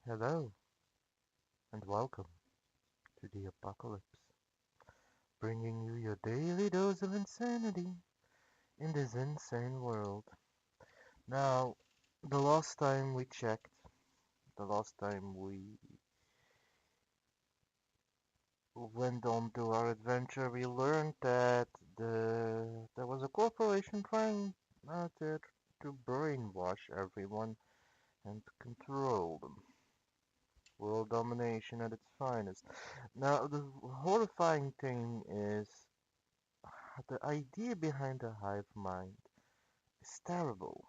Hello, and welcome to the apocalypse, bringing you your daily dose of insanity in this insane world. Now, the last time we checked, the last time we went on to our adventure, we learned that there was a corporation trying to brainwash everyone and control them. World domination at its finest. Now, the horrifying thing is the idea behind a hive mind is terrible.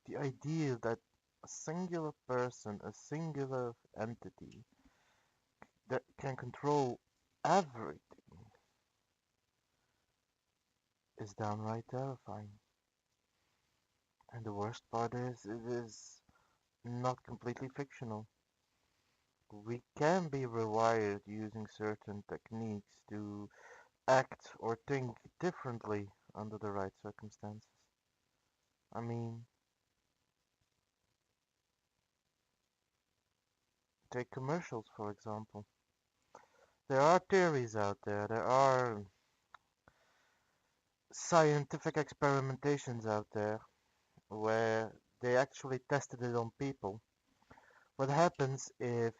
The idea that a singular person, a singular entity that can control everything is downright terrifying. And the worst part is, it is not completely fictional. We can be rewired using certain techniques to act or think differently under the right circumstances. I mean, take commercials for example. There are theories out there, there are scientific experimentations out there where they actually tested it on people. What happens if,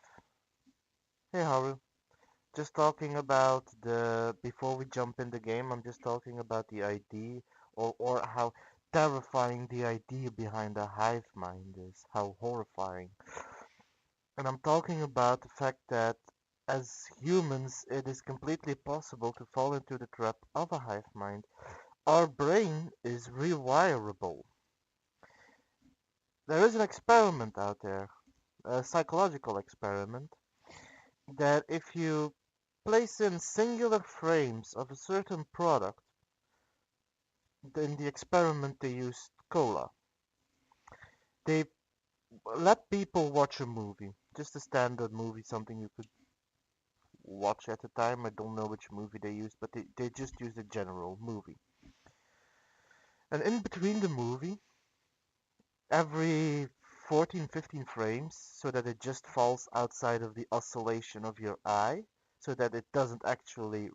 hey Haru, just talking about before we jump in the game, I'm just talking about the idea or how terrifying the idea behind a hive mind is, how horrifying. And I'm talking about the fact that as humans, it is completely possible to fall into the trap of a hive mind. Our brain is rewirable. There is an experiment out there, a psychological experiment, that if you place in singular frames of a certain product, in the experiment they used cola. They let people watch a movie, just a standard movie, something you could watch at a time. I don't know which movie they used, but they just used a general movie. And in between the movie, every 14, 15 frames, so that it just falls outside of the oscillation of your eye, so that it doesn't actually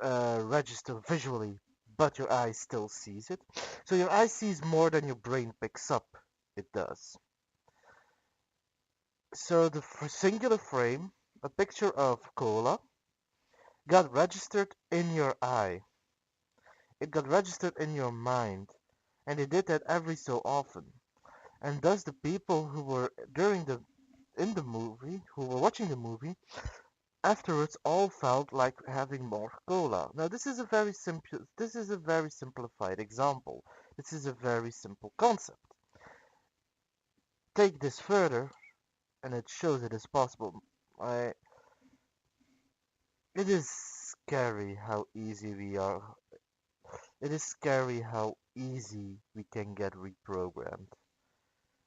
register visually, but your eye still sees it. So your eye sees more than your brain picks up. It does. So the singular frame, a picture of cola, got registered in your eye. It got registered in your mind. And they did that every so often. And thus the people who were in the movie, who were watching the movie, afterwards all felt like having more cola. Now this is a very simplified example. This is a very simple concept. Take this further and it shows it is possible. I It is scary how easy we are. It is scary how easy we can get reprogrammed.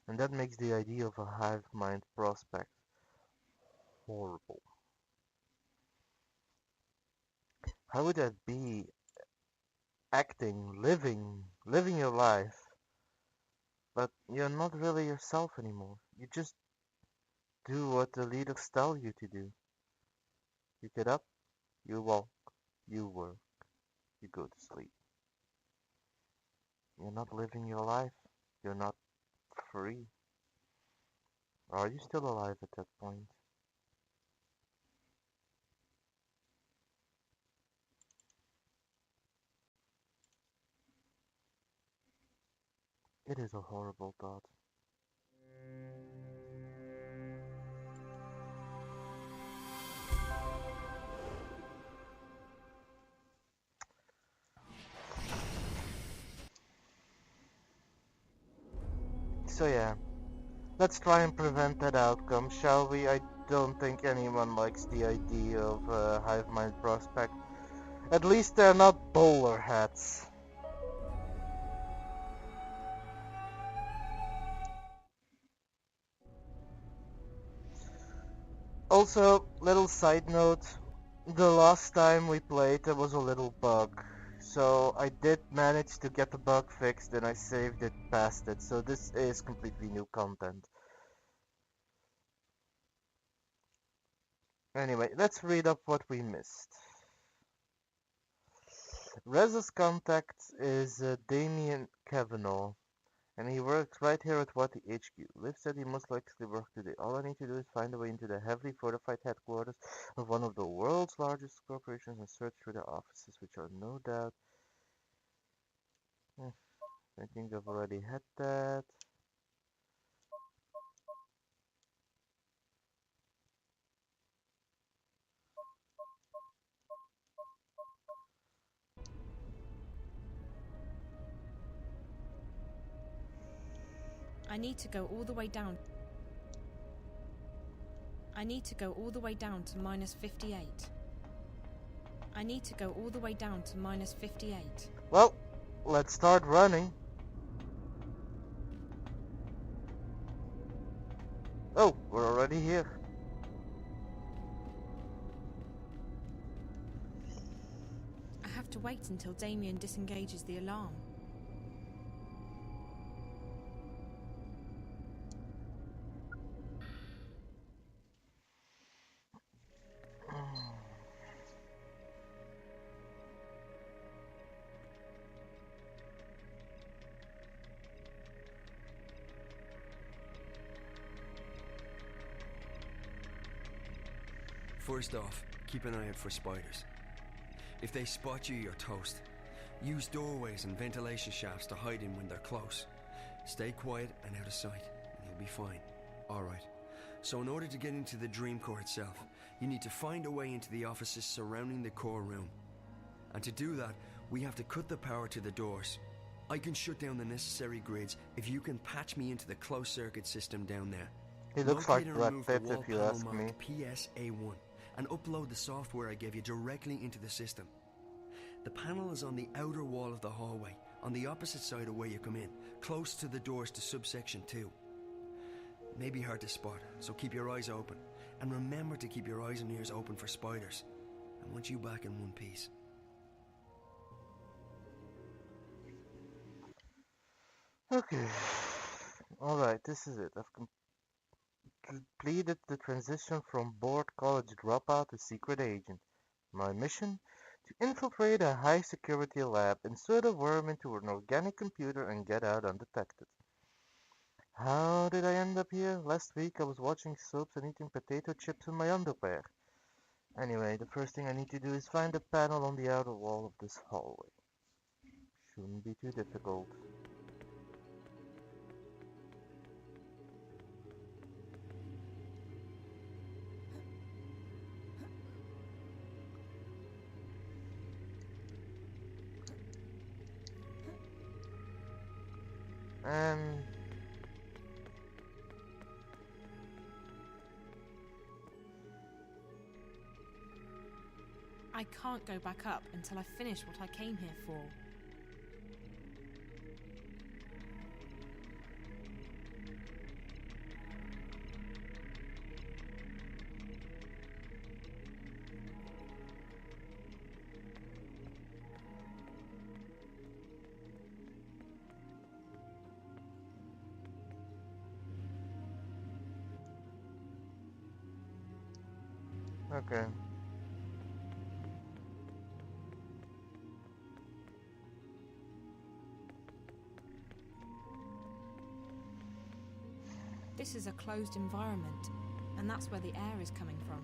And that makes the idea of a hive mind prospect horrible. How would that be acting, living your life, but you're not really yourself anymore. You just do what the leaders tell you to do. You get up, you walk, you work, you go to sleep. You're not living your life. You're not free. Are you still alive at that point? It is a horrible thought. So yeah, let's try and prevent that outcome, shall we? I don't think anyone likes the idea of a hive mind prospect. At least they're not bowler hats. Also, little side note, the last time we played there was a little bug. So I did manage to get the bug fixed and I saved it past it. So this is completely new content. Anyway, let's read up what we missed. Reza's contact is Damien Kavanagh, and he works right here at Wati HQ. Liv said he most likely work today. All I need to do is find a way into the heavily fortified headquarters of one of the world's largest corporations and search through their offices, which are no doubt... I think I've already had that. I need to go all the way down. I need to go all the way down to -58. I need to go all the way down to -58. Well, let's start running. Oh, we're already here. I have to wait until Damien disengages the alarm. First off, keep an eye out for spiders. If they spot you, you're toast. Use doorways and ventilation shafts to hide in when they're close. Stay quiet and out of sight, and you'll be fine. Alright, so in order to get into the Dream Core itself, you need to find a way into the offices surrounding the core room. And to do that, we have to cut the power to the doors. I can shut down the necessary grids if you can patch me into the closed circuit system down there. He looks like Brad Pitt, if you ask me. PSA1 and upload the software I gave you directly into the system. The panel is on the outer wall of the hallway, on the opposite side of where you come in, close to the doors to subsection 2. May be hard to spot, so keep your eyes open. And remember to keep your eyes and ears open for spiders. I want you back in one piece. Okay. Alright, this is it. I've completed the transition from bored college dropout to secret agent. My mission? To infiltrate a high-security lab, insert a worm into an organic computer, and get out undetected. How did I end up here? Last week I was watching soaps and eating potato chips in my underwear. Anyway, the first thing I need to do is find a panel on the outer wall of this hallway. Shouldn't be too difficult. I can't go back up until I finish what I came here for. Okay. This is a closed environment, and that's where the air is coming from.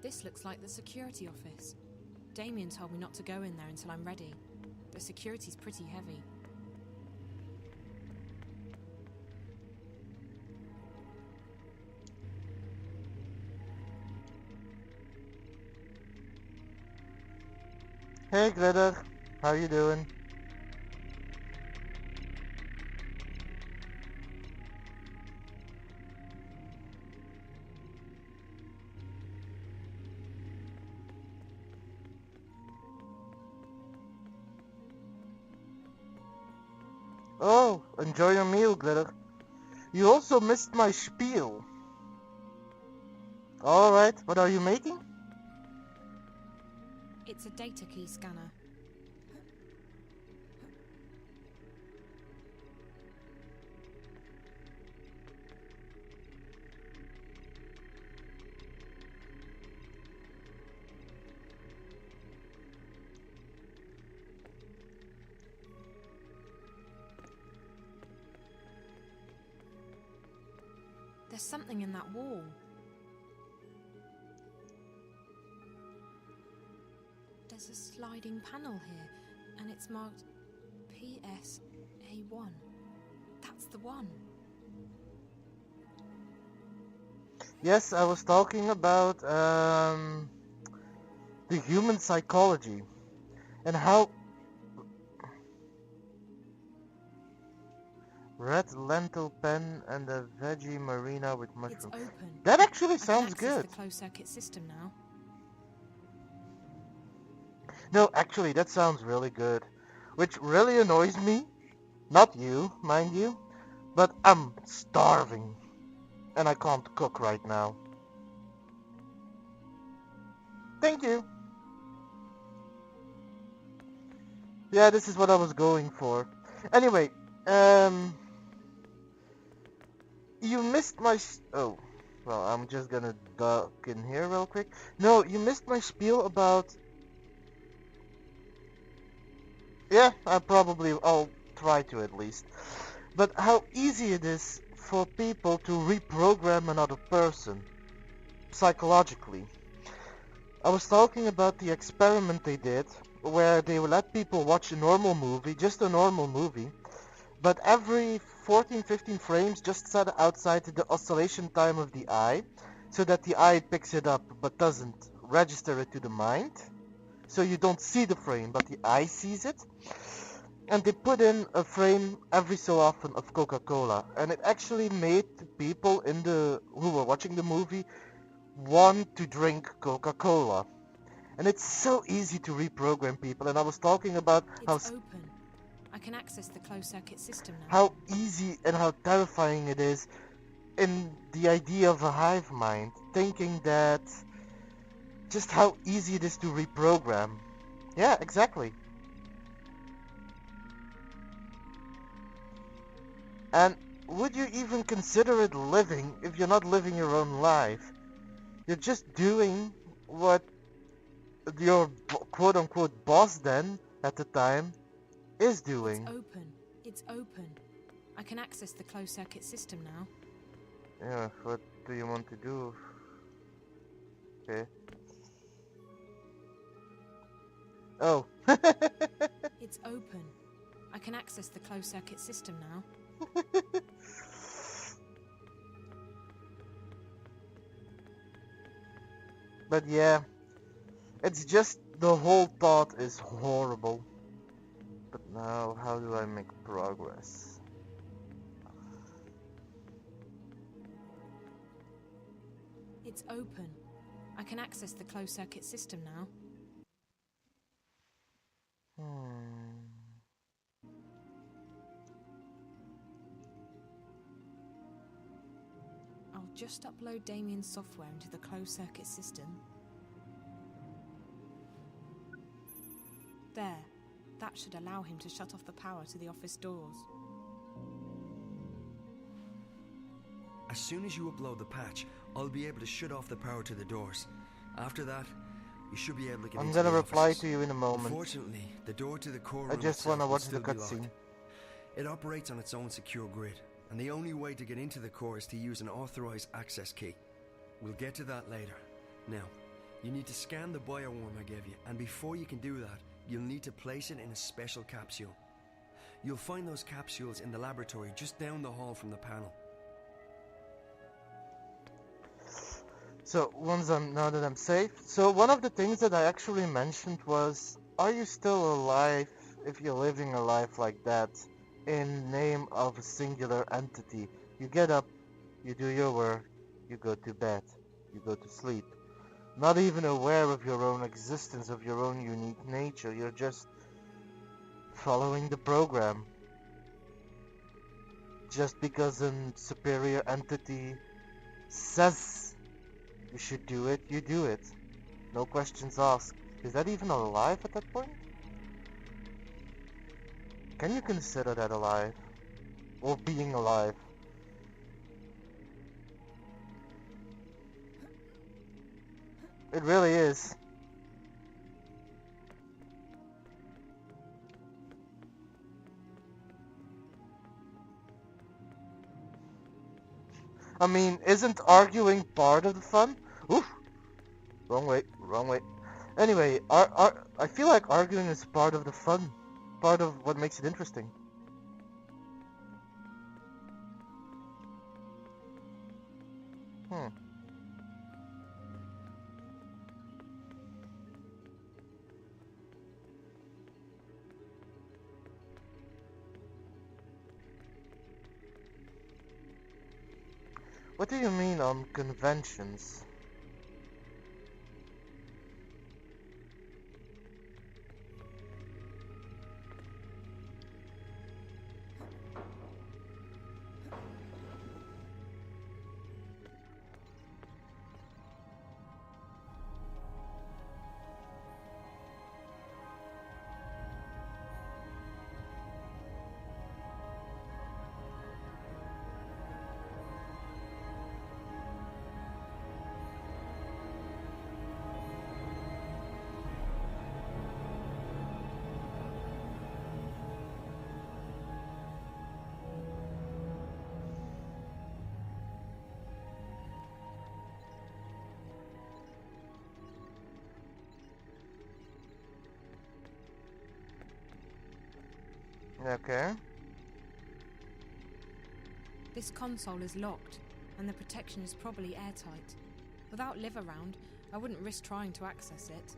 This looks like the security office. Damien told me not to go in there until I'm ready. The security's pretty heavy. Hey, Glitter. How you doing? Oh, enjoy your meal, Glitter. You also missed my spiel. Alright, what are you making? It's a data key scanner. There's something in that wall. There's a sliding panel here, and it's marked PSA1. That's the one. Yes, I was talking about the human psychology and how red lentil pen and a veggie marina with It's mushroom. open. That actually I can sounds access good. the closed circuit system now. No, actually, that sounds really good. Which really annoys me. Not you, mind you. But I'm starving. And I can't cook right now. Thank you. Yeah, this is what I was going for. Anyway, you missed my... Oh, well, I'm just gonna duck in here real quick. No, you missed my spiel about... Yeah, I'll try to at least. But how easy it is for people to reprogram another person, psychologically. I was talking about the experiment they did, where they would let people watch a normal movie, just a normal movie, but every 14-15 frames just set outside the oscillation time of the eye, so that the eye picks it up but doesn't register it to the mind. So you don't see the frame, but the eye sees it. And they put in a frame every so often of Coca-Cola, and it actually made the people who were watching the movie want to drink Coca-Cola. And it's so easy to reprogram people, and I was talking about It's open. I can access the closed circuit system now. how easy and how terrifying it is in the idea of a hive mind, thinking that just how easy it is to reprogram. Yeah, exactly. And would you even consider it living if you're not living your own life? You're just doing what your quote-unquote boss then, at the time, is doing. It's open. It's open. I can access the closed circuit system now. Yeah, what do you want to do? Okay. Oh. It's open. I can access the closed circuit system now. But yeah, it's just the whole thought is horrible. But now, how do I make progress? It's open. I can access the closed circuit system now. I'll just upload Damien's software into the closed circuit system. There. That should allow him to shut off the power to the office doors. As soon as you upload the patch, I'll be able to shut off the power to the doors. After that, you should be able to get I'm into gonna the reply offices. to you in a moment. Unfortunately, the door to the core I room just itself wanna will watch the still be locked. cutscene. It operates on its own secure grid, and the only way to get into the core is to use an authorized access key. We'll get to that later. Now, you need to scan the bioworm I gave you, and before you can do that, you'll need to place it in a special capsule. You'll find those capsules in the laboratory just down the hall from the panel. So now that I'm safe. So one of the things that I actually mentioned was, are you still alive if you're living a life like that in name of a singular entity. You get up, you do your work, you go to bed, you go to sleep. Not even aware of your own existence, of your own unique nature. You're just following the program. Just because a superior entity says you should do it, you do it. No questions asked. Is that even alive at that point? Can you consider that alive? Or being alive? It really is. I mean, isn't arguing part of the fun? Oof! Wrong way, wrong way. Anyway, I feel like arguing is part of the fun. Part of what makes it interesting. Hmm. What do you mean on conventions? Okay. This console is locked, and the protection is probably airtight. Without Liv around, I wouldn't risk trying to access it.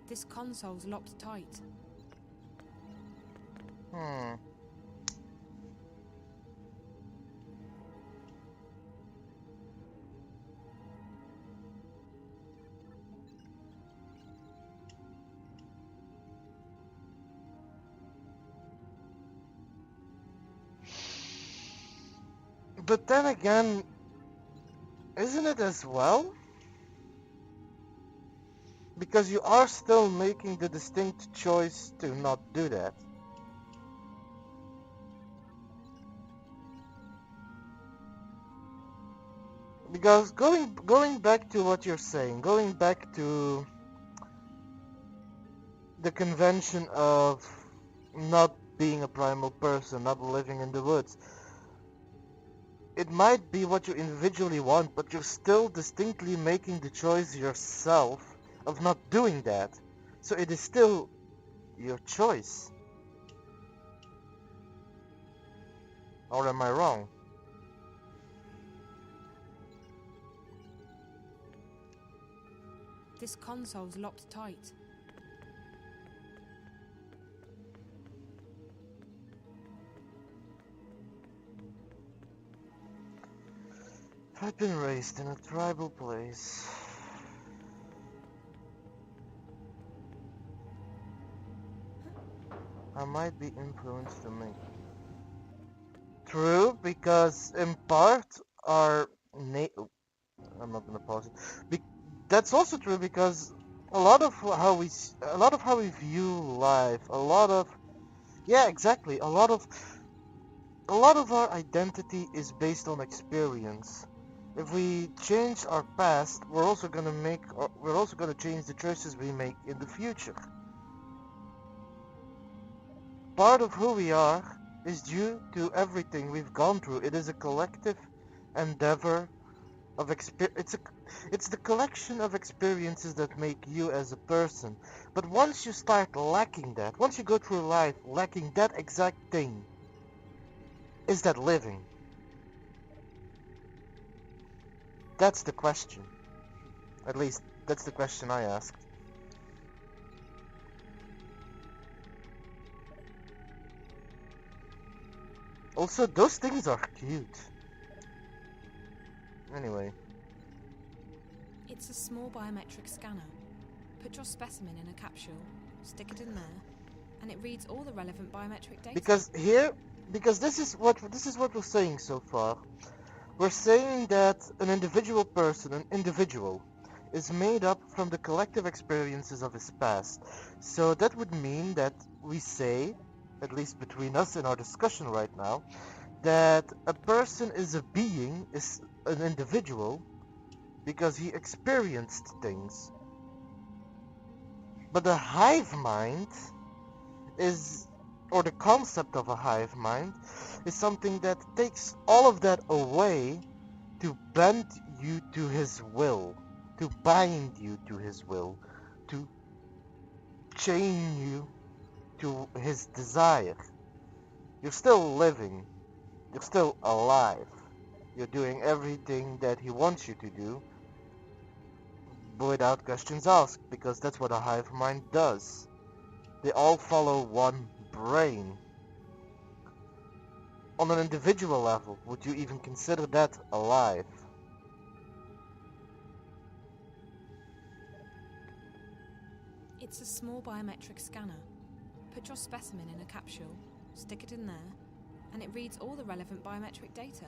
This console's locked tight. Hmm. But then again, isn't it as well? Because you are still making the distinct choice to not do that. Because going back to what you're saying, going back to the convention of not being a primal person, not living in the woods, it might be what you individually want, but you're still distinctly making the choice yourself of not doing that. So it is still your choice. Or am I wrong? This console's locked tight. I've been raised in a tribal place. I might be influenced to make. True, because in part our I'm not gonna pause it. That's also true because a lot of how we view life, yeah, exactly. A lot of our identity is based on experience. If we change our past, we're also gonna change the choices we make in the future. Part of who we are is due to everything we've gone through. It is a collective endeavor of it's the collection of experiences that make you as a person. But once you start lacking that, once you go through life lacking that exact thing, is that living? That's the question. At least that's the question I asked. Also, those things are cute. Anyway. It's a small biometric scanner. Put your specimen in a capsule, stick it in there, and it reads all the relevant biometric data. Because this is what we're saying so far. We're saying that an individual person, an individual, is made up from the collective experiences of his past. So that would mean that we say, at least between us in our discussion right now, that a person is a being, is an individual, because he experienced things. But the hive mind is, or the concept of a hive mind, is something that takes all of that away to bend you to his will, to bind you to his will, to chain you to his desire. You're still living, you're still alive, you're doing everything that he wants you to do, without questions asked, because that's what a hive mind does. They all follow one brain. On an individual level, would you even consider that alive? It's a small biometric scanner. Put your specimen in a capsule, stick it in there, and it reads all the relevant biometric data.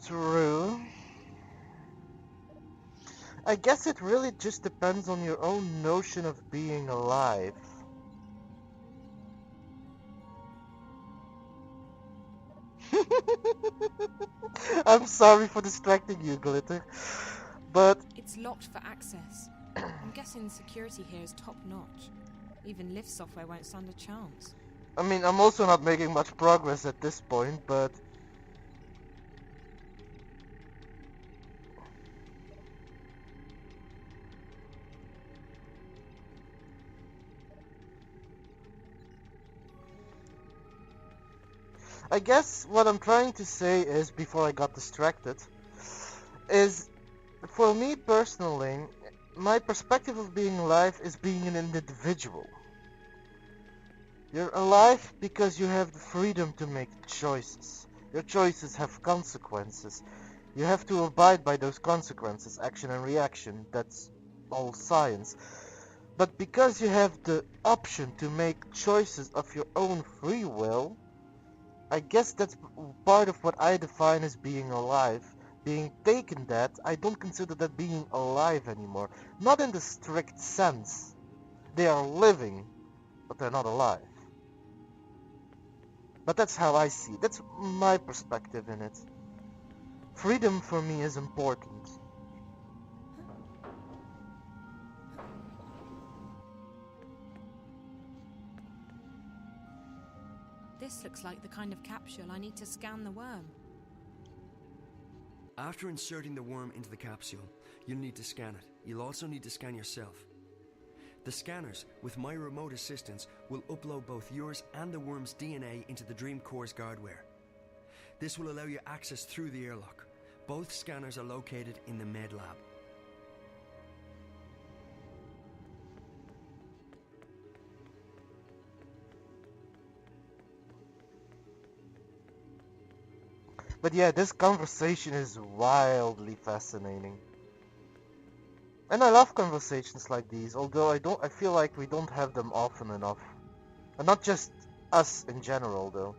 True. I guess it really just depends on your own notion of being alive. I'm sorry for distracting you, Glitter. But It's locked for access. I'm guessing the security here is top notch. Even lift software won't stand a chance. I mean, I'm also not making much progress at this point, but I guess what I'm trying to say is, before I got distracted, is for me personally, my perspective of being alive is being an individual. You're alive because you have the freedom to make choices. Your choices have consequences. You have to abide by those consequences, action and reaction. That's all science. But because you have the option to make choices of your own free will, I guess that's part of what I define as being alive. Being taken that, I don't consider that being alive anymore. Not in the strict sense. They are living, but they're not alive. But that's how I see it. That's my perspective in it. Freedom for me is important. This looks like the kind of capsule I need to scan the worm. After inserting the worm into the capsule, you'll need to scan it. You'll also need to scan yourself. The scanners, with my remote assistance, will upload both yours and the worm's DNA into the Dream Core's guardware. This will allow you access through the airlock. Both scanners are located in the med lab. But yeah, this conversation is wildly fascinating. And I love conversations like these, although I feel like we don't have them often enough. And not just us in general, though.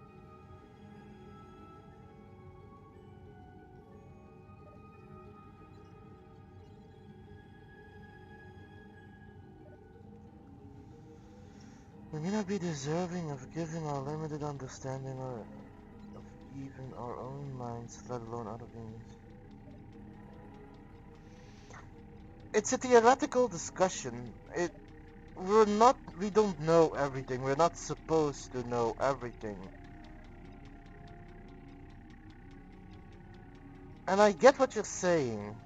We may not be deserving of giving our limited understanding of even our own minds, let alone other beings. It's a theoretical discussion. We don't know everything. We're not supposed to know everything. And I get what you're saying,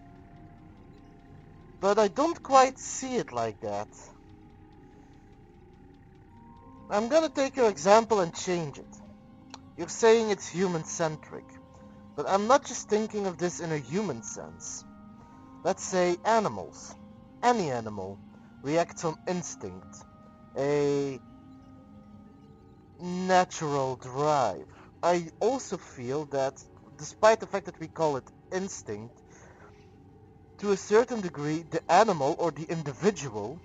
but I don't quite see it like that. I'm gonna take your example and change it. You're saying it's human-centric, but I'm not just thinking of this in a human sense. Let's say animals. Any animal reacts on instinct, a natural drive. I also feel that, despite the fact that we call it instinct, to a certain degree, the animal or the individual,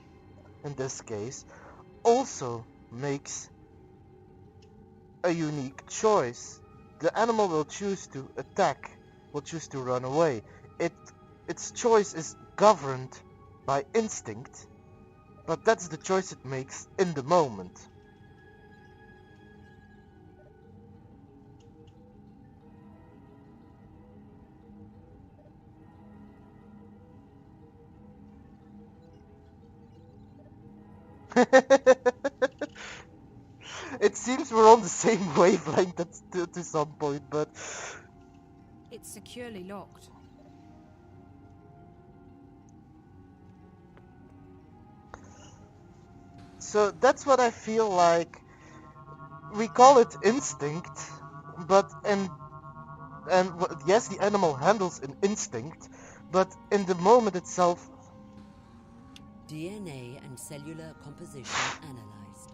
in this case, also makes a unique choice. The animal will choose to attack, will choose to run away. It, its choice is governed by instinct, but that's the choice it makes in the moment. It seems we're on the same wavelength to some point, but It's securely locked. so that's what I feel like. We call it instinct, but yes, the animal handles an instinct, but in the moment itself, DNA and cellular composition analyzed.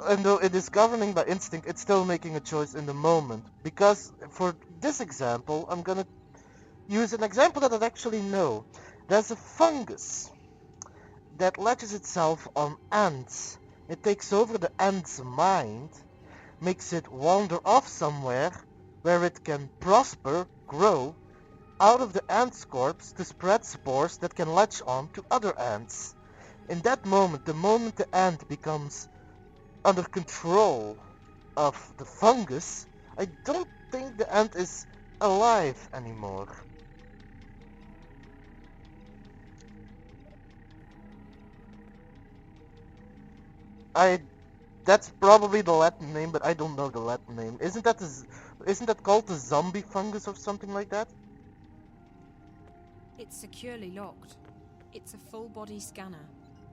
and though it is governing by instinct, it's still making a choice in the moment. Because for this example, I'm gonna use an example that I actually know. There's a fungus that latches itself on ants. It takes over the ant's mind, makes it wander off somewhere where it can prosper, grow, out of the ant's corpse to spread spores that can latch on to other ants. In that moment, the moment the ant becomes under control of the fungus, I don't think the ant is alive anymore. I That's probably the Latin name, but I don't know the Latin name. Isn't that called the zombie fungus or something like that? It's securely locked. It's a full body scanner.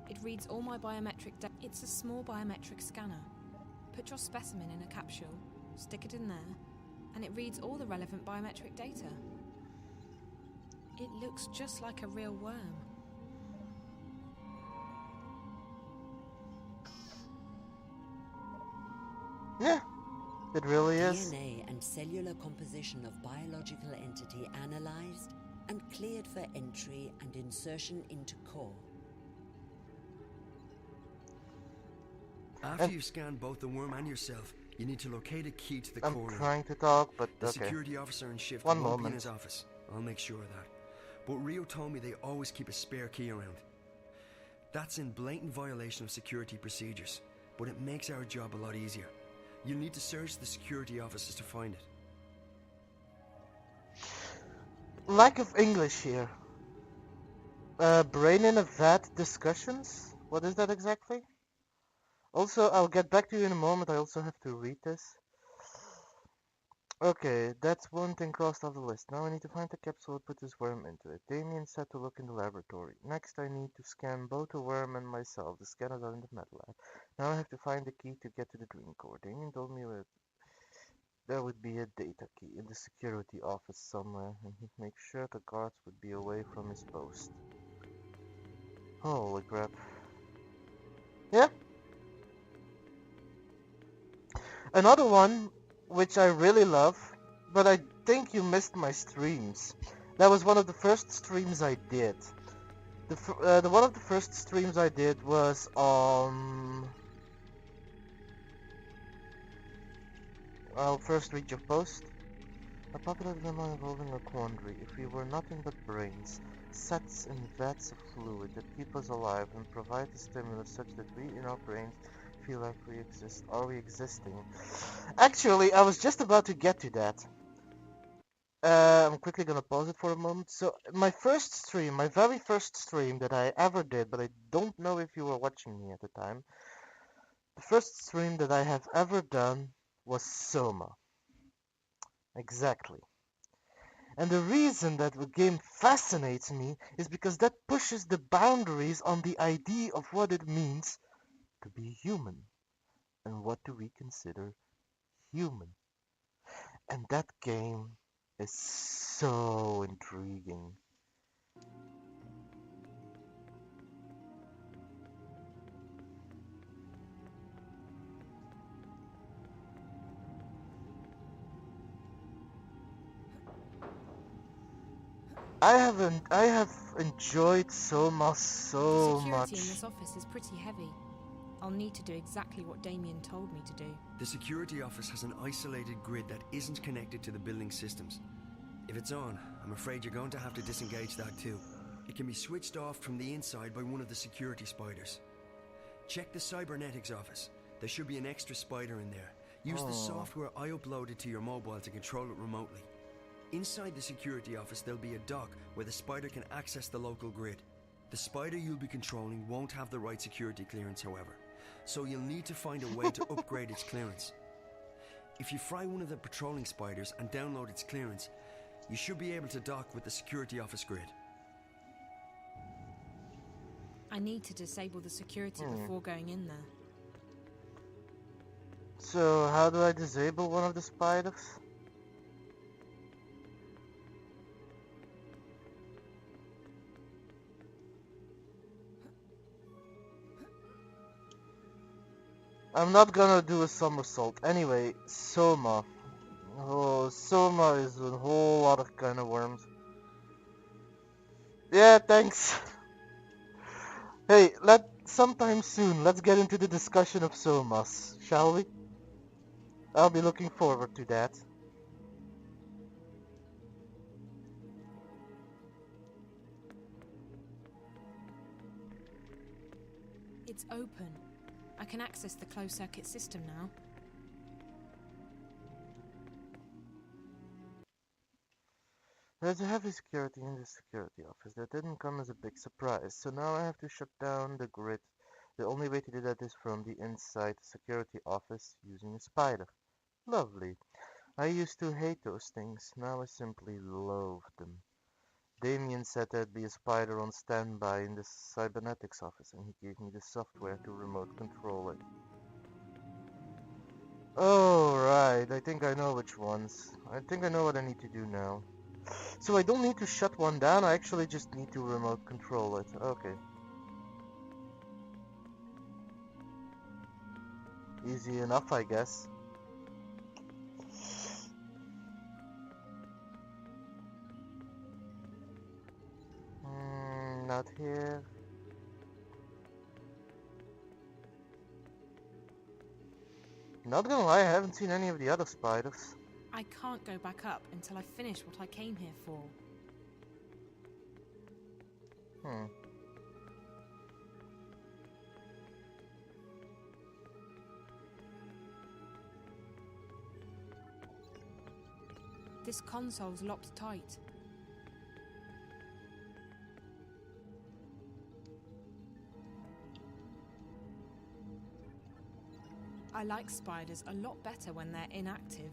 It reads all my biometric data. It's a small biometric scanner. Put your specimen in a capsule, stick it in there, and it reads all the relevant biometric data. It looks just like a real worm. Yeah, it really is. DNA and cellular composition of biological entity analyzed and cleared for entry and insertion into core. After you scan both the worm and yourself, you need to locate a key to the I'm core. trying to talk, but The okay. security officer in shift One won't be in moment. his office. I'll make sure of that. But Rio told me they always keep a spare key around. That's in blatant violation of security procedures, but it makes our job a lot easier. You'll need to search the security offices to find it. Lack of English here. Brain in a vat discussions? What is that exactly? Also, I'll get back to you in a moment. I also have to read this. Okay, that's one thing crossed off the list. Now I need to find the capsule and put this worm into it. Damien said to look in the laboratory. Next I need to scan both the worm and myself. The scanners are in the med lab. Now I have to find the key to get to the dream core. Damien told me there would be a data key in the security office somewhere, and he'd make sure the guards would be away from his post. Holy crap. Yeah? Another one, which I really love, but I think you missed my streams. That was one of the first streams I did. The one of the first streams I did was on... I'll first read your post. A popular dilemma involving a quandary. If we were nothing but brains, sets in vats of fluid that keep us alive and provide a stimulus such that we in our brains feel like we exist? Are we existing? Actually, I was just about to get to that. I'm quickly gonna pause it for a moment. So, my very first stream that I ever did, but I don't know if you were watching me at the time. The first stream that I have ever done was Soma. Exactly. And the reason that the game fascinates me is because that pushes the boundaries on the idea of what it means to be human and what do we consider human. And that game is so intriguing. I have enjoyed Soma The so security in much. this office is pretty heavy. I'll need to do exactly what Damien told me to do. The security office has an isolated grid that isn't connected to the building systems. If it's on, I'm afraid you're going to have to disengage that too. It can be switched off from the inside by one of the security spiders. Check the cybernetics office. There should be an extra spider in there. Use the software I uploaded to your mobile to control it remotely. Inside the security office there'll be a dock where the spider can access the local grid. The spider you'll be controlling won't have the right security clearance, however, so you'll need to find a way to upgrade its clearance. If you fry one of the patrolling spiders and download its clearance, you should be able to dock with the security office grid. I need to disable the security before going in there. So how do I disable one of the spiders? I'm not gonna do a somersault. Anyway, Soma. Oh, Soma is a whole lot of kind of worms. Yeah, thanks. Hey, sometime soon, let's get into the discussion of Somas, shall we? I'll be looking forward to that. It's open. I can access the closed-circuit system now. There's a heavy security in the security office. That didn't come as a big surprise, so now I have to shut down the grid. The only way to do that is from the inside security office using a spider. Lovely. I used to hate those things, now I simply loathe them. Damien said there'd be a spider on standby in the cybernetics office, and he gave me the software to remote control it. Oh, right, I think I know which ones. I think I know what I need to do now. So I don't need to shut one down, I actually just need to remote control it. Okay. Easy enough, I guess. Not here. Not gonna lie, I haven't seen any of the other spiders. I can't go back up until I finish what I came here for. This console's locked tight. I like spiders a lot better when they're inactive.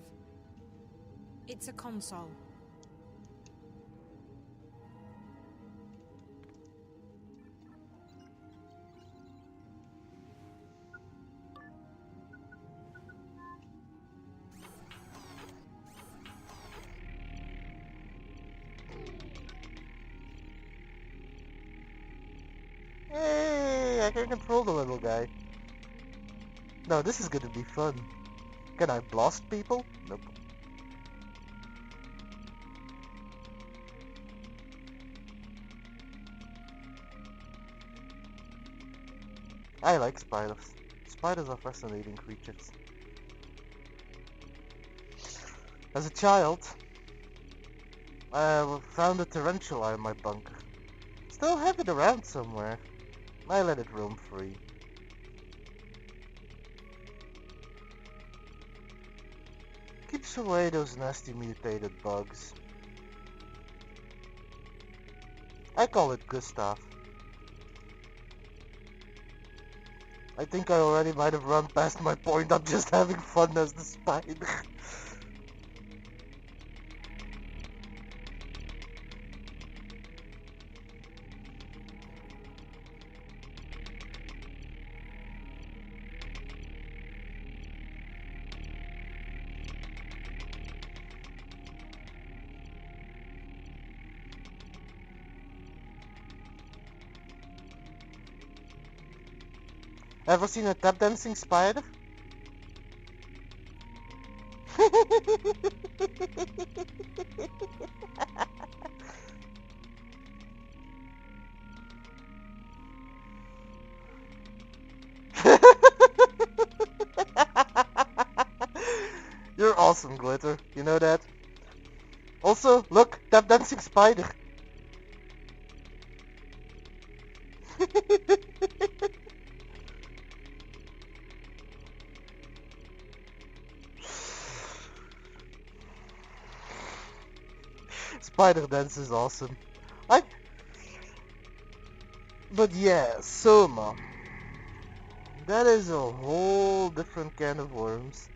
It's a console. Hey, I can control the little guy. No, this is gonna be fun. Can I blast people? Nope. I like spiders. Spiders are fascinating creatures. As a child, I found a tarantula in my bunker. Still have it around somewhere. I let it roam free. keeps away those nasty mutated bugs. I call it Gustav. I think I already might have run past my point. I'm just having fun as the spider. Ever seen a tap dancing spider? You're awesome, Glitter. You know that? Also, look, tap dancing spider. Spider dance is awesome. I. But yeah, Soma. That is a whole different can of worms.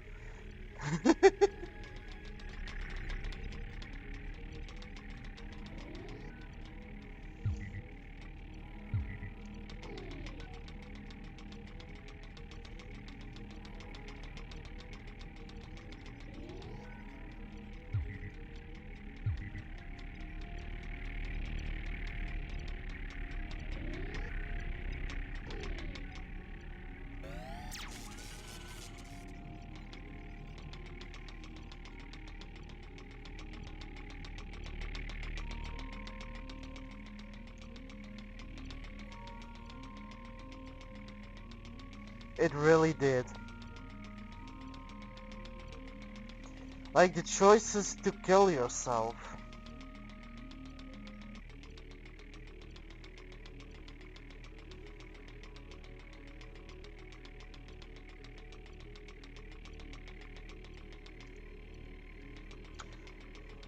It really did. Like the choices to kill yourself.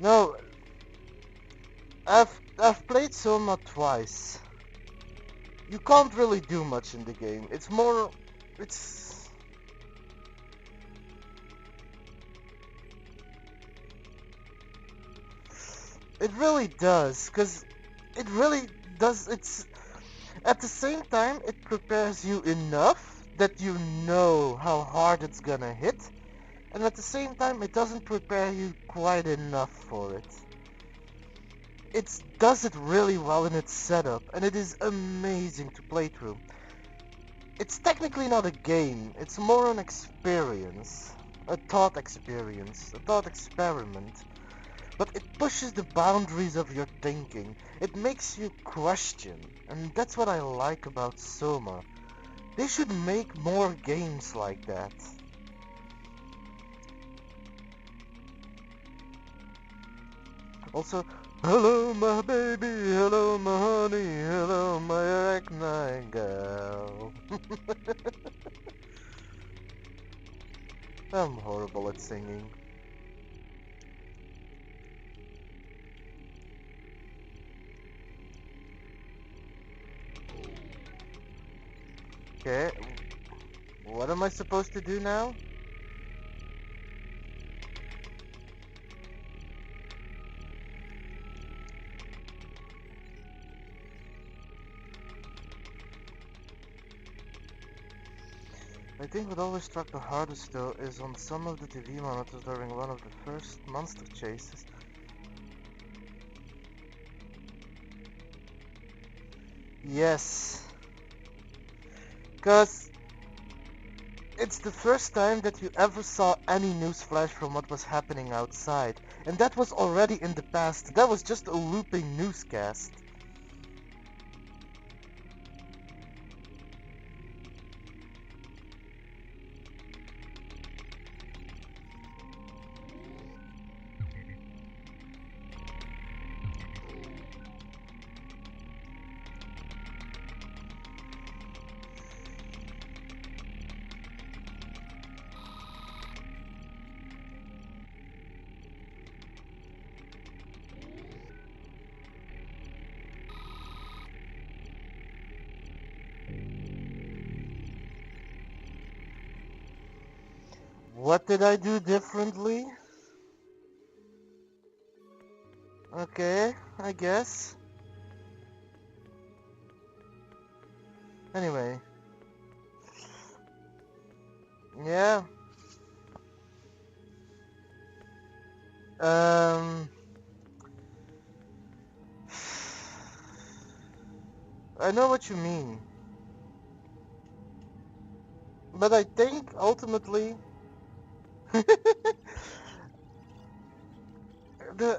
No, I've played Soma twice. You can't really do much in the game. It's more, it's it really does, cause it really does. It's at the same time it prepares you enough that you know how hard it's gonna hit, and at the same time it doesn't prepare you quite enough for it. It does it really well in its setup, and it is amazing to play through. It's technically not a game, it's more an experience. A thought experience, a thought experiment. But it pushes the boundaries of your thinking. It makes you question, and that's what I like about Soma. They should make more games like that. Also, hello my baby, hello my honey, hello my arachnid gal. I'm horrible at singing. Okay, what am I supposed to do now? I think what always struck the hardest though is on some of the TV monitors during one of the first monster chases. Yes. Cause it's the first time that you ever saw any news flash from what was happening outside. And that was already in the past. That was just a looping newscast. What did I do differently? Okay, I guess. Anyway. Yeah. Um... I know what you mean. But I think ultimately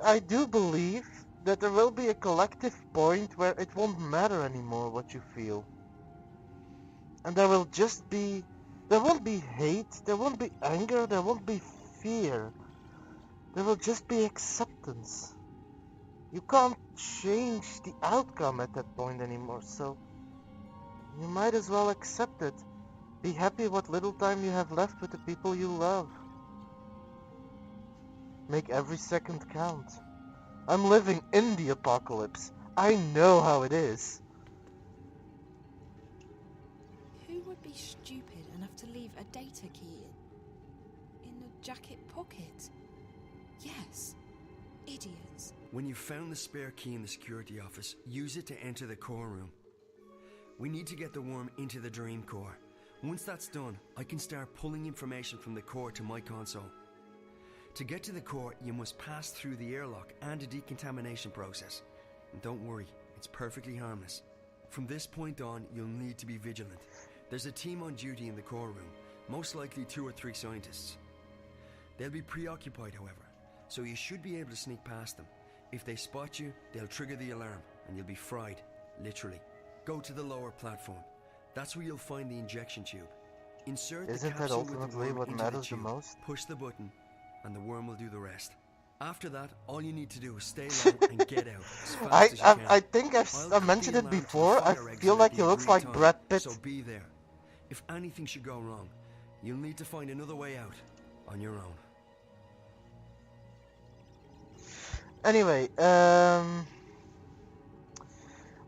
I do believe that there will be a collective point where it won't matter anymore what you feel. And there will just be... There won't be hate, there won't be anger, there won't be fear. There will just be acceptance. You can't change the outcome at that point anymore, so you might as well accept it. Be happy what little time you have left with the people you love. Make every second count. I'm living in the apocalypse. I know how it is. Who would be stupid enough to leave a data key in a jacket pocket? Yes, idiots. When you've found the spare key in the security office, use it to enter the core room. We need to get the worm into the dream core. Once that's done, I can start pulling information from the core to my console. To get to the core, you must pass through the airlock and a decontamination process. And don't worry, it's perfectly harmless. From this point on, you'll need to be vigilant. There's a team on duty in the core room, most likely 2 or 3 scientists. They'll be preoccupied, however, so you should be able to sneak past them. If they spot you, they'll trigger the alarm, and you'll be fried, literally. Go to the lower platform. That's where you'll find the injection tube. Insert the Isn't that capsule with the ultimately worm what into matters the tube. most? Push the button, and the worm will do the rest. After that, all you need to do is stay low and get out as fast as you can. I think I've mentioned it before. I feel like he looks like Brad Pitt. So be there. If anything should go wrong, you'll need to find another way out on your own. Anyway,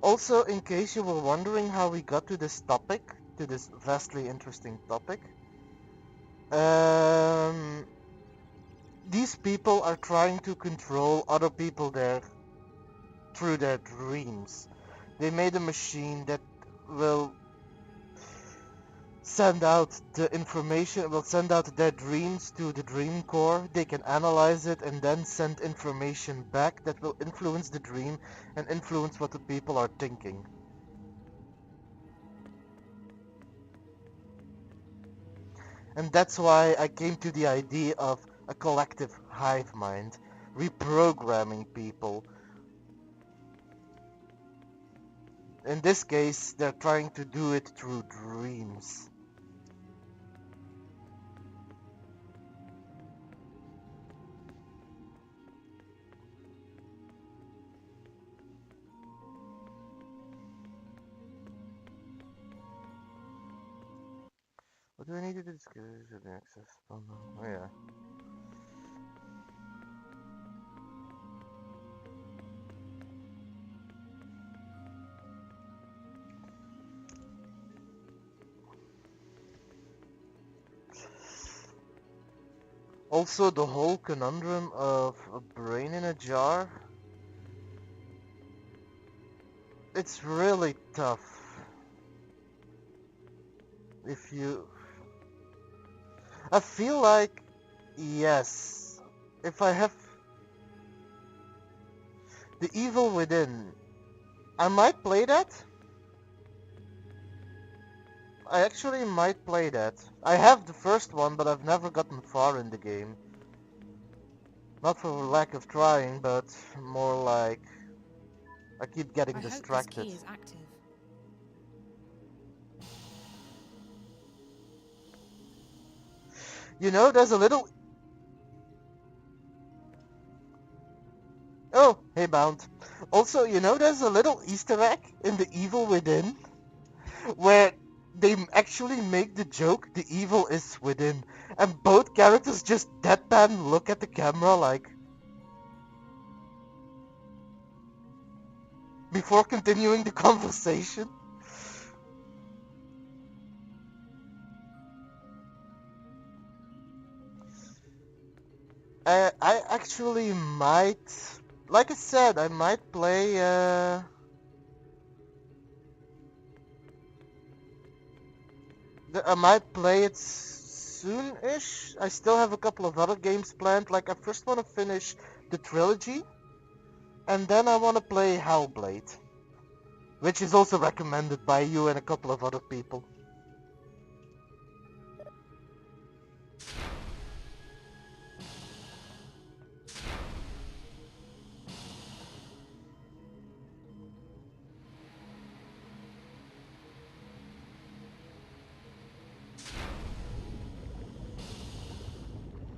also, in case you were wondering how we got to this topic, to this vastly interesting topic, these people are trying to control other people through their dreams. They made a machine that will send out the information, will send out their dreams to the dream core. They can analyze it and then send information back that will influence the dream and influence what the people are thinking. And that's why I came to the idea of a collective hive mind, reprogramming people. In this case, they're trying to do it through dreams. What do I need to do? The access. Oh no. Oh yeah. Also, the whole conundrum of a brain in a jar. It's really tough. If you... I feel like, yes, if I have the evil within, I might play that. I actually might play that. I have the first one, but I've never gotten far in the game. Not for lack of trying, but more like I keep getting distracted. I hope this key is active. You know, there's a little... Oh, hey Bound. Also, you know, there's a little Easter egg in the Evil Within, where they actually make the joke, the evil is within, and both characters just deadpan look at the camera like... before continuing the conversation. I actually might, like I said, I might play. I might play it soon-ish. I still have a couple of other games planned. Like I first want to finish the trilogy, and then I want to play Hellblade, which is also recommended by you and a couple of other people.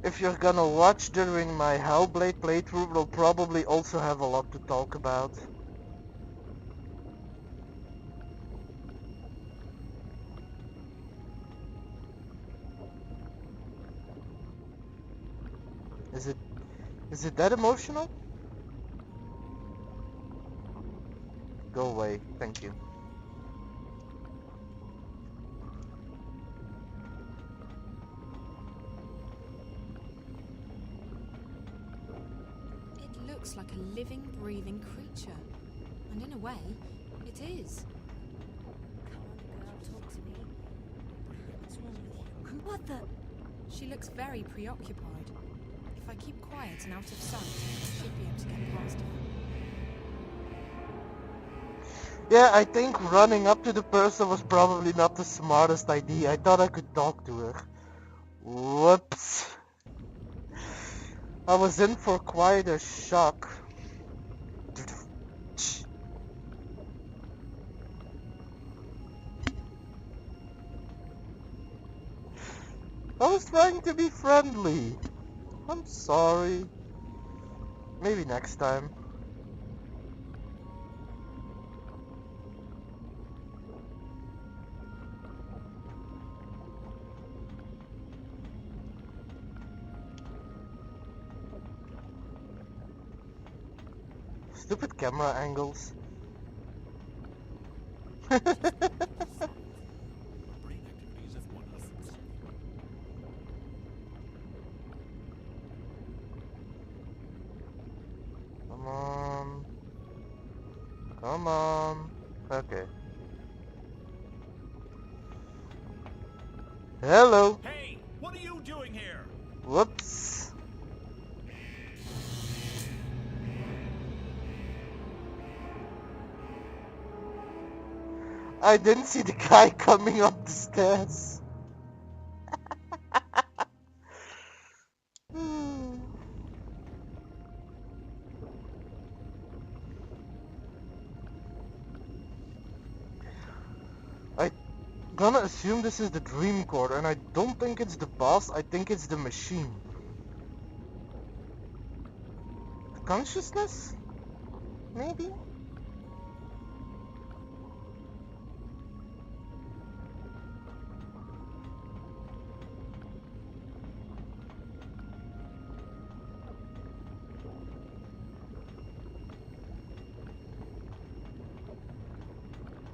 If you're gonna watch during my Hellblade playthrough, we'll probably also have a lot to talk about. Is it that emotional? Go away, thank you. It looks like a living, breathing creature. And in a way, it is. Come on, girl, talk to me. What's wrong with you? What the? She looks very preoccupied. If I keep quiet and out of sight, I should be able to get past her. Yeah, I think running up to the person was probably not the smartest idea. I thought I could talk to her. Whoops. I was in for quite a shock. I was trying to be friendly. I'm sorry. Maybe next time. Stupid camera angles. Come on. Come on. Okay. Hello. Hey, what are you doing here? Whoops. I didn't see the guy coming up the stairs. I'm gonna assume this is the dream core, and I don't think it's the boss, I think it's the machine. Consciousness? Maybe?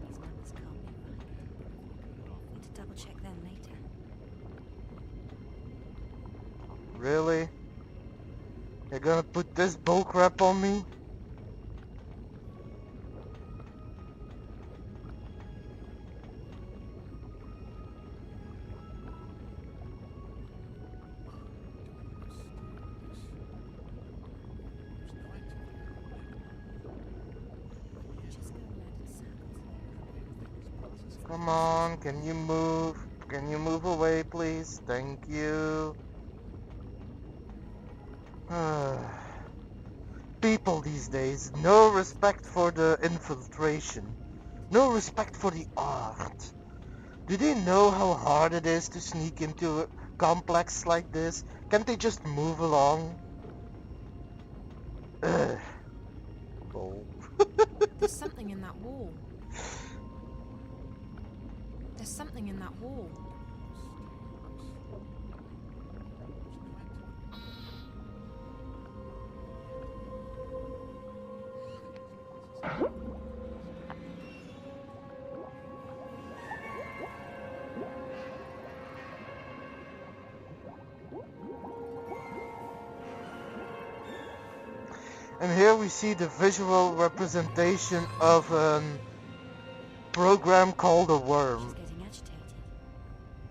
These numbers can't be right. Need to double check them later. Really? You're gonna put this bullcrap on me? Just go around in circles. Come on, can you move? Can you move away, please? Thank you. People these days, no respect for the infiltration. No respect for the art. Do they know how hard it is to sneak into a complex like this? Can't they just move along? Ugh. Oh. There's something in that wall. There's something in that wall. And here we see the visual representation of a program called a She's worm. getting agitated.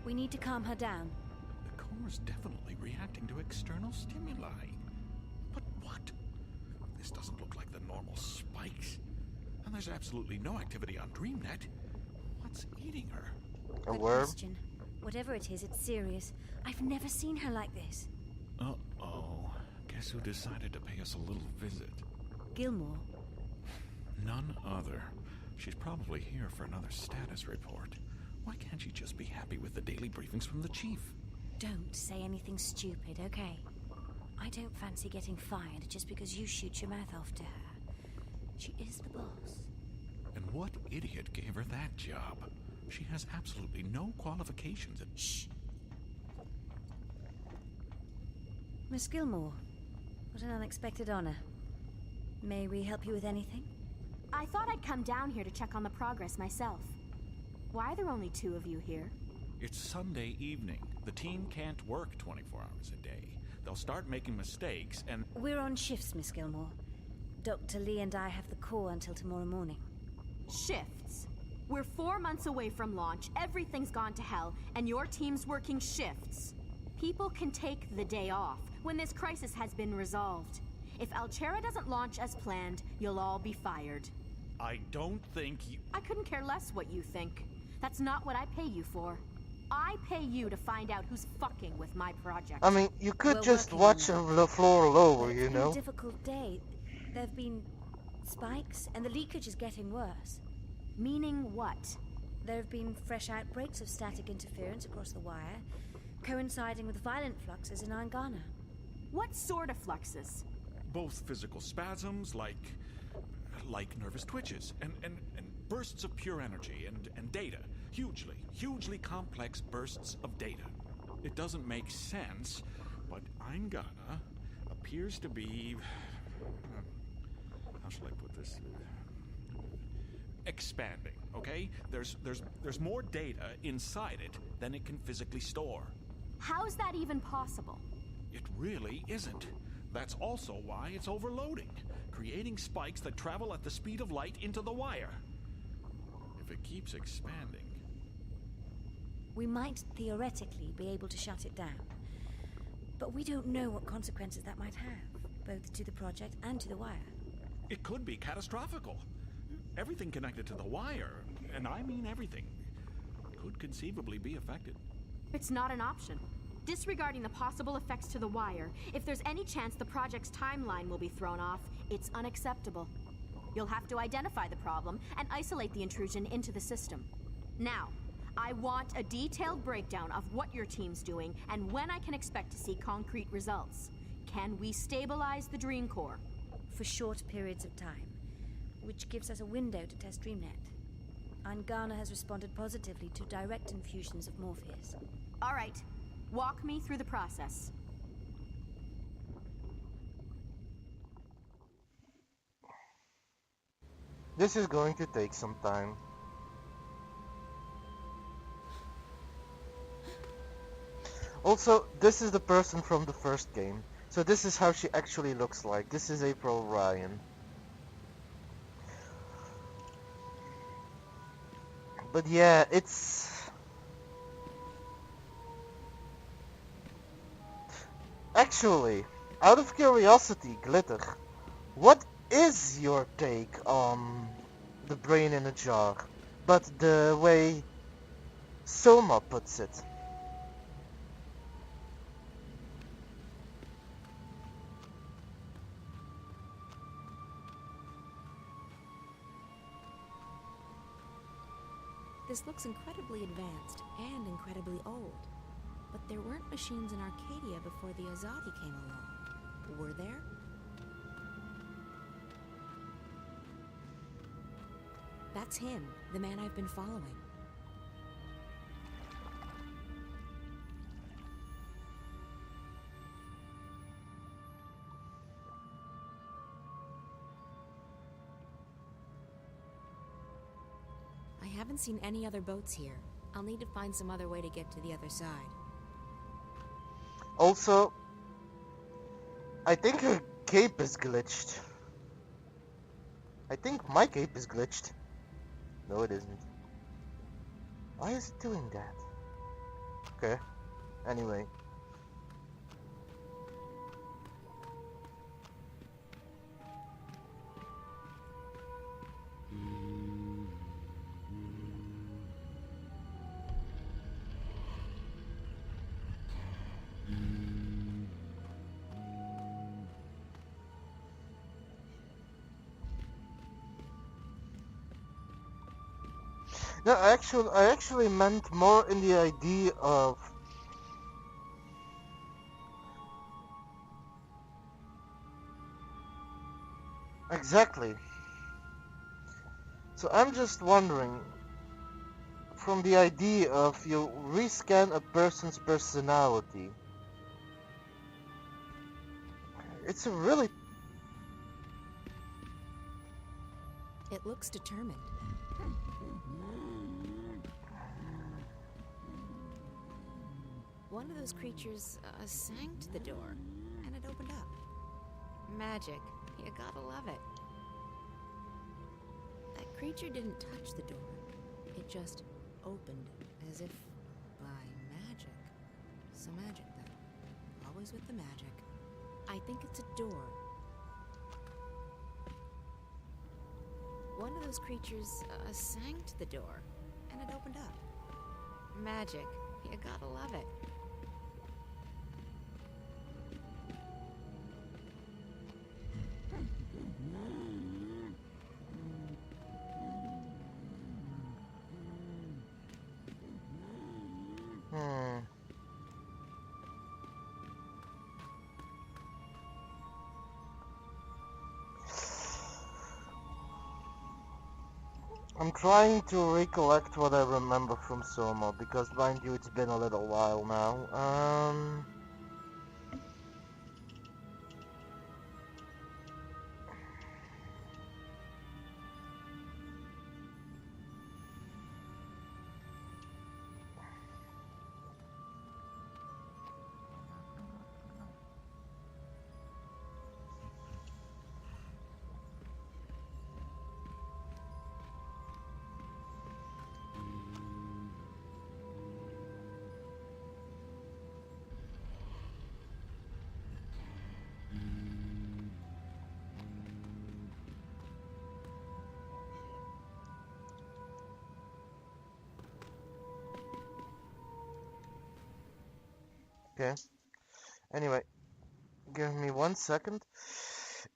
We need to calm her down. The core's definitely reacting to external stimuli. But what? This doesn't look like the normal spikes. And there's absolutely no activity on DreamNet. What's eating her? A Good worm? question. Whatever it is, it's serious. I've never seen her like this. Uh-oh. Guess who decided to pay us a little visit? Gilmore. None other. She's probably here for another status report. Why can't she just be happy with the daily briefings from the chief? Don't say anything stupid, okay? I don't fancy getting fired just because you shoot your mouth off to her. She is the boss. And what idiot gave her that job? She has absolutely no qualifications. Shh. Miss Gilmore, what an unexpected honor. May we help you with anything? I thought I'd come down here to check on the progress myself. Why are there only 2 of you here? It's Sunday evening. The team can't work 24 hours a day. They'll start making mistakes and... We're on shifts, Miss Gilmore. Dr. Lee and I have the core until tomorrow morning. Shifts. We're 4 months away from launch, everything's gone to hell, and your team's working shifts. People can take the day off when this crisis has been resolved. If Alchera doesn't launch as planned, you'll all be fired. I don't think you... I couldn't care less what you think. That's not what I pay you for. I pay you to find out who's fucking with my project. I mean, you could We're just working watch on the floor lower, It's you been a know? difficult day. There have been spikes, and the leakage is getting worse. Meaning what? There have been fresh outbreaks of static interference across the wire, coinciding with violent fluxes in Angana. What sort of fluxes? Both physical spasms, like nervous twitches, and bursts of pure energy, and data. Hugely complex bursts of data. It doesn't make sense, but Angana appears to be... how shall I put this? Expanding, okay? There's more data inside it than it can physically store. How's that even possible? It really isn't. That's also why it's overloading, creating spikes that travel at the speed of light into the wire. If it keeps expanding... We might theoretically be able to shut it down, but we don't know what consequences that might have, both to the project and to the wire. It could be catastrophical. Everything connected to the wire, and I mean everything, could conceivably be affected. It's not an option. Disregarding the possible effects to the wire, if there's any chance the project's timeline will be thrown off, it's unacceptable. You'll have to identify the problem and isolate the intrusion into the system. Now, I want a detailed breakdown of what your team's doing and when I can expect to see concrete results. Can we stabilize the Dream Core? For short periods of time, which gives us a window to test DreamNet. Angana has responded positively to direct infusions of Morpheus. All right, walk me through the process. This is going to take some time. Also, this is the person from the first game. So this is how she actually looks like. This is April Ryan. But yeah, it's... Actually, out of curiosity, Glitter, what is your take on the brain in a jar? But the way Soma puts it. This looks incredibly advanced and incredibly old. But there weren't machines in Arcadia before the Azadi came along. Were there? That's him, the man I've been following. I haven't seen any other boats here. I'll need to find some other way to get to the other side. Also, I think her cape is glitched. I think my cape is glitched. No, it isn't. Why is it doing that? Okay. Anyway. No, I actually meant more in the idea of exactly. So I'm just wondering, from the idea of you rescan a person's personality, it's a really It looks determined. One of those creatures sang to the door, and it opened up. Magic. You gotta love it. That creature didn't touch the door. It just opened as if by magic. So magic then. Always with the magic. I think it's a door. One of those creatures sang to the door, and it opened up. Magic. You gotta love it. I'm trying to recollect what I remember from Soma, because mind you, it's been a little while now. Okay. Anyway, give me 1 second.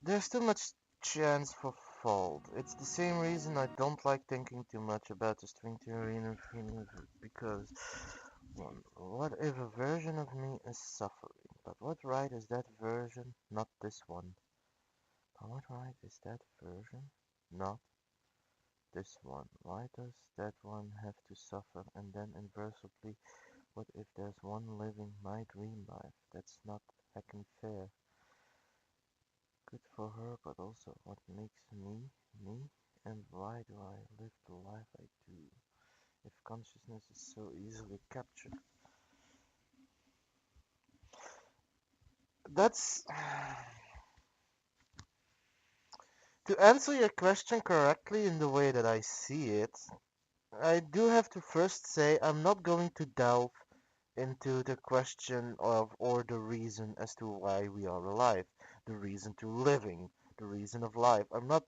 There's too much chance for fault. It's the same reason I don't like thinking too much about the string theory and feeling, because what if a version of me is suffering? But what right is that version? Not this one. But what right is that version? Not this one. Why does that one have to suffer? And then inversely, what if there's one living my dream life? That's not heckin' fair. Good for her, but also what makes me, me? And why do I live the life I do, if consciousness is so easily captured? That's... To answer your question correctly in the way that I see it, I do have to first say I'm not going to delve into the question of or the reason as to why we are alive, the reason to living, the reason of life. I'm not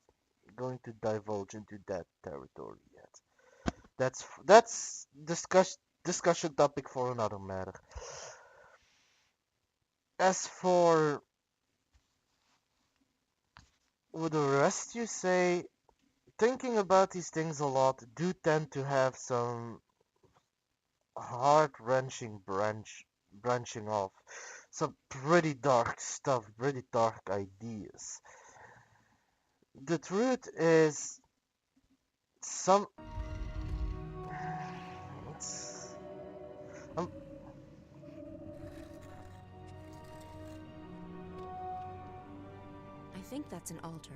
going to divulge into that territory yet. That's discussion topic for another matter. As for what the rest you say, thinking about these things a lot do tend to have some heart-wrenching branching off. Some pretty dark stuff, pretty dark ideas. The truth is, some... It's, um, I think that's an altar.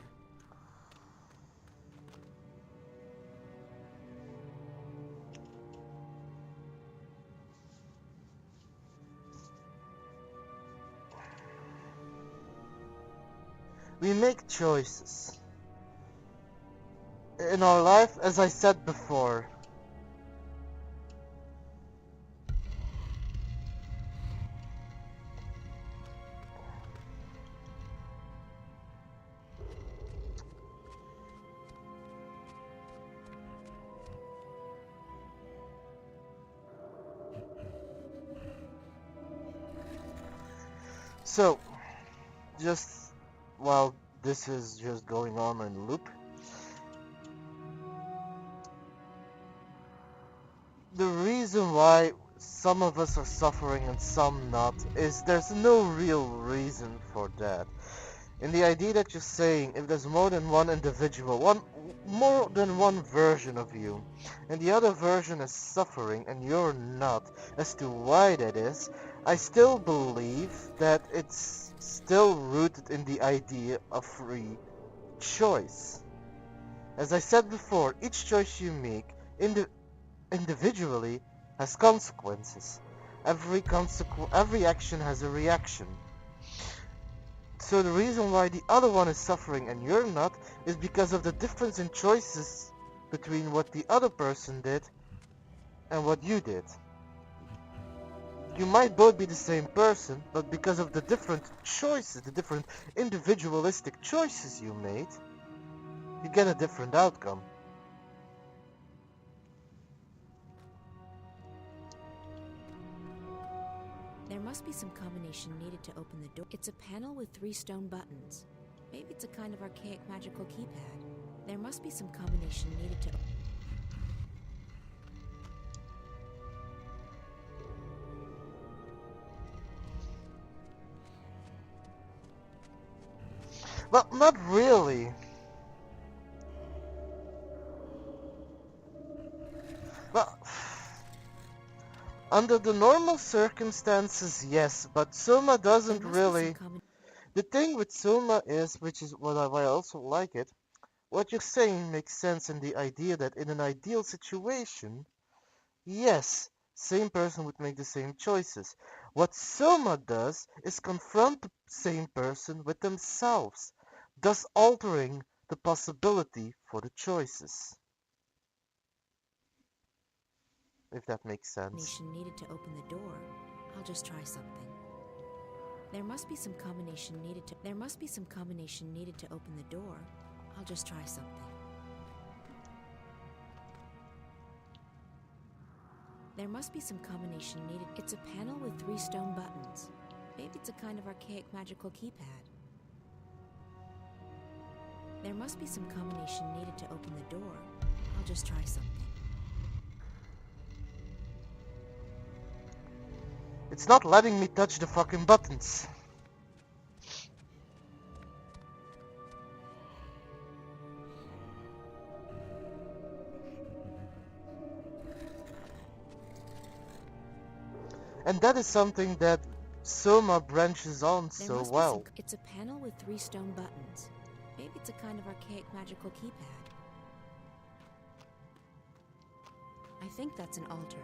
we make choices. in our life, as I said before. So, just while this is just going on in loop, the reason why some of us are suffering and some not is there's no real reason for that. In the idea that you're saying if there's more than one individual, more than one version of you, and the other version is suffering and you're not, as to why that is, I still believe that it's still rooted in the idea of free choice. As I said before, each choice you make individually has consequences. Every action has a reaction. So the reason why the other one is suffering and you're not is because of the difference in choices between what the other person did and what you did. You might both be the same person, but because of the different choices, the different individualistic choices you made, you get a different outcome. There must be some combination needed to open the door. It's a panel with 3 stone buttons. Maybe it's a kind of archaic magical keypad. There must be some combination needed to... Well, not really. Well, under the normal circumstances, yes, but Soma doesn't really... The thing with Soma is, which is why I also like it, what you're saying makes sense in the idea that in an ideal situation, yes, same person would make the same choices. What Soma does is confront the same person with themselves, thus altering the possibility for the choices. If that makes sense. Combination needed to open the door. I'll just try something. There must be some combination needed to... There must be some combination needed to open the door. I'll just try something. There must be some combination needed. It's a panel with 3 stone buttons. Maybe it's a kind of archaic magical keypad. There must be some combination needed to open the door. I'll just try something. It's not letting me touch the fucking buttons. And that is something that Soma branches on so well. It's a panel with 3 stone buttons. Maybe it's a kind of archaic magical keypad. I think that's an altar.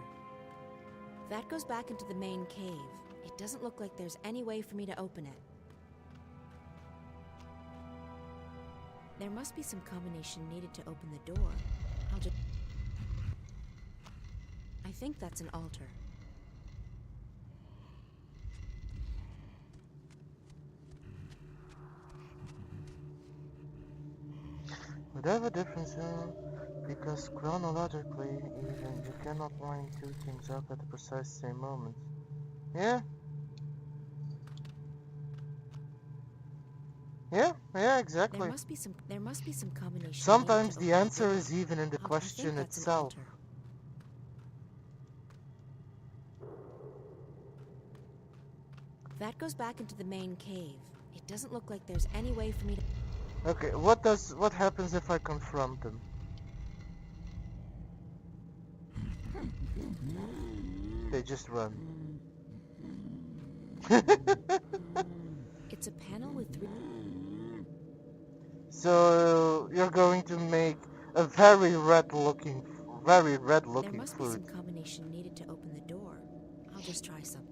That goes back into the main cave. It doesn't look like there's any way for me to open it. There must be some combination needed to open the door. I'll just... I think that's an altar. Whatever difference, because chronologically, even you cannot line 2 things up at the precise same moment. Yeah? Yeah, exactly. There must be some combination. Sometimes the answer is even in the question itself. That goes back into the main cave. It doesn't look like there's any way for me to... Okay, what happens if I confront them? They just run. It's a panel with 3... So you're going to make a very red looking There must food. be some combination needed to open the door. I'll just try something.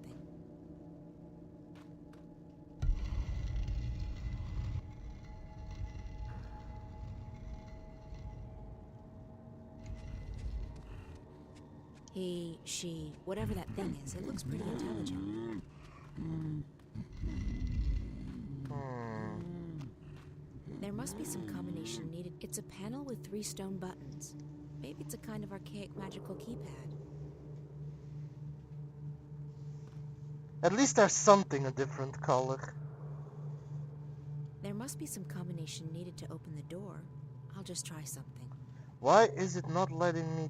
He, she, whatever that thing is, it looks pretty intelligent. There must be some combination needed. It's a panel with 3 stone buttons. Maybe it's a kind of archaic magical keypad. At least there's something a different color. There must be some combination needed to open the door. I'll just try something. Why is it not letting me?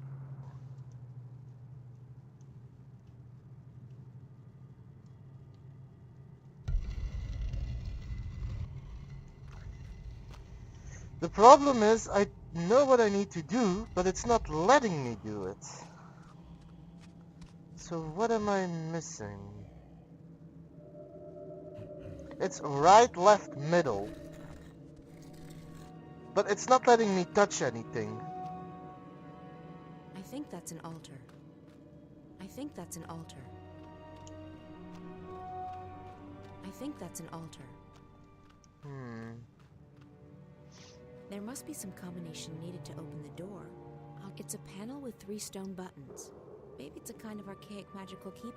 The problem is, I know what I need to do, but it's not letting me do it. So what am I missing? It's right, left, middle. But it's not letting me touch anything. I think that's an altar. I think that's an altar. I think that's an altar. There must be some combination needed to open the door. It's a panel with 3 stone buttons. Maybe it's a kind of archaic magical keypad.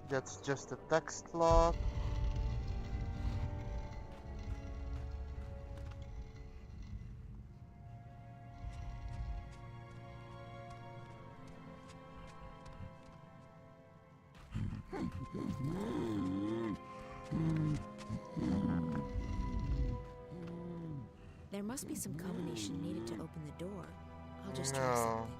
That's just a text log. There must be some combination needed to open the door. I'll just try No. something.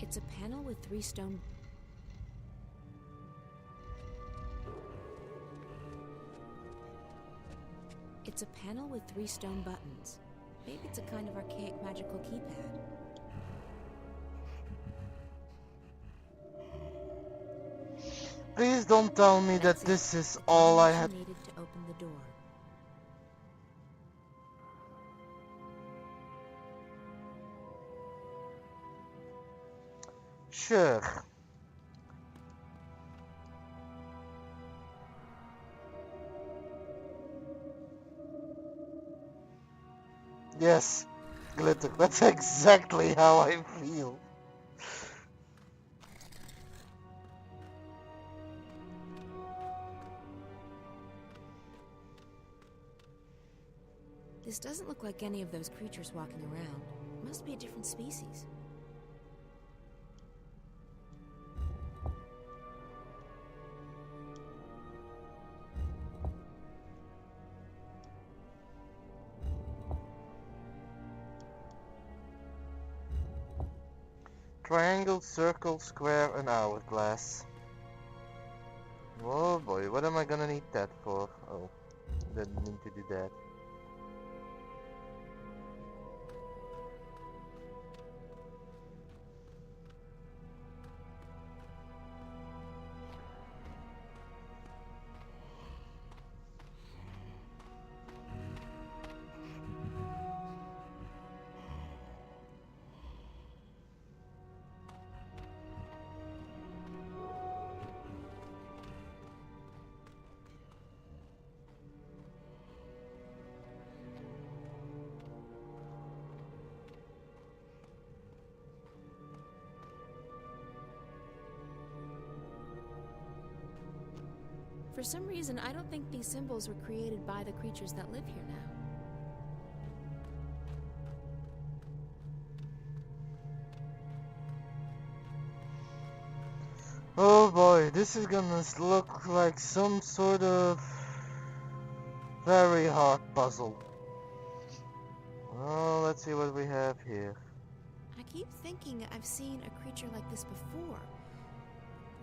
It's a panel with 3 stone... It's a panel with 3 stone buttons. Maybe it's a kind of archaic magical keypad. Please don't tell me that this is all I had. Needed to open the door. Sure. Yes, glitter. That's exactly how I feel. This doesn't look like any of those creatures walking around. It must be a different species. Triangle, circle, square, and hourglass. Oh boy, what am I gonna need that for? Oh, didn't need to do that. For some reason, I don't think these symbols were created by the creatures that live here now. Oh boy, this is gonna look like some sort of very hard puzzle. Well, let's see what we have here. I keep thinking I've seen a creature like this before.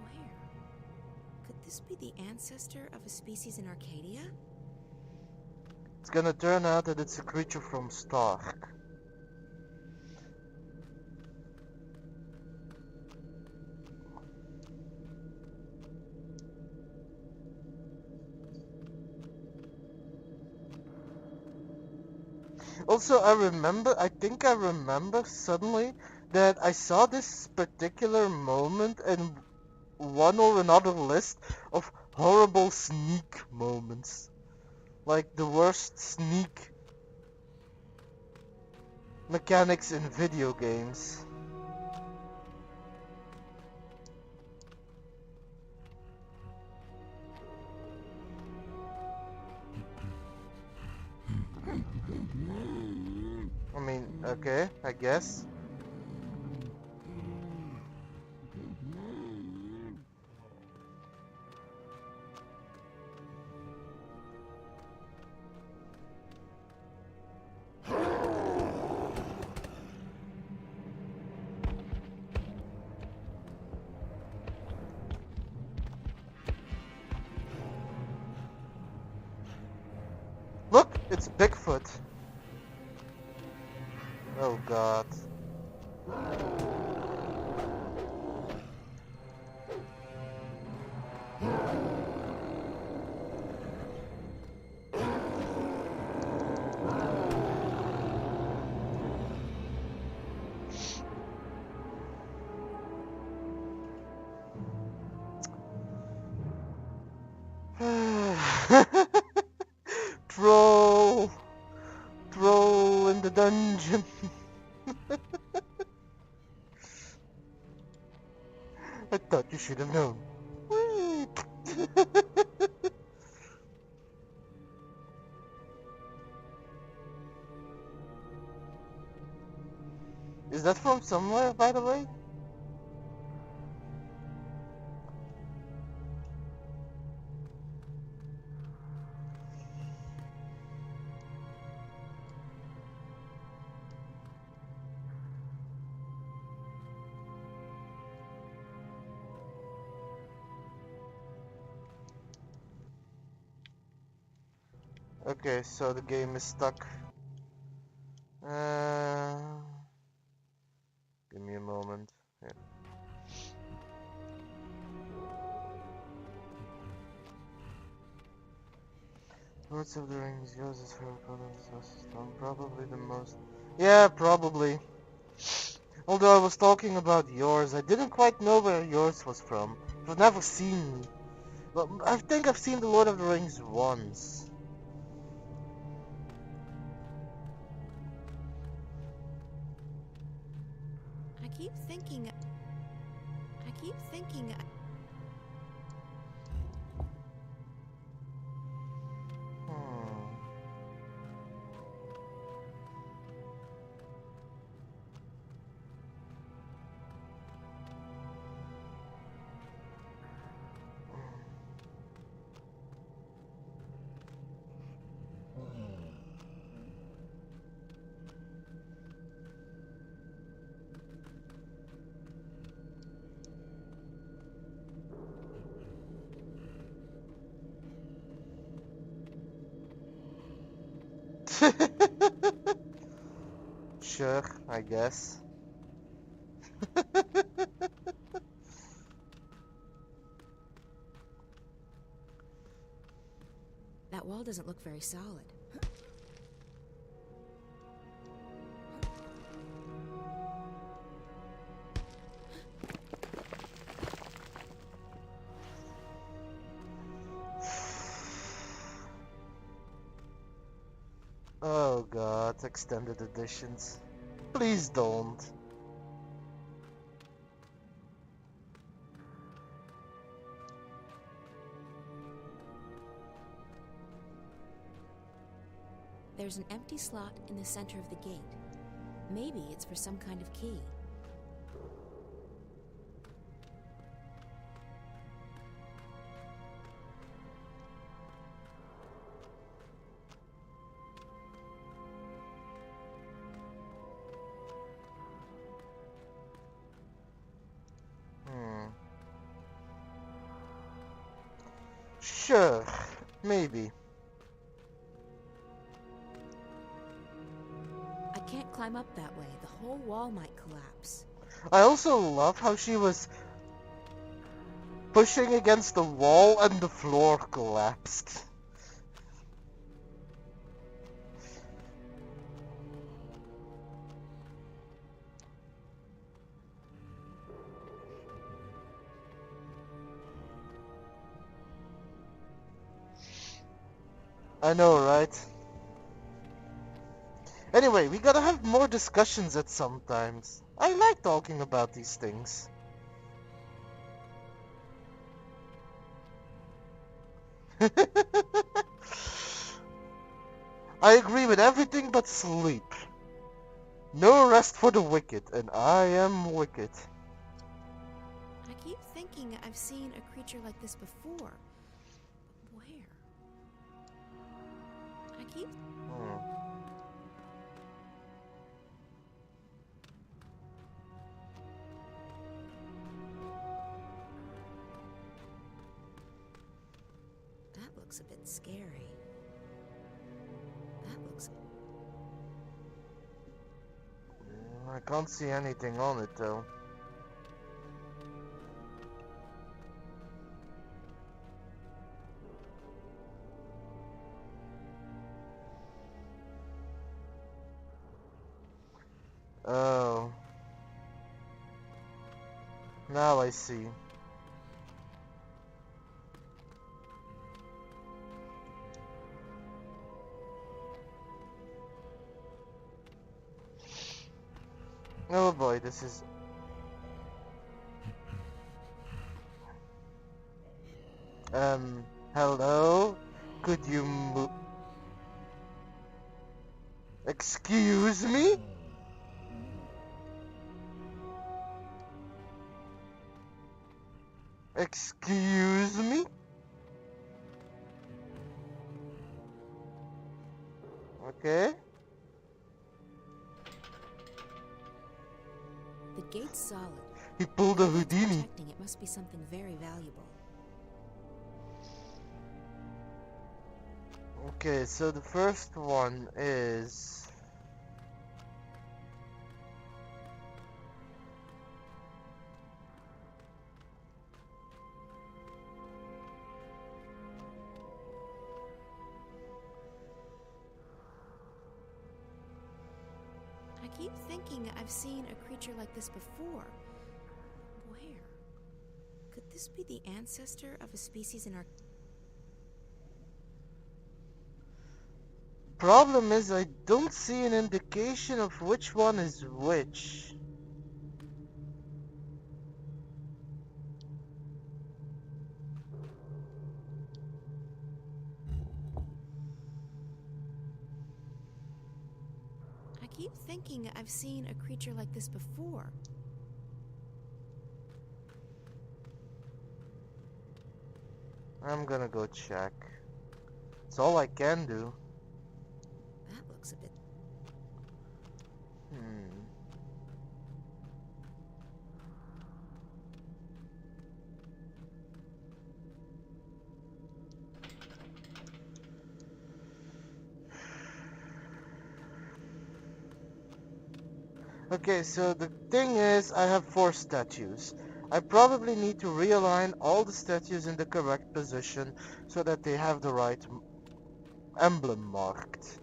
Where? Could this be the ancestor of a species in Arcadia? it's gonna turn out that it's a creature from Stark. Also, I think I remember suddenly that I saw this particular moment in one or another list of horrible sneak moments. Like the worst sneak mechanics in video games. I mean, okay, I guess. Look, it's Bigfoot. Oh god. Troll! Troll in the dungeon! I thought you should have known. Whee! Is that from somewhere, by the way? Okay, so the game is stuck. Give me a moment. Yeah. Lords of the Rings, yours is Harry Potter, probably the most. Yeah, probably. Although I was talking about yours, I didn't quite know where yours was from. I've never seen. Well, I think I've seen the Lord of the Rings once. I keep thinking. Hmm. Sure, I guess. That wall doesn't look very solid. Oh god, extended editions. Please don't. There's an empty slot in the center of the gate. Maybe it's for some kind of key. Sure, maybe. climb up that way, the whole wall might collapse. I also love how she was pushing against the wall and the floor collapsed. I know, right? Anyway, we gotta have more discussions at some times. I like talking about these things. I agree with everything but sleep. No rest for the wicked, and I am wicked. I keep thinking I've seen a creature like this before. Where? I keep... That looks a bit scary. That looks... I can't see anything on it though. Oh. Now I see. Oh boy, this is... Hello? Could you move... Excuse me? Excuse me? Okay. The gate's solid. He pulled a Whatever it's Houdini. protecting it must be something very valuable. Okay, so the first one is... I keep thinking I've seen a creature like this before. Where? Could this be the ancestor of a species in our... Problem is, I don't see an indication of which one is which. I keep thinking I've seen a creature like this before. I'm gonna go check. It's all I can do. That looks a bit... Okay, so the thing is, I have 4 statues. I probably need to realign all the statues in the correct position so that they have the right emblem marked.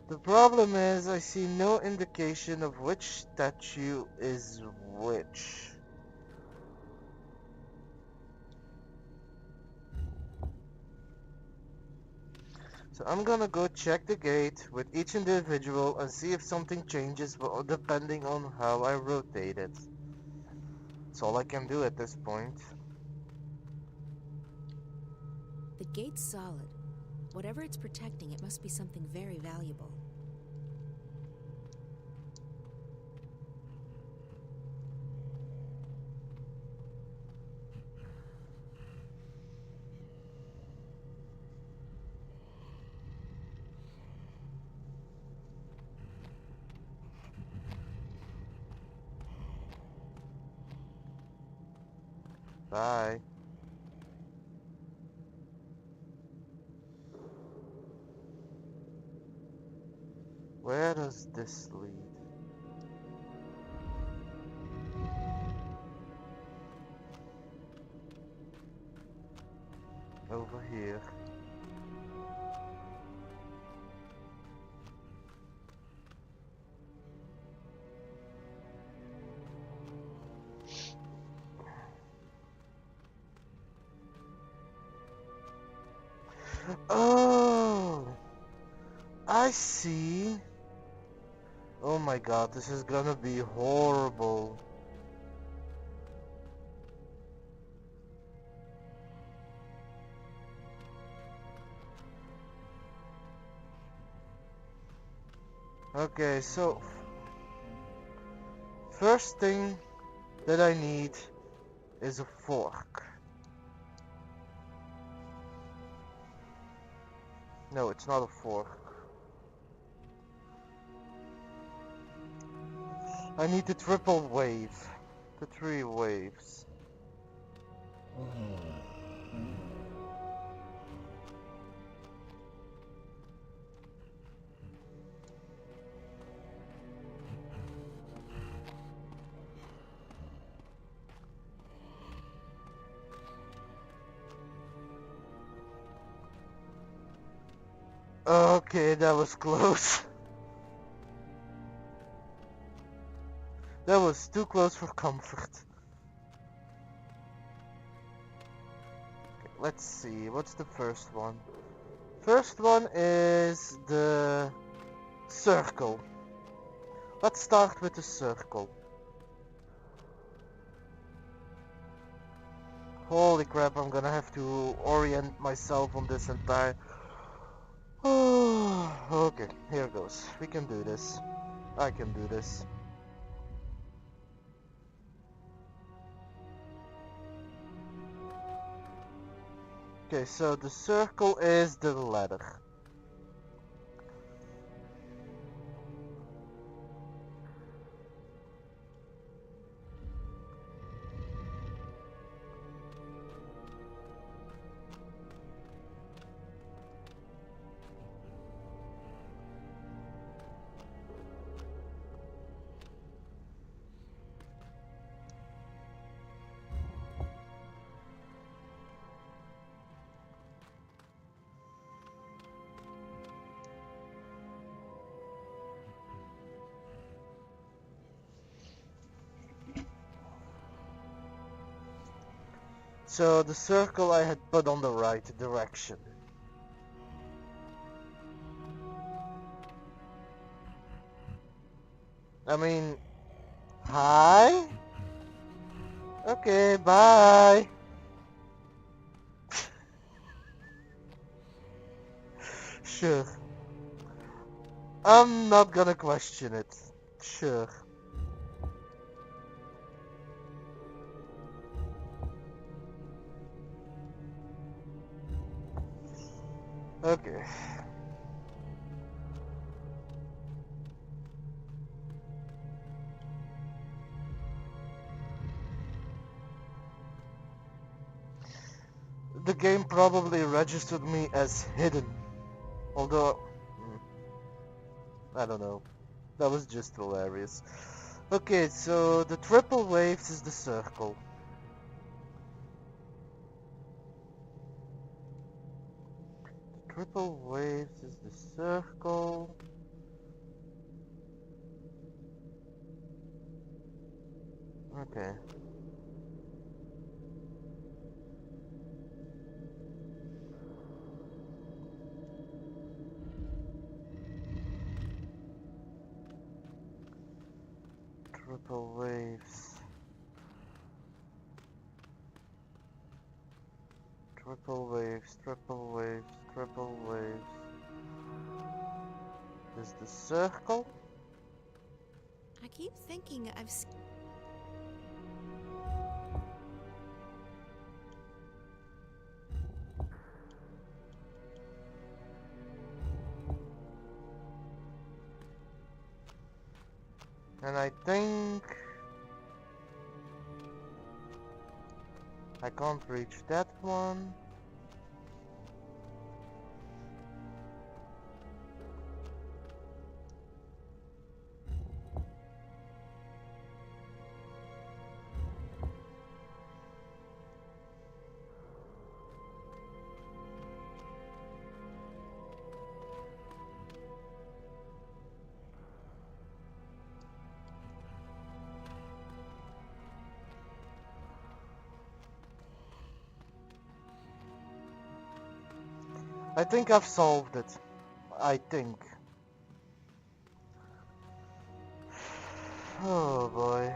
The problem is, I see no indication of which statue is which. So I'm gonna go check the gate with each individual and see if something changes depending on how I rotate it. That's all I can do at this point. The gate's solid. Whatever it's protecting, it must be something very valuable. Bye. Where does this lead? Over here. Oh, I see. Oh my god, this is gonna be horrible. Okay, so first thing that I need is a fork. No, it's not a fork. I need the triple wave. The 3 waves. Okay, that was close. That was too close for comfort. Okay, let's see, what's the first one? First one is the circle. Let's start with the circle. Holy crap, I'm gonna have to orient myself on this entire... Okay, here goes. We can do this. I can do this. Okay, so the circle is the ladder. So the circle I had put on the right direction. I mean, hi? Okay, bye. Sure. I'm not gonna question it. Sure. Okay. The game probably registered me as hidden. Although, I don't know. That was just hilarious. Okay, so the triple waves is the circle. The triple waves is the circle. Okay. Triple waves. Triple waves, triple waves, triple waves. Is the circle? I keep thinking I've seen... And I think I can't reach that one. I think I've solved it. I think. Oh boy.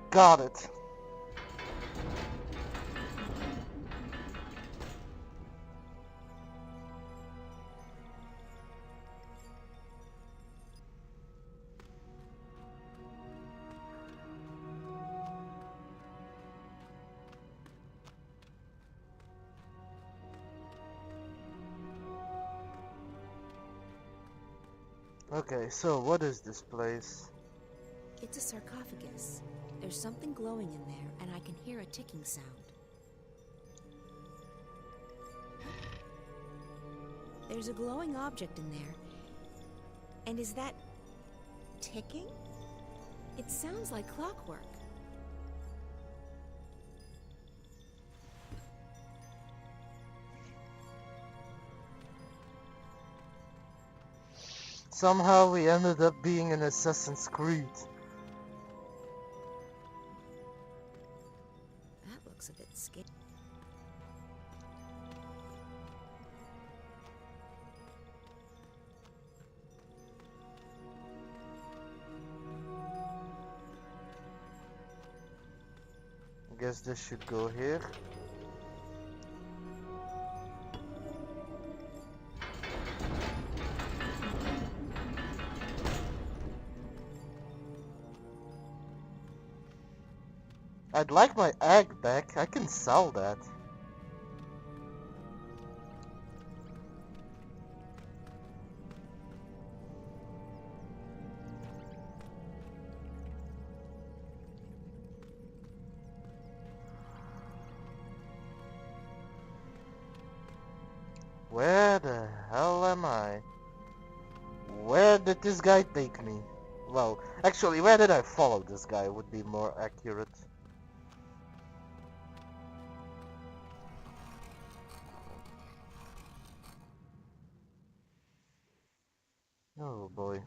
Got it. Okay, so what is this place? It's a sarcophagus. There's something glowing in there, and I can hear a ticking sound. There's a glowing object in there. And is that ticking? It sounds like clockwork. Somehow we ended up being in Assassin's Creed. That looks a bit scary. I guess this should go here. I'd like my egg back. I can sell that. Where the hell am I? Where did this guy take me? Well, actually, where did I follow this guy would be more accurate. Oh boy.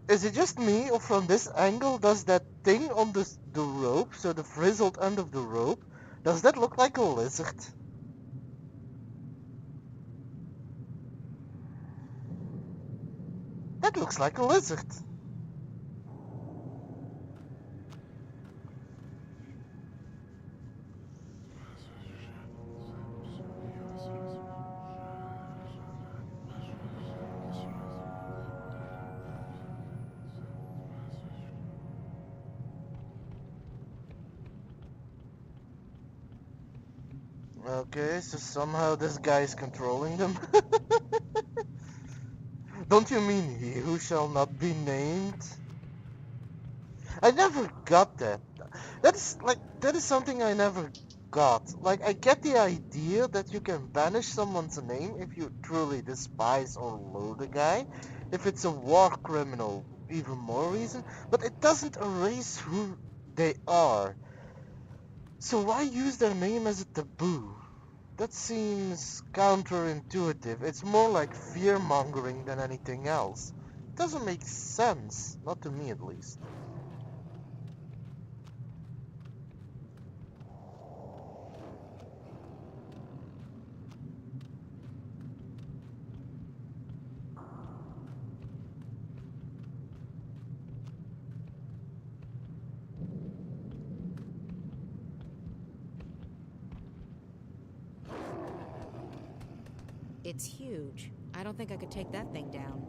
Is it just me, or from this angle does that thing on the rope, so the frizzled end of the rope, does that look like a lizard? That looks like a lizard. Okay, so somehow this guy is controlling them. Don't you mean he who shall not be named? I never got that. That is something I never got. Like, I get the idea that you can banish someone's name if you truly despise or loathe a guy. If it's a war criminal, even more reason. But it doesn't erase who they are. So why use their name as a taboo? That seems counterintuitive. It's more like fear-mongering than anything else. It doesn't make sense. Not to me, at least. It's huge. I don't think I could take that thing down.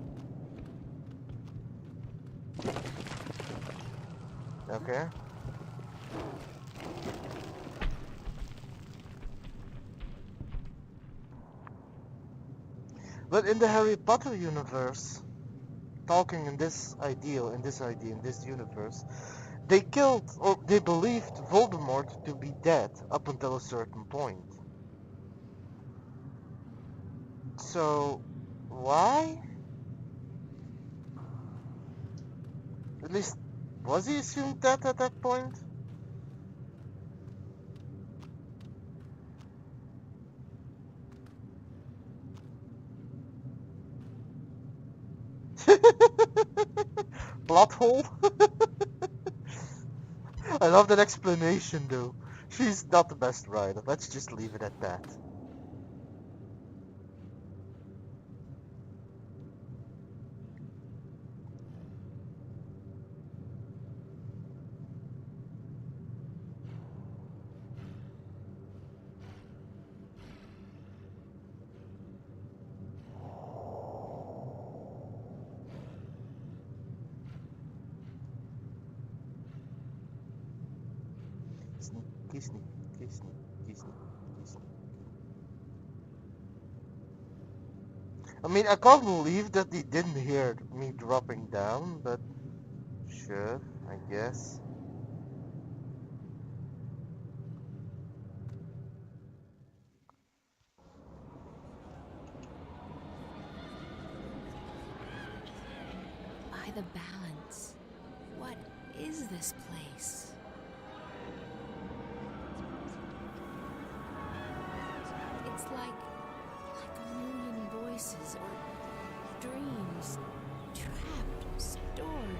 Okay. But in the Harry Potter universe, talking in this universe, they killed, or they believed Voldemort to be dead up until a certain point. So, why? At least, was he assumed dead at that point? Plot hole? I love that explanation though. She's not the best writer. Let's just leave it at that. Sneaky, sneaky, sneaky, sneaky, sneaky. I mean, I can't believe that he didn't hear me dropping down, but sure, I guess. By the balance. What is this place? It's like a million voices or dreams, trapped, stored.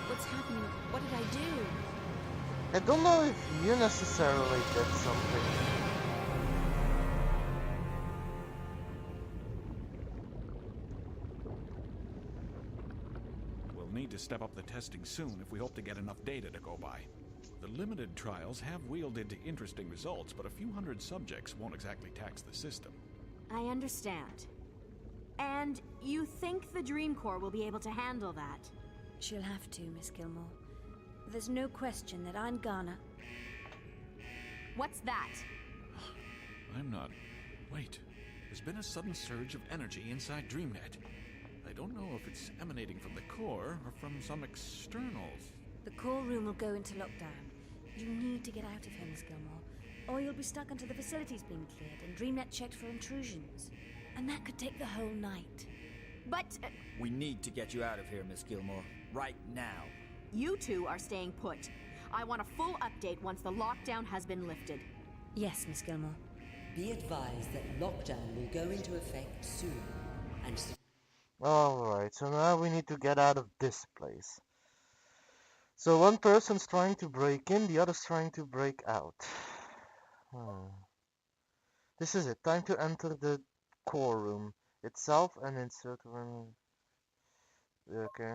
What's happening? What did I do? I don't know if you necessarily did something. We'll need to step up the testing soon if we hope to get enough data to go by. The limited trials have wielded interesting results, but a few hundred subjects won't exactly tax the system. I understand. And you think the Dream Corps will be able to handle that? She'll have to, Miss Gilmore. There's no question that I'm Ghana. What's that? I'm not... Wait. There's been a sudden surge of energy inside DreamNet. I don't know if it's emanating from the core or from some externals. The core room will go into lockdown. You need to get out of here, Miss Gilmore, or you'll be stuck until the facility's been cleared and DreamNet checked for intrusions. And that could take the whole night. But We need to get you out of here, Miss Gilmore. Right now. you two are staying put. I want a full update once the lockdown has been lifted. Yes, Miss Gilmore. Be advised that lockdown will go into effect soon, and Alright, so now we need to get out of this place. So one person's trying to break in, the other's trying to break out. This is it. Time to enter the core room itself and insert one. Okay.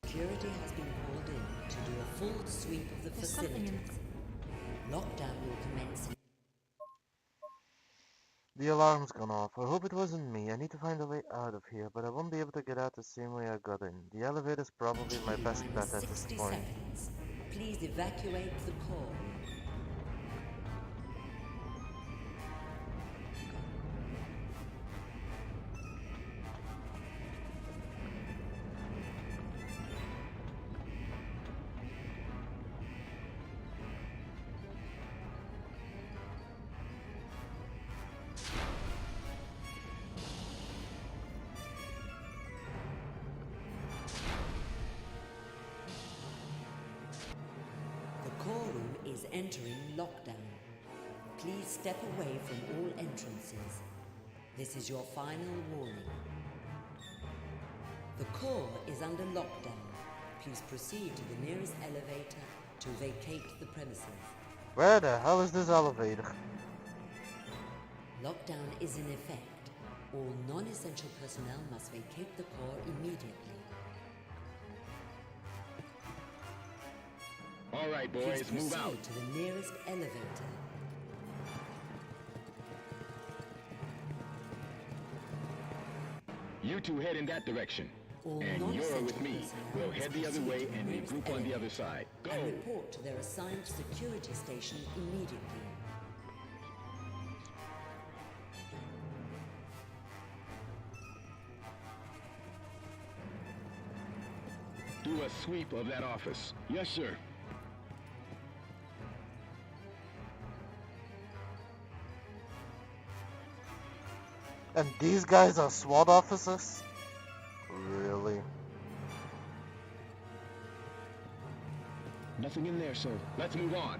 security has been called in to do a full sweep of the There's something in facilities. Lockdown will commence in The alarm's gone off. I hope it wasn't me. I need to find a way out of here, but I won't be able to get out the same way I got in. The elevator's probably my best bet at this 60 point. seconds. Please evacuate the core. The core room is entering lockdown. Please step away from all entrances. This is your final warning. The core is under lockdown. Please proceed to the nearest elevator to vacate the premises. Where the hell is this elevator? Lockdown is in effect. All non-essential personnel must vacate the core immediately. All right, Please boys, move proceed out. to the nearest elevator. You two head in that direction. All And you're non-essential with me. personnel We'll must head the other proceed way to and nearest regroup on the elevator other side. Go! and report to their assigned security station immediately. Do a sweep of that office. Yes, sir. And these guys are SWAT officers? Really? Nothing in there, sir. Let's move on.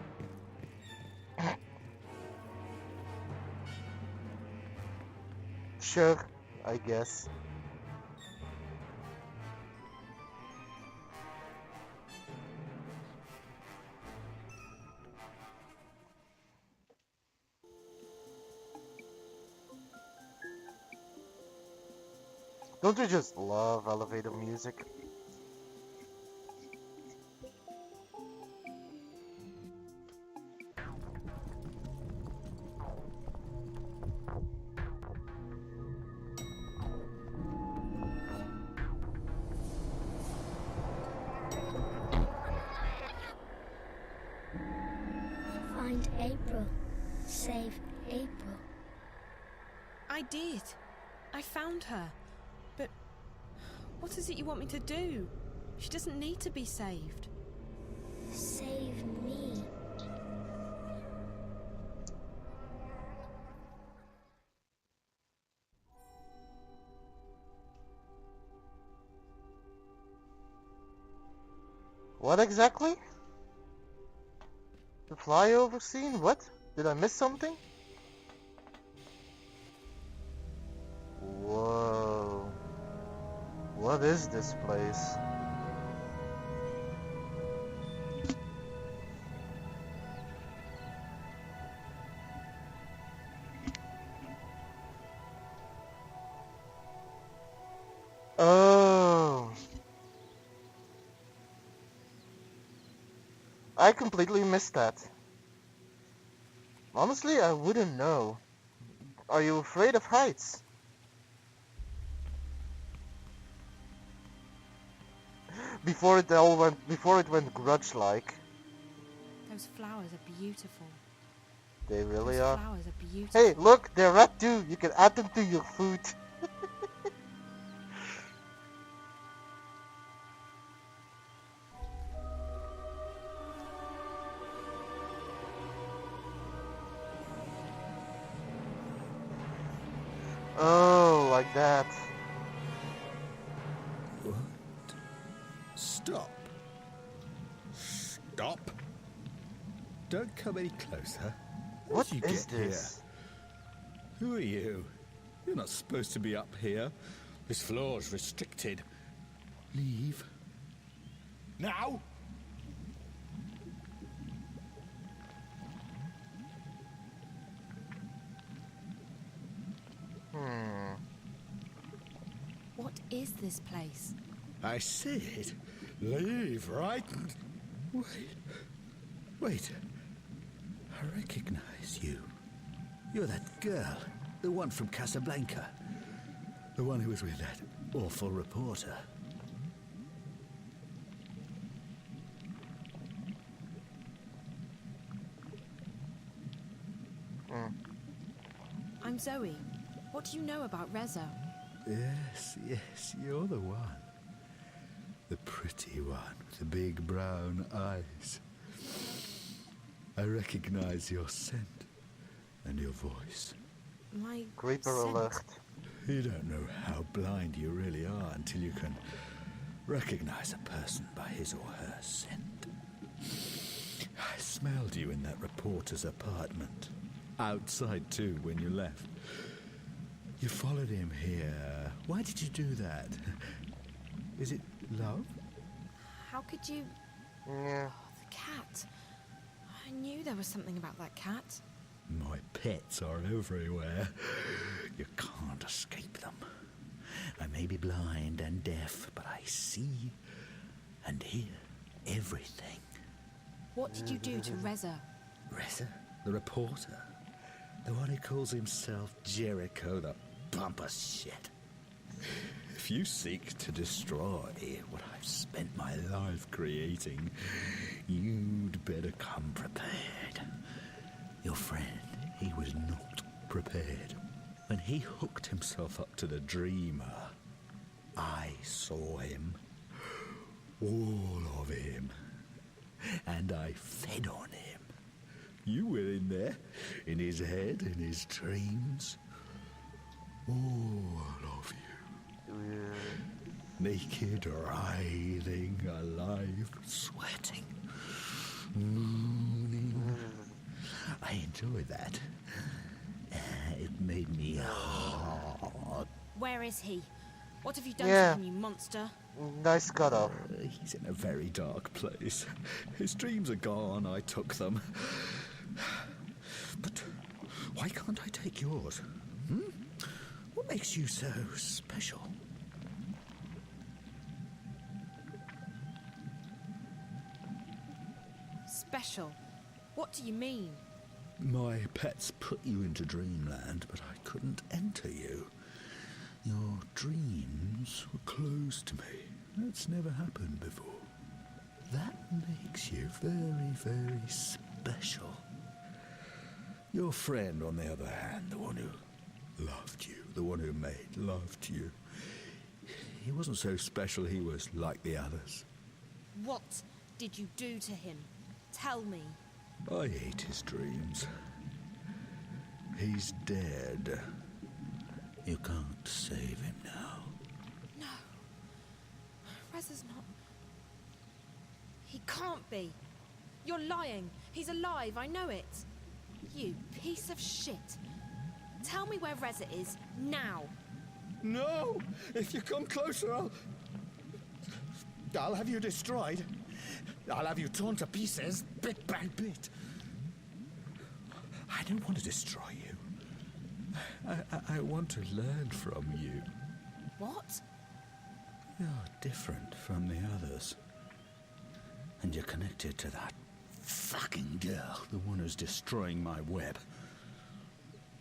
Sure, I guess. Don't you just love elevator music? Find April. Save April. I did. I found her. But what is it you want me to do? She doesn't need to be saved. Save me. What exactly? The flyover scene? What? Did I miss something? Whoa. What is this place? Oh. I completely missed that. Honestly, I wouldn't know. Are you afraid of heights? Before it went grudge-like. Those flowers are beautiful. They really Those are. flowers are beautiful. Hey, look, they're red too. You can add them to your food. Oh, like that. What? Stop. Stop. Don't come any closer. How What did you is get this? here? Who are you? You're not supposed to be up here. This floor's restricted. Leave. Now! What is this place? I said, leave, right? Wait. I recognize you. You're that girl, the one from Casablanca. The one who was with that awful reporter. I'm Zoe. What do you know about Reza? Yes, you're the one. The pretty one with the big brown eyes. I recognize your scent and your voice. My Creeper scent? alert. You don't know how blind you really are until you can recognize a person by his or her scent. I smelled you in that reporter's apartment. Outside too when you left. You followed him here. Why did you do that? Is it love? How could you... Yeah. Oh, the cat. I knew there was something about that cat. My pets are everywhere. You can't escape them. I may be blind and deaf, but I see and hear everything. What did you do to Reza? Reza, the reporter? The one who calls himself Jericho, the pompous shit. you seek to destroy what I've spent my life creating, you'd better come prepared. Your friend, he was not prepared. When he hooked himself up to the Dreamer, I saw him. All of him. And I fed on him. You were in there, in his head, in his dreams. All of you. Naked, writhing, alive, sweating, mooning. I enjoyed that. It made me hard. Where is he? What have you done Yeah. to him, you monster? Nice cutoff. He's in a very dark place. His dreams are gone. I took them. But why can't I take yours? What makes you so special? Special? What do you mean? My pets put you into dreamland, but I couldn't enter you. Your dreams were closed to me. That's never happened before. That makes you very, very special. Your friend, on the other hand, the one who loved you, the one who made love to you, he wasn't so special. He was like the others. What did you do to him? Tell me. I ate his dreams. He's dead. You can't save him now. No. Reza's not... He can't be. You're lying. He's alive, I know it. You piece of shit. Tell me where Reza is, now. No! If you come closer, I'll have you destroyed. I'll have you torn to pieces, bit by bit. I don't want to destroy you. I want to learn from you. What? You're different from the others. And you're connected to that fucking girl, the one who's destroying my web.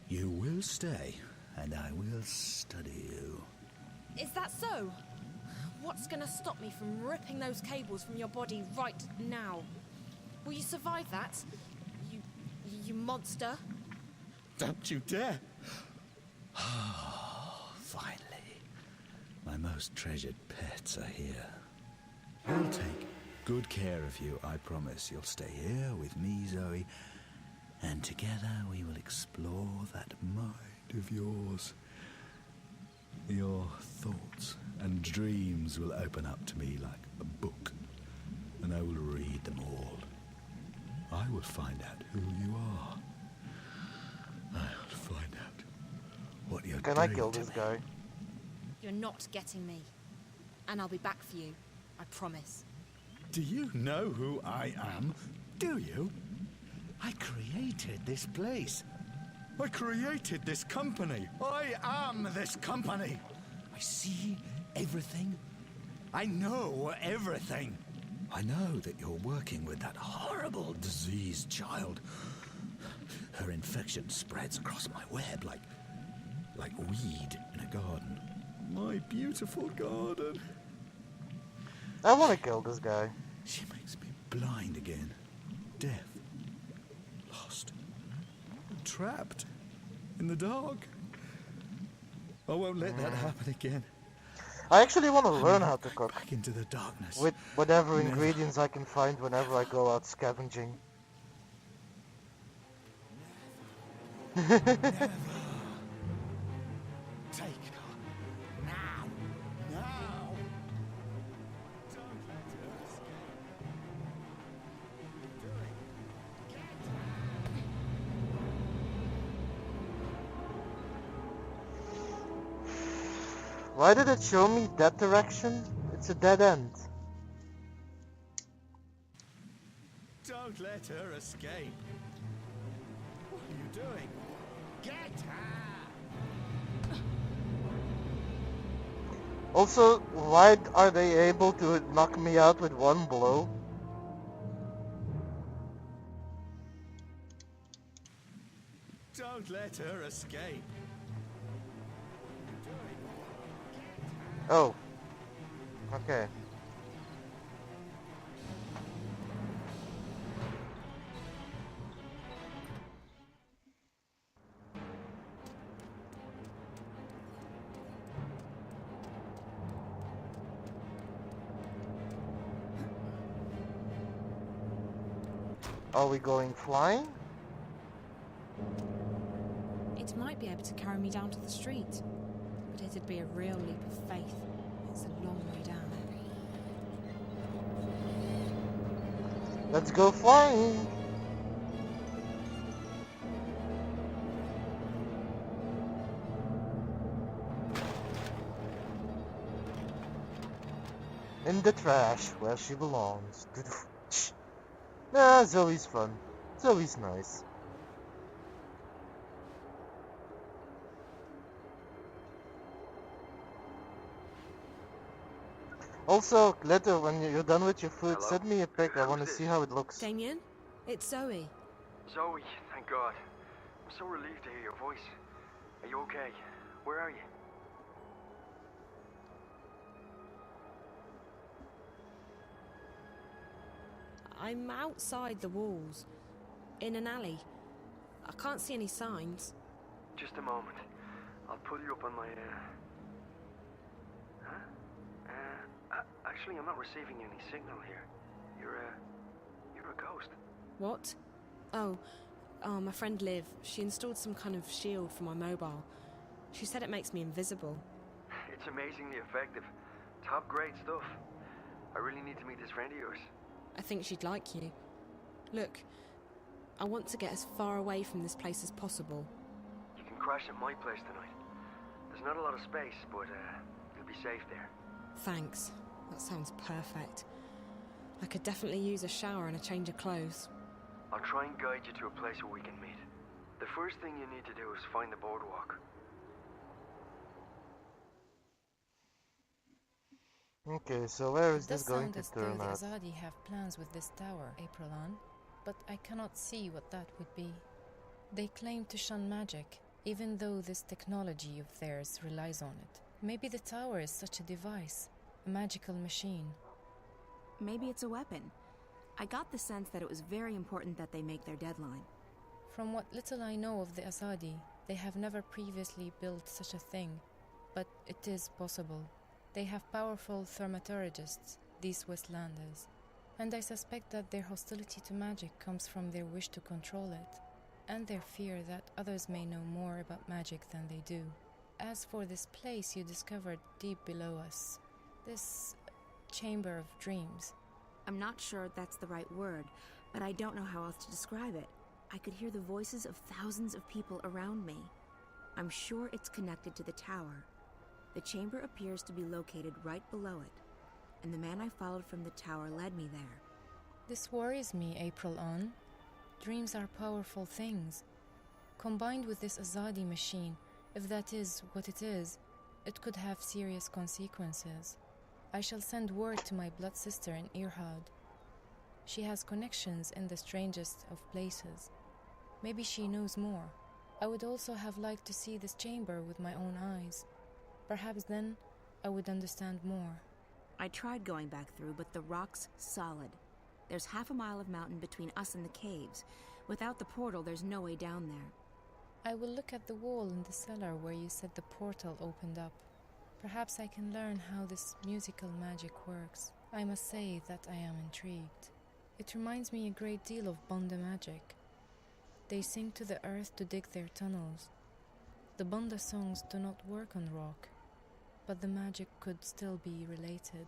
You will stay, and I will study you. Is that so? What's gonna stop me from ripping those cables from your body right now? Will you survive that? You monster? Don't you dare! Finally. My most treasured pets are here. I'll take good care of you, I promise. You'll stay here with me, Zoe, and together we will explore that mind of yours. Your thoughts and dreams will open up to me like a book, and I will read them all. I will find out who you are. I'll find out what you're doing. Can I kill to this me. guy? You're not getting me. And I'll be back for you. I promise. Do you know who I am? Do you? I created this place. I created this company. I am this company. I see everything. I know everything. I know that you're working with that horrible diseased child. Her infection spreads across my web like weed in a garden. My beautiful garden. I want to kill this guy. She makes me blind again. Deaf. Lost. Trapped. In the dark. I won't let that happen again. I actually want to learn how to cook. Back into the darkness. With whatever Never. ingredients I can find whenever I go out scavenging. Never. Take her. Now. Now. Don't let her escape. What are you doing? Get Why did it show me that direction? It's a dead end. Don't let her escape. What are you doing? Get her! Also, why are they able to knock me out with one blow? Don't let her escape. Oh. Okay. Are we going flying? It might be able to carry me down to the street, but it'd be a real leap of faith. It's a long way down. Let's go flying! In the trash, where she belongs. Nah, Zoe's fun. Zoe's nice. Also, later when you're done with your food, Hello? send me a pic. I Who's want to this? see how it looks. Damien, it's Zoe. Zoe, thank God. I'm so relieved to hear your voice. Are you okay? Where are you? I'm outside the walls, in an alley. I can't see any signs. Just a moment. I'll pull you up on my, Huh? Actually, I'm not receiving any signal here. You're a ghost. What? Oh, my friend Liv. She installed some kind of shield for my mobile. She said it makes me invisible. It's amazingly effective. Top grade stuff. I really need to meet this friend of yours. I think she'd like you. Look, I want to get as far away from this place as possible. You can crash at my place tonight. There's not a lot of space, but you'll be safe there. Thanks. That sounds perfect. I could definitely use a shower and a change of clothes. I'll try and guide you to a place where we can meet. The first thing you need to do is find the boardwalk. Okay, so where is It this does going sound to as though turn the out? Azadi have plans with this tower, April, but I cannot see what that would be. They claim to shun magic, even though this technology of theirs relies on it. Maybe the tower is such a device, a magical machine. Maybe it's a weapon. I got the sense that it was very important that they make their deadline. From what little I know of the Azadi, they have never previously built such a thing, but it is possible. They have powerful thaumaturgists, these Westlanders, and I suspect that their hostility to magic comes from their wish to control it, and their fear that others may know more about magic than they do. As for this place you discovered deep below us, this chamber of dreams. I'm not sure that's the right word, but I don't know how else to describe it. I could hear the voices of thousands of people around me. I'm sure it's connected to the tower. The chamber appears to be located right below it, and the man I followed from the tower led me there. This worries me, April. Dreams are powerful things. Combined with this Azadi machine, if that is what it is, it could have serious consequences. I shall send word to my blood sister in Irhad. She has connections in the strangest of places. Maybe she knows more. I would also have liked to see this chamber with my own eyes. Perhaps then I would understand more. I tried going back through, but the rock's solid. There's half a mile of mountain between us and the caves. Without the portal, there's no way down there. I will look at the wall in the cellar where you said the portal opened up. Perhaps I can learn how this musical magic works. I must say that I am intrigued. It reminds me a great deal of Banda magic. They sing to the earth to dig their tunnels. The Banda songs do not work on rock, but the magic could still be related.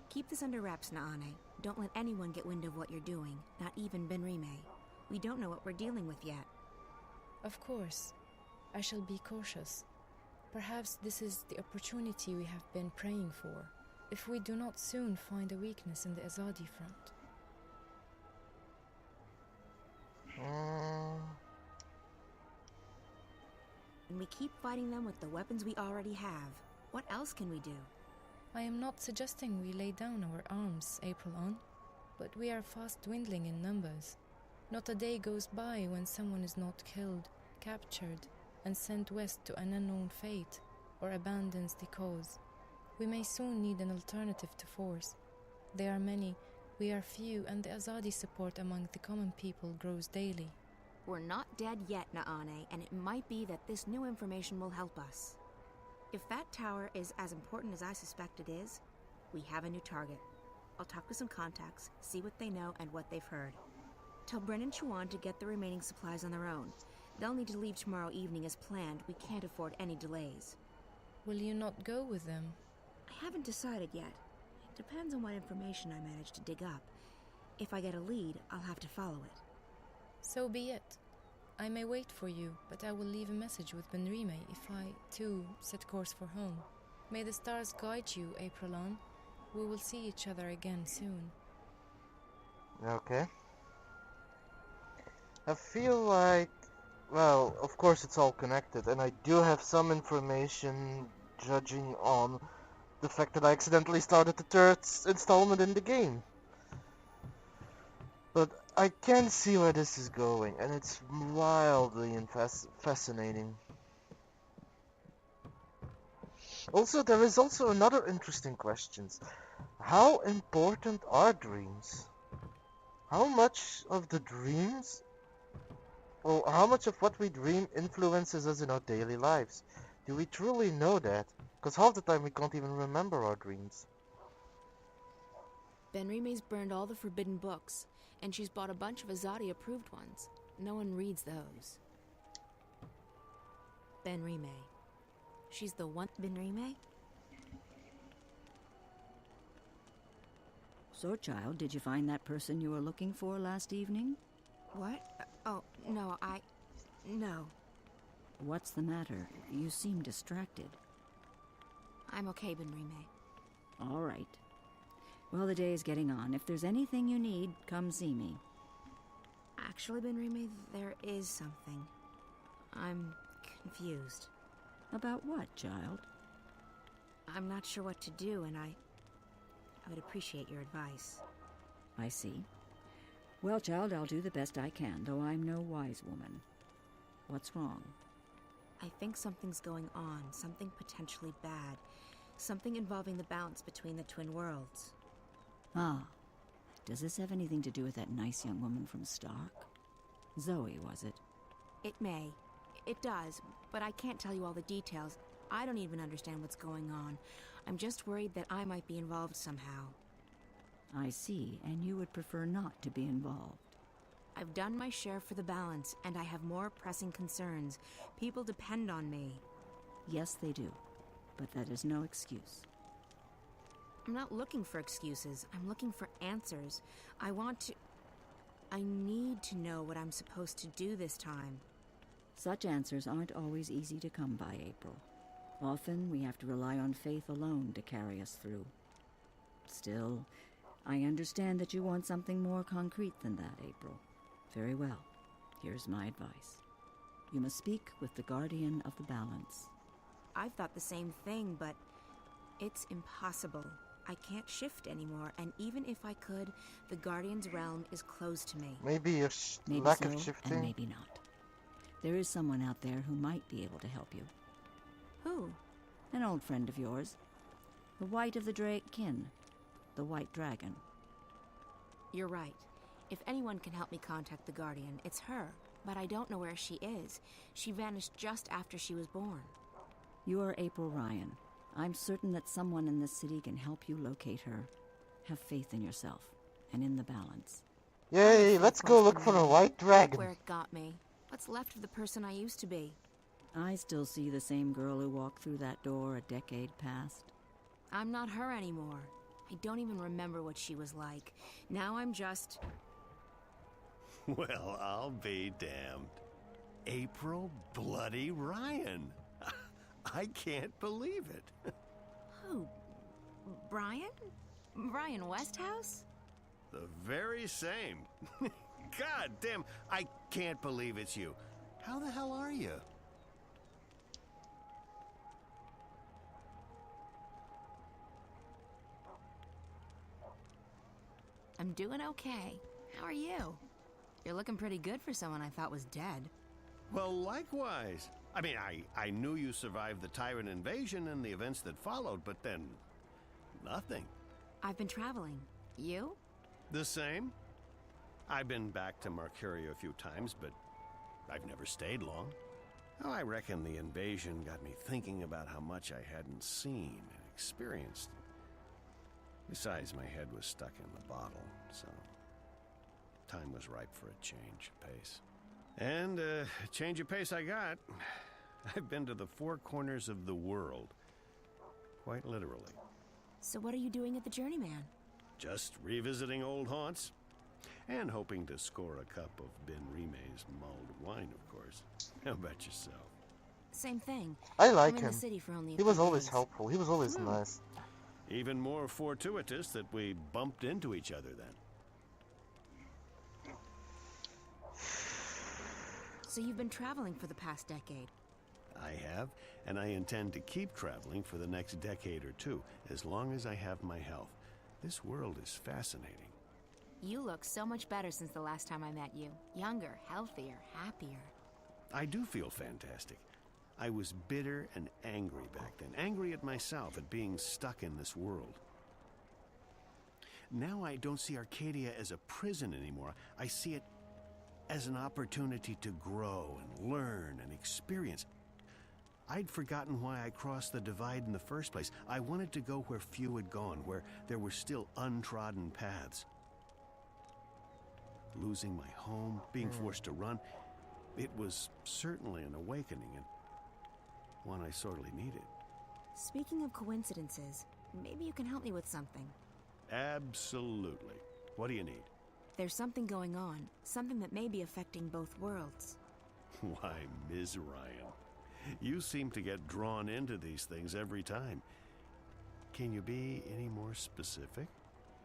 Keep this under wraps, Naane. Don't let anyone get wind of what you're doing, not even Benrime. We don't know what we're dealing with yet. Of course. I shall be cautious. Perhaps this is the opportunity we have been praying for, if we do not soon find a weakness in the Azadi front. And we keep fighting them with the weapons we already have. What else can we do? I am not suggesting we lay down our arms, April, but we are fast dwindling in numbers. Not a day goes by when someone is not killed, captured, and sent west to an unknown fate, or abandons the cause. We may soon need an alternative to force. They are many, we are few, and the Azadi support among the common people grows daily. We're not dead yet, Naane, and it might be that this new information will help us. If that tower is as important as I suspect it is, we have a new target. I'll talk with some contacts, see what they know and what they've heard. Tell Bren and Chuan to get the remaining supplies on their own. They'll need to leave tomorrow evening as planned. We can't afford any delays. Will you not go with them? I haven't decided yet. It depends on what information I manage to dig up. If I get a lead, I'll have to follow it. So be it. I may wait for you, but I will leave a message with Benrime if I, too, set course for home. May the stars guide you, Aprilon. We will see each other again soon. Okay. I feel like, well, of course it's all connected, and I do have some information judging on the fact that I accidentally started the third installment in the game. But I can see where this is going, and it's wildly fascinating. Also, there is also another interesting question. How important are dreams? How much of the dreams, or how much of what we dream influences us in our daily lives? Do we truly know that? Because half the time we can't even remember our dreams. Benrime's burned all the forbidden books, and she's bought a bunch of Azadi-approved ones. No one reads those. Benrime. She's the one... Benrime? So, child, did you find that person you were looking for last evening? What? Oh, no, No. What's the matter? You seem distracted. I'm okay, Benrime. All right. Well, the day is getting on. If there's anything you need, come see me. Actually, Benrime, there is something. I'm confused. About what, child? I'm not sure what to do, and I would appreciate your advice. I see. Well, child, I'll do the best I can, though I'm no wise woman. What's wrong? I think something's going on, something potentially bad. Something involving the balance between the twin worlds. Ah. Does this have anything to do with that nice young woman from Stark? Zoe, was it? It may. It does, but I can't tell you all the details. I don't even understand what's going on. I'm just worried that I might be involved somehow. I see, and you would prefer not to be involved. I've done my share for the balance, and I have more pressing concerns. People depend on me. Yes, they do, but that is no excuse. I'm not looking for excuses. I'm looking for answers. I need to know what I'm supposed to do this time. Such answers aren't always easy to come by, April. Often we have to rely on faith alone to carry us through. Still, I understand that you want something more concrete than that, April. Very well. Here's my advice. You must speak with the Guardian of the Balance. I've thought the same thing, but it's impossible. I can't shift anymore, and even if I could, the Guardian's realm is closed to me. Maybe your lack of shifting? And maybe not. There is someone out there who might be able to help you. Who? An old friend of yours. The White of the Drake kin. The White Dragon. You're right. If anyone can help me contact the Guardian, it's her. But I don't know where she is. She vanished just after she was born. You are April Ryan. I'm certain that someone in this city can help you locate her. Have faith in yourself, and in the balance. Yay, let's go look for a white dragon. Where it got me. What's left of the person I used to be? I still see the same girl who walked through that door a decade past. I'm not her anymore. I don't even remember what she was like. Now I'm just... Well, I'll be damned. April bloody Ryan. I can't believe it. Who? Brian? Brian Westhouse? The very same. God damn, I can't believe it's you. How the hell are you? I'm doing okay. How are you? You're looking pretty good for someone I thought was dead. Well, likewise. I mean, I knew you survived the Tyrant invasion and the events that followed, but then Nothing. I've been traveling. You? The same. I've been back to Mercuria a few times, but I've never stayed long. Oh, I reckon the invasion got me thinking about how much I hadn't seen and experienced. Besides, my head was stuck in the bottle, so time was ripe for a change of pace. And a change of pace I got. I've been to the four corners of the world, quite literally. So what are you doing at the Journeyman? Just revisiting old haunts, and hoping to score a cup of Ben Rime's mulled wine, of course. How about yourself? Same thing. I like I'm him. in the city for only a He was few always days. helpful. He was always nice. Even more fortuitous that we bumped into each other then. So you've been traveling for the past decade? I have, and I intend to keep traveling for the next decade or two, as long as I have my health. This world is fascinating. You look so much better since the last time I met you. Younger, healthier, happier. I do feel fantastic. I was bitter and angry back then, angry at myself at being stuck in this world. Now I don't see Arcadia as a prison anymore. I see it as an opportunity to grow and learn and experience. I'd forgotten why I crossed the divide in the first place. I wanted to go where few had gone, where there were still untrodden paths. Losing my home, being forced to run, it was certainly an awakening, and one I sorely needed. Speaking of coincidences, maybe you can help me with something. Absolutely. What do you need? There's something going on, something that may be affecting both worlds. Why, Ms. Ryan, you seem to get drawn into these things every time. Can you be any more specific?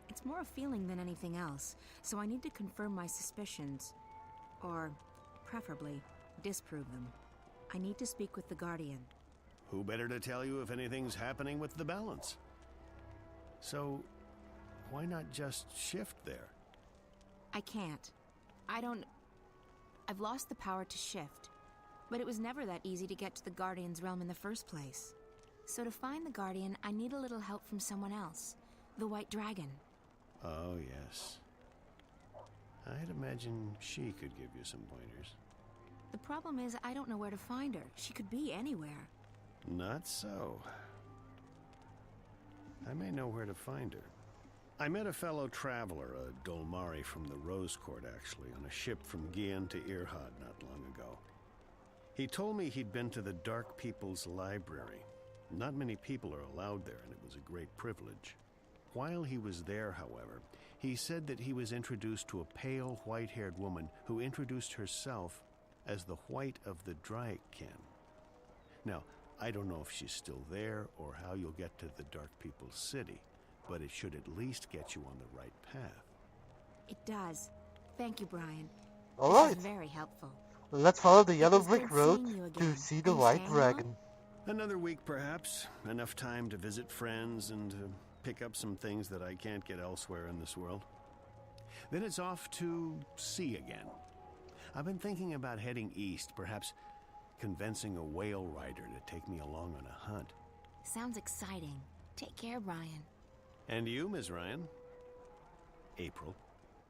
It's more a feeling than anything else, so I need to confirm my suspicions. Or, preferably, disprove them. I need to speak with the Guardian. Who better to tell you if anything's happening with the balance? So, why not just shift there? I can't. I've lost the power to shift. But it was never that easy to get to the Guardian's realm in the first place. So to find the Guardian, I need a little help from someone else. The White Dragon. Oh, yes. I'd imagine she could give you some pointers. The problem is, I don't know where to find her. She could be anywhere. Not so. I may know where to find her. I met a fellow traveler, a Dolmari from the Rose Court, actually, on a ship from Gien to Irhad not long ago. He told me he'd been to the Dark People's Library. Not many people are allowed there, and it was a great privilege. While he was there, however, he said that he was introduced to a pale, white-haired woman who introduced herself as the White of the Draken. Now, I don't know if she's still there or how you'll get to the Dark People's City, but it should at least get you on the right path. It does. Thank you, Brian. All This right. is very helpful. Let's follow the yellow was brick good road seeing you to again. see the Are you White staying Dragon. Another week, perhaps. Enough time to visit friends and pick up some things that I can't get elsewhere in this world. Then it's off to sea again. I've been thinking about heading east, perhaps convincing a whale rider to take me along on a hunt. Sounds exciting. Take care, Brian. And you, Ms. Ryan? April.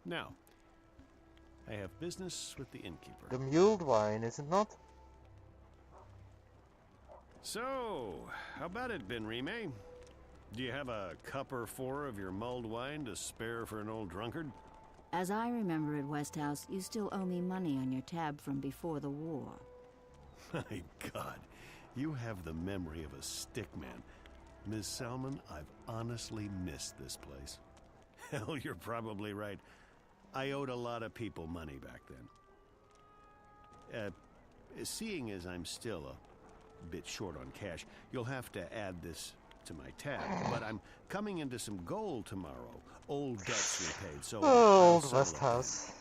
Now, I have business with the innkeeper. The mulled wine, is it not? So, how about it, Ben Rime? Do you have a cup or four of your mulled wine to spare for an old drunkard? As I remember it, Westhouse, you still owe me money on your tab from before the war. My God, you have the memory of a stickman. Ms. Salmon, I've honestly missed this place. Hell, you're probably right. I owed a lot of people money back then. Seeing as I'm still a bit short on cash, you'll have to add this to my tab. But I'm coming into some gold tomorrow. Old debts repaid, so I'll Old settle it Westhouse.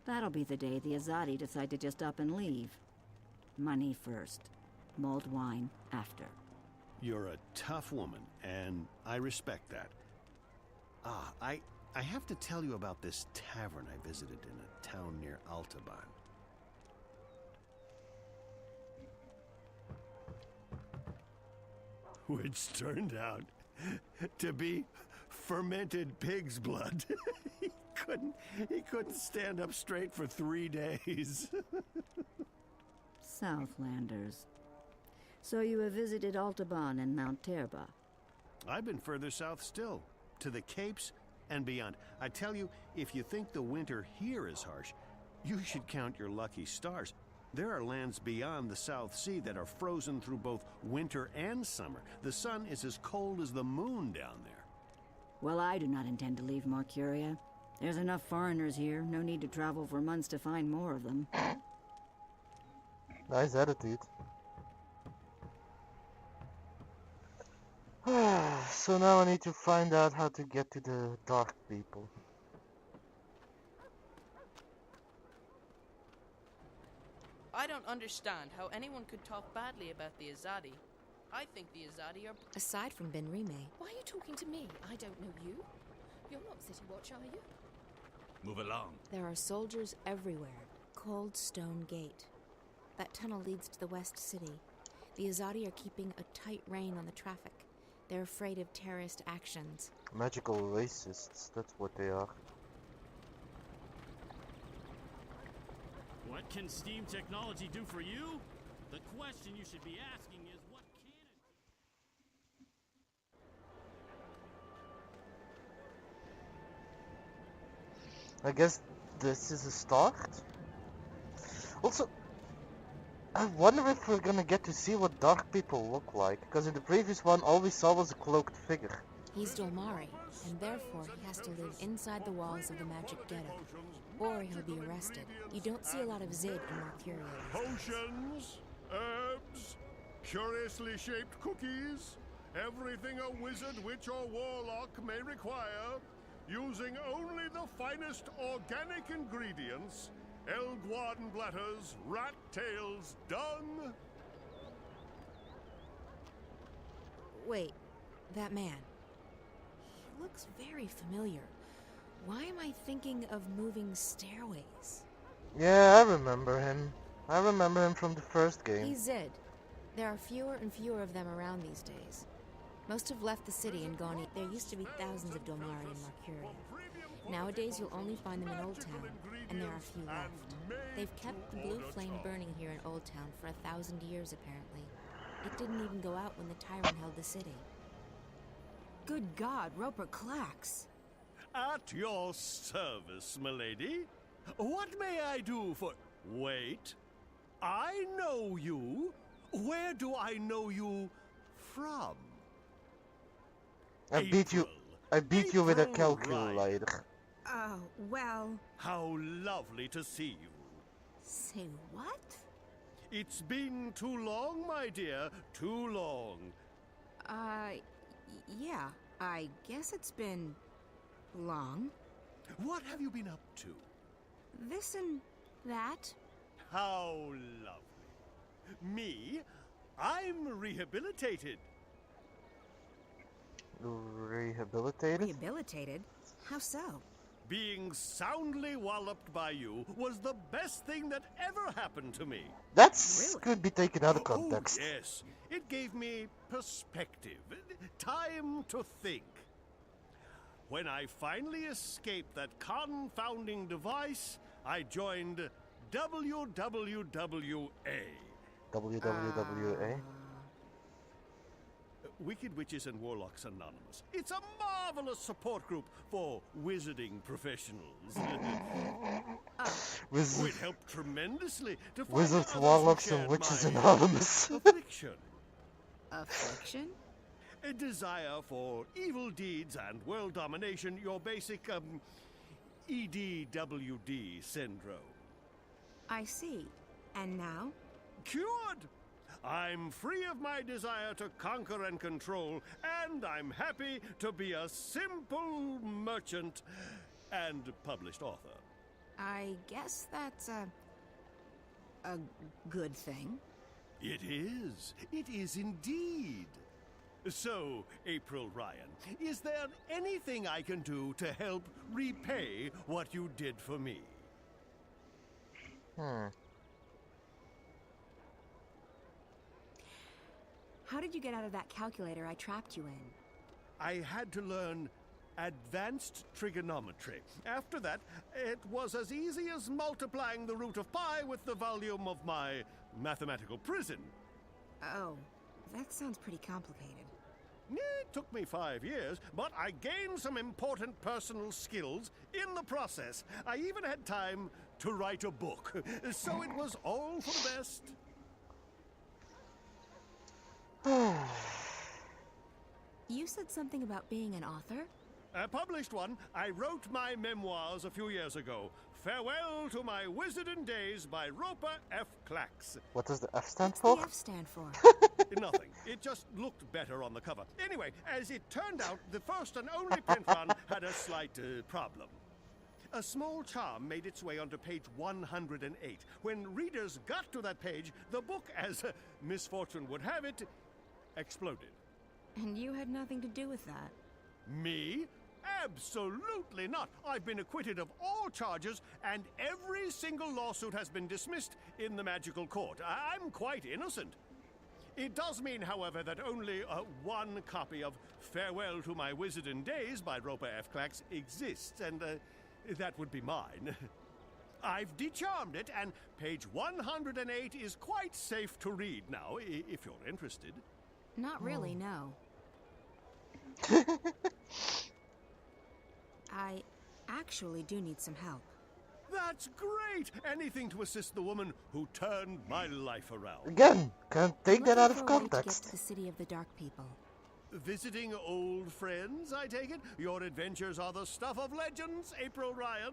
That'll be the day the Azadi decide to just up and leave. Money first, mulled wine after. You're a tough woman, and I respect that. I have to tell you about this tavern I visited in a town near Altaban. Which turned out to be fermented pig's blood. he couldn't stand up straight for 3 days. Southlanders. So you have visited Altaban and Mount Terba? I've been further south still, to the Capes and beyond. I tell you, if you think the winter here is harsh, you should count your lucky stars. There are lands beyond the South Sea that are frozen through both winter and summer. The sun is as cold as the moon down there. Well, I do not intend to leave Mercuria. There's enough foreigners here. No need to travel for months to find more of them. Nice attitude. So now I need to find out how to get to the dark people. I don't understand how anyone could talk badly about the Azadi. I think the Azadi are... Aside from Ben Rime, Why are you talking to me? I don't know you. You're not City Watch, are you? Move along. there are soldiers everywhere. Cold Stone Gate. That tunnel leads to the West City. The Azadi are keeping a tight rein on the traffic. They're afraid of terrorist actions. Magical racists, that's what they are. What can steam technology do for you? The question you should be asking is, what can it? I guess this is a start. Also, I wonder if we're gonna get to see what dark people look like, because in the previous one all we saw was a cloaked figure. He's Dolmari, and therefore he has to live inside the walls of the magic ghetto, or he'll be arrested. You don't see a lot of Zid in Mercuria. Potions, herbs, curiously shaped cookies, everything a wizard, witch, or warlock may require, using only the finest organic ingredients. Elguarden bladders, rat tails, done. Wait, that man. He looks very familiar. Why am I thinking of moving stairways? Yeah, I remember him. I remember him from the first game. He's Zid. There are fewer and fewer of them around these days. Most have left the city and gone. There used to be thousands of Dolmari in Mercuria. Nowadays, you'll only find them in Old Town, and there are few left. They've kept the blue flame burning here in Old Town for 1,000 years, apparently. It didn't even go out when the tyrant held the city. Good God, Roper Clax. At your service, milady. What may I do for... Wait. I know you. Where do I know you from? I beat you with a calculator. Oh, well... How lovely to see you. Say what? It's been too long, my dear. Too long. Yeah. I guess it's been... long. What have you been up to? This and that. How lovely. Me? I'm rehabilitated. Rehabilitated? Rehabilitated? How so? Being soundly walloped by you was the best thing that ever happened to me. That's could be taken out of context. Oh, yes. It gave me perspective, time to think. When I finally escaped that confounding device, I joined WWWA. WWWA? Wicked Witches and Warlocks Anonymous. It's a marvelous support group for wizarding professionals. It helped tremendously to find Wizards, others who Warlocks, and shared Witches my Anonymous. affliction. Affliction? A desire for evil deeds and world domination, your basic, EDWD syndrome. I see. And now? Cured! I'm free of my desire to conquer and control, and I'm happy to be a simple merchant and published author. I guess that's a good thing. It is. It is indeed. So, April Ryan, is there anything I can do to help repay what you did for me? How did you get out of that calculator I trapped you in? I had to learn advanced trigonometry. After that, it was as easy as multiplying the root of pi with the volume of my mathematical prison. Oh, that sounds pretty complicated. It took me 5 years, but I gained some important personal skills in the process. I even had time to write a book, so it was all for the best. You said something about being an author? A published one. I wrote my memoirs a few years ago. Farewell to My Wizarding Days by Roper F. Clax. What does the F stand What's for? the F stand for? Nothing. It just looked better on the cover. Anyway, as it turned out, the first and only print run had a slight problem. A small charm made its way onto page 108. When readers got to that page, the book, as misfortune would have it, exploded. And you had nothing to do with that. Me? Absolutely not. I've been acquitted of all charges, and every single lawsuit has been dismissed in the magical court. I'm quite innocent. It does mean, however, that only one copy of Farewell to My Wizarding Days by Roper F. Clax exists, and that would be mine. I've decharmed it, and page 108 is quite safe to read now, if you're interested. Not really, no. I actually do need some help. That's great! Anything to assist the woman who turned my life around. Again, can't take that out of To context. get to the city of the Dark People. Visiting old friends, I take it? Your adventures are the stuff of legends, April Ryan.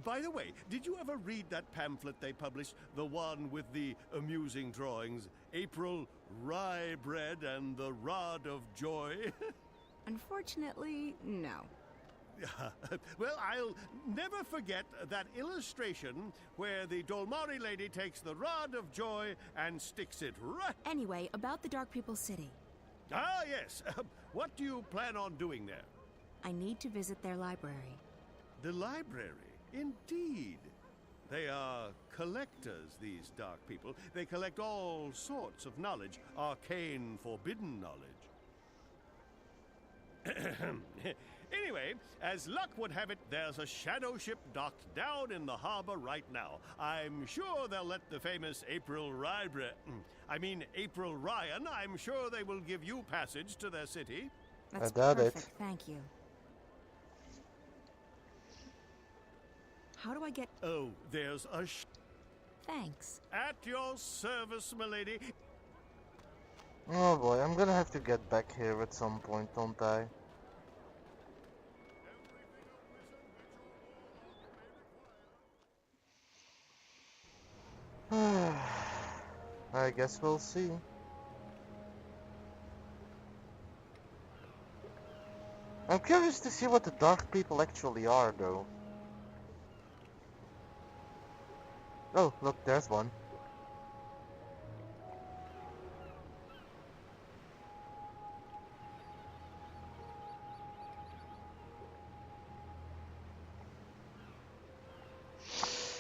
By the way, did you ever read that pamphlet they published? The one with the amusing drawings? April Rye Bread and the Rod of Joy? Unfortunately, no. Well, I'll never forget that illustration where the Dolmari lady takes the Rod of Joy and sticks it right... Anyway, about the Dark People City. Ah, yes. What do you plan on doing there? I need to visit their library. The library? Indeed. They are collectors, these Dark People. They collect all sorts of knowledge, arcane, forbidden knowledge. Anyway, as luck would have it, there's a shadow ship docked down in the harbor right now. I'm sure they'll let the famous April Ryan, I'm sure they will give you passage to their city. That's I doubt perfect, it. thank you. How do I get... Oh, there's a Thanks. At your service, milady. Oh boy, I'm gonna have to get back here at some point, don't I? I guess we'll see. I'm curious to see what the Dark People actually are, though. Oh, look, there's one.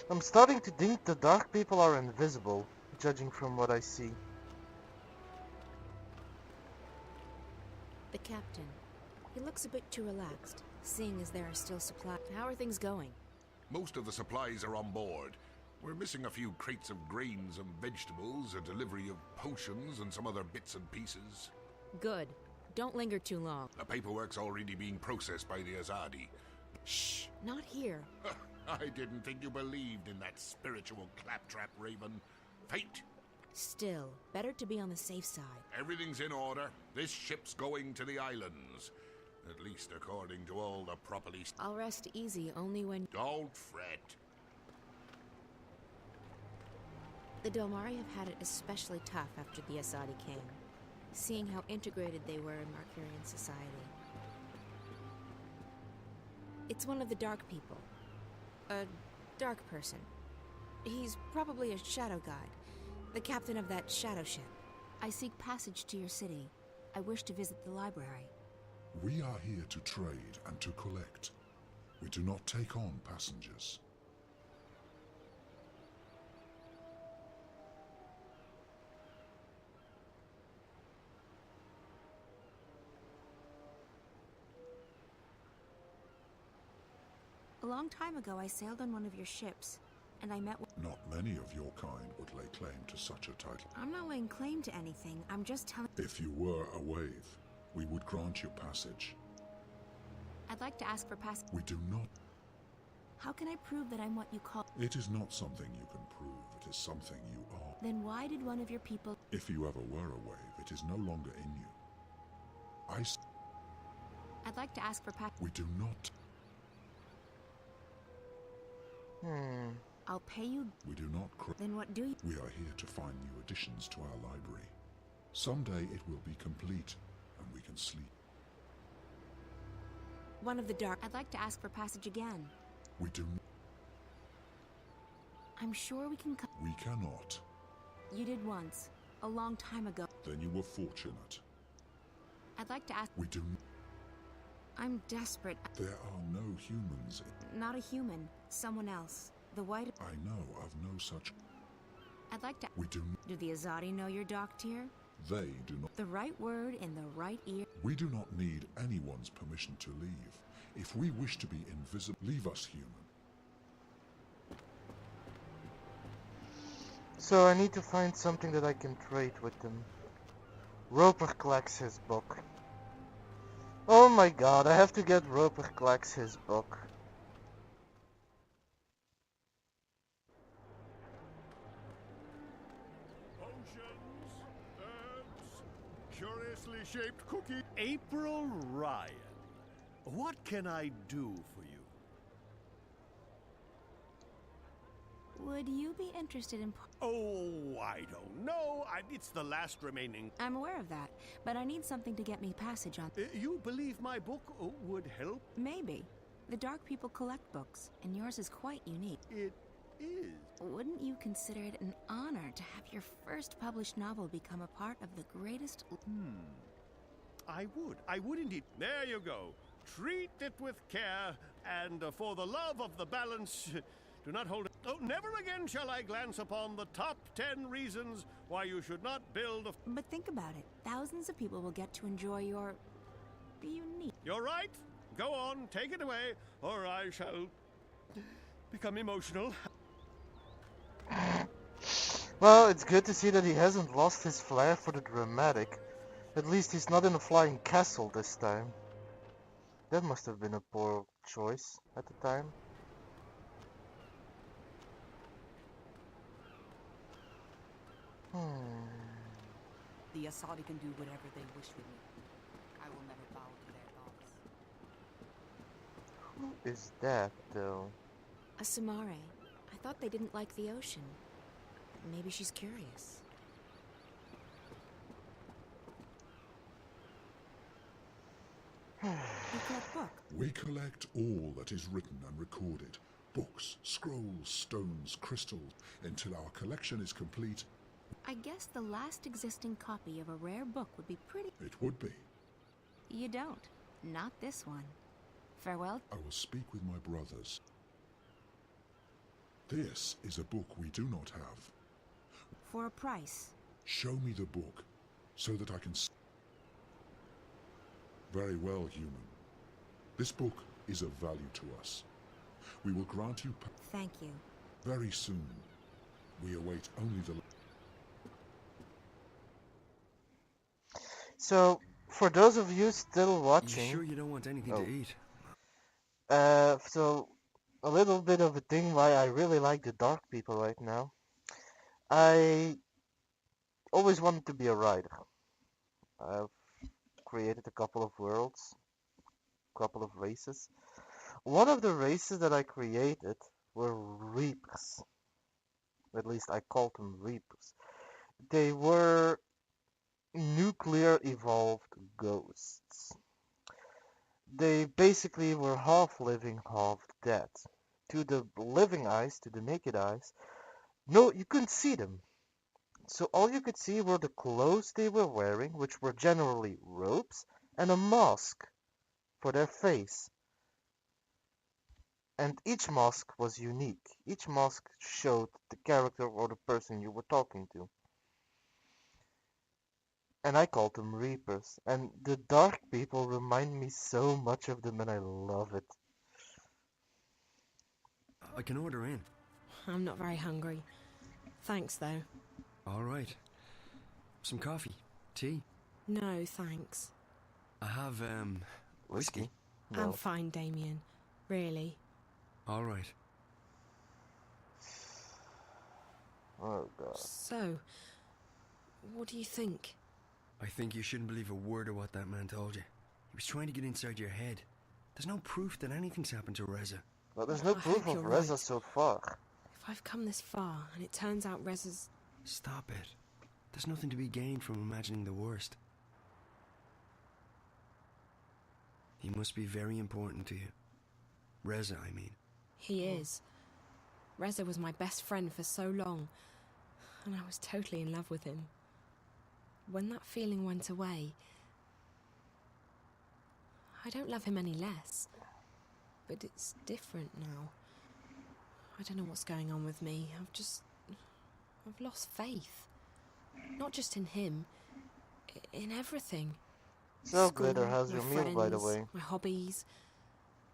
I'm starting to think the Dark People are invisible, judging from what I see. The captain. He looks a bit too relaxed, seeing as there are still supplies. How are things going? Most of the supplies are on board. We're missing a few crates of grains and vegetables, a delivery of potions, and some other bits and pieces. Good. Don't linger too long. The paperwork's already being processed by the Azadi. Shh, not here. I didn't think you believed in that spiritual claptrap, Raven. Fate. Still, better to be on the safe side. Everything's in order. This ship's going to the islands. At least according to all the properly... I'll rest easy only when... Don't fret. The Dolmari have had it especially tough after the Azadi came, seeing how integrated they were in Markurian society. It's one of the Dark People. A dark person. He's probably a shadow guide, the captain of that shadow ship. I seek passage to your city. I wish to visit the library. We are here to trade and to collect. We do not take on passengers. long time ago, I sailed on one of your ships, and I met with... Not many of your kind would lay claim to such a title. I'm not laying claim to anything. I'm just telling... If you were a wave, we would grant you passage. I'd like to ask for passage. We do not. How can I prove that I'm what you call... It is not something you can prove. It is something you are. Then why did one of your people... If you ever were a wave, it is no longer in you. I'd like to ask for passage. We do not. I'll pay you... We do not... Then what do you... We are here to find new additions to our library. Someday it will be complete, and we can sleep. One of the dark... I'd like to ask for passage again. We do... I'm sure we can... We cannot. You did once. A long time ago. Then you were fortunate. I'd like to ask... We do... I'm desperate. There are no humans. Not a human. Someone else. The white... I know of no such... I'd like to... We do... Do the Azadi know you're docked here? They do not... The right word in the right ear... We do not need anyone's permission to leave. If we wish to be invisible, leave us human. So I need to find something that I can trade with them. Roper collects his book. Oh my god, I have to get Roper collects his book. Potions, herbs, curiously shaped cookies. April Ryan, what can I do for you? Would you be interested in... Oh, I don't know. It's the last remaining... I'm aware of that, but I need something to get me passage on... You believe my book would help? Maybe. The Dark people collect books, and yours is quite unique. It is. Wouldn't you consider it an honor to have your first published novel become a part of the greatest... I would. I would indeed. There you go. Treat it with care, and for the love of the balance... Do not hold it. Oh, never again shall I glance upon the top 10 reasons why you should not build a... But think about it. Thousands of people will get to enjoy your... unique... You're right. Go on, take it away, or I shall... become emotional. Well, it's good to see that he hasn't lost his flair for the dramatic. At least he's not in a flying castle this time. That must have been a poor choice at the time. The Asadi can do whatever they wish with me. I will never bow to their gods. Who is that, though? A Samare. I thought they didn't like the ocean. Maybe she's curious. You collect books. We collect all that is written and recorded. Books, scrolls, stones, crystals. Until our collection is complete. I guess the last existing copy of a rare book would be pretty... It would be. You don't. Not this one. Farewell. I will speak with my brothers. This is a book we do not have. For a price. Show me the book, so that I can... Very well, human. This book is of value to us. We will grant you... Thank you. Very soon. We await only the... So, for those of you still watching... You sure you don't want anything to eat? So, a little bit of a thing why I really like the Dark people right now. I always wanted to be a writer. I've created a couple of worlds, a couple of races. One of the races that I created were Reapers. At least I called them Reapers. They were nuclear evolved ghosts. They basically were half living, half dead. To the living eyes, to the naked eyes, no, you couldn't see them. So all you could see were the clothes they were wearing, which were generally robes, and a mask for their face. And each mask was unique. Each mask showed the character or the person you were talking to. And I called them Reapers. And the Dark people remind me so much of them, and I love it. I can order in. I'm not very hungry. Thanks, though. All right. Some coffee? Tea? No, thanks. I have, whiskey. I'm fine, Damien. Really. All right. Oh, God. So, what do you think? I think you shouldn't believe a word of what that man told you. He was trying to get inside your head. There's no proof that anything's happened to Reza. Well, there's no proof of Reza so far. If I've come this far and it turns out Reza's... Stop it. There's nothing to be gained from imagining the worst. He must be very important to you. Reza, I mean. He is. Reza was my best friend for so long, and I was totally in love with him. When that feeling went away, I don't love him any less, but it's different now. I don't know what's going on with me. I've lost faith. Not just in him, in everything. So School, Glitter, how's your my meal, by the friends, way? My hobbies,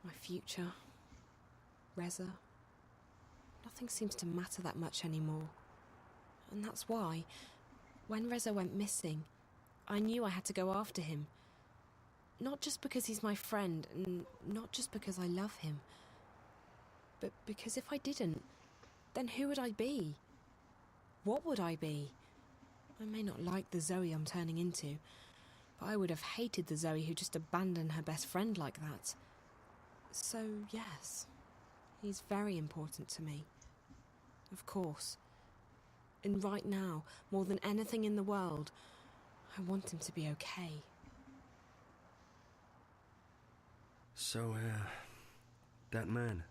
my future, Reza. Nothing seems to matter that much anymore. And that's why, when Reza went missing, I knew I had to go after him. Not just because he's my friend, and not just because I love him, but because if I didn't, then who would I be? What would I be? I may not like the Zoe I'm turning into, but I would have hated the Zoe who just abandoned her best friend like that. So, yes, he's very important to me. Of course. And right now, more than anything in the world, I want him to be okay. So, that man.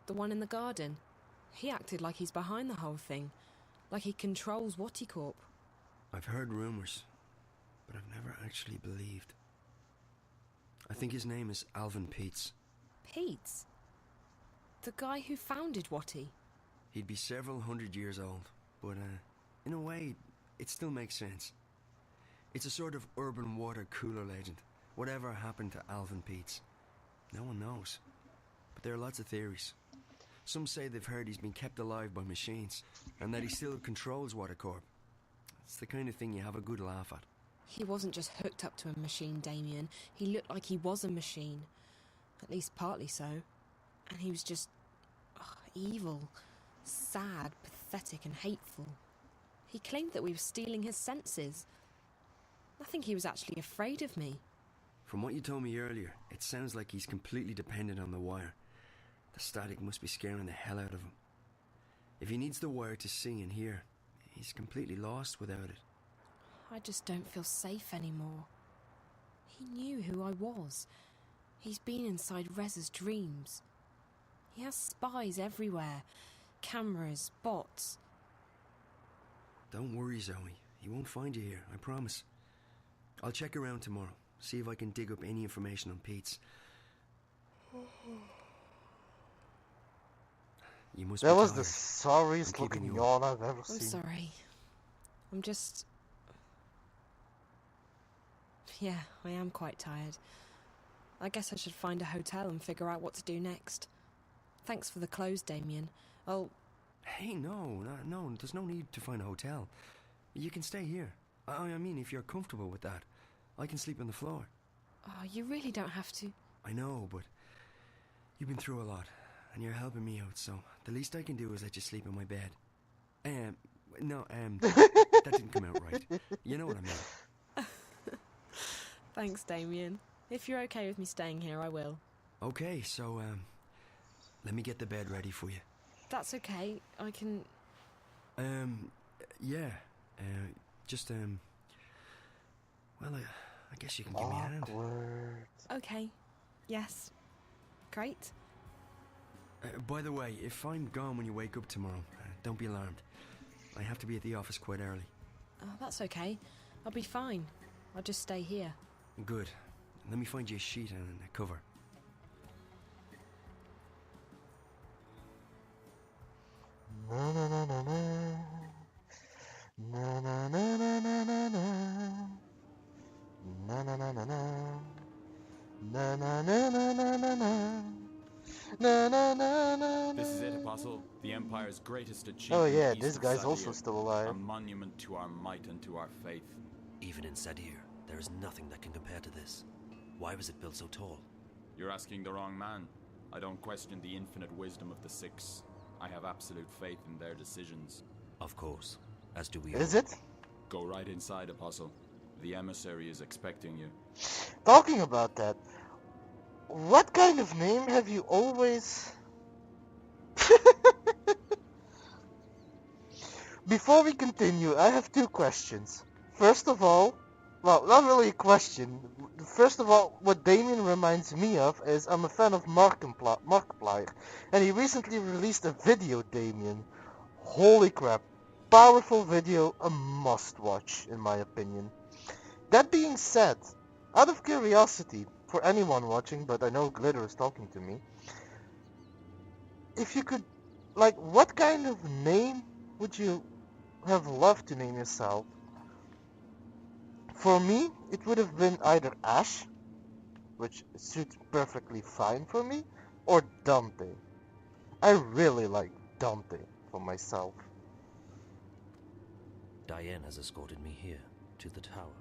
The one in the garden. He acted like he's behind the whole thing. Like he controls Watticorp. I've heard rumors, but I've never actually believed. I think his name is Alvin Peets. Peets? The guy who founded Watty? He'd be several hundred years old, but in a way, it still makes sense. It's a sort of urban water cooler legend. Whatever happened to Alvin Peets? No one knows. But there are lots of theories. Some say they've heard he's been kept alive by machines, and that he still controls Watticorp. It's the kind of thing you have a good laugh at. He wasn't just hooked up to a machine, Damien. He looked like he was a machine. At least partly so. And he was just... evil. Sad, pathetic and hateful. He claimed that we were stealing his senses. I think he was actually afraid of me. From what you told me earlier, it sounds like he's completely dependent on the wire. The static must be scaring the hell out of him. If he needs the wire to see and hear, he's completely lost without it. I just don't feel safe anymore. He knew who I was. He's been inside Reza's dreams. He has spies everywhere. Cameras, bots. Don't worry, Zoe. He won't find you here, I promise. I'll check around tomorrow, see if I can dig up any information on Pete's. You must That be was tired. the sorriest I'm keeping looking you yawn I've ever I'm seen. sorry. I'm just... Yeah, I am quite tired. I guess I should find a hotel and figure out what to do next. Thanks for the clothes, Damien. Hey, no, there's no need to find a hotel. You can stay here. I mean, if you're comfortable with that. I can sleep on the floor. Oh, you really don't have to. I know, but you've been through a lot, and you're helping me out, so the least I can do is let you sleep in my bed. That didn't come out right. You know what I mean. Thanks, Damien. If you're okay with me staying here, I will. Okay, so, let me get the bed ready for you. That's okay. I can... Yeah. Well, I guess you can give me a hand. Okay. Yes. Great. By the way, if I'm gone when you wake up tomorrow, don't be alarmed. I have to be at the office quite early. Oh, that's okay. I'll be fine. I'll just stay here. Good. Let me find you a sheet and a cover. Na na na na na. Na na na na na na na. Na na na na na. Na na na na na na na. Na na na na Empire's greatest achievement. Oh yeah, east this of guy's Sadir, also still alive. a monument to our might and to our faith. Even in Sadir, there is nothing that can compare to this. Why was it built so tall? You're asking the wrong man. I don't question the infinite wisdom of the Six. I have absolute faith in their decisions. Of course, as do we. Is it? Go right inside, Apostle. The emissary is expecting you. Talking about that, what kind of name have you always... Before we continue, I have two questions. First of all, well, not really a question. First of all, what Damien reminds me of is I'm a fan of Markiplier, and he recently released a video, Damien. Holy crap. Powerful video, a must-watch, in my opinion. That being said, out of curiosity, for anyone watching, but I know Glitter is talking to me, if you could, like, what kind of name would you have loved to name yourself? For me, it would have been either Ash, which suits perfectly fine for me, or Dante. I really like Dante for myself. Diane has escorted me here, to the tower,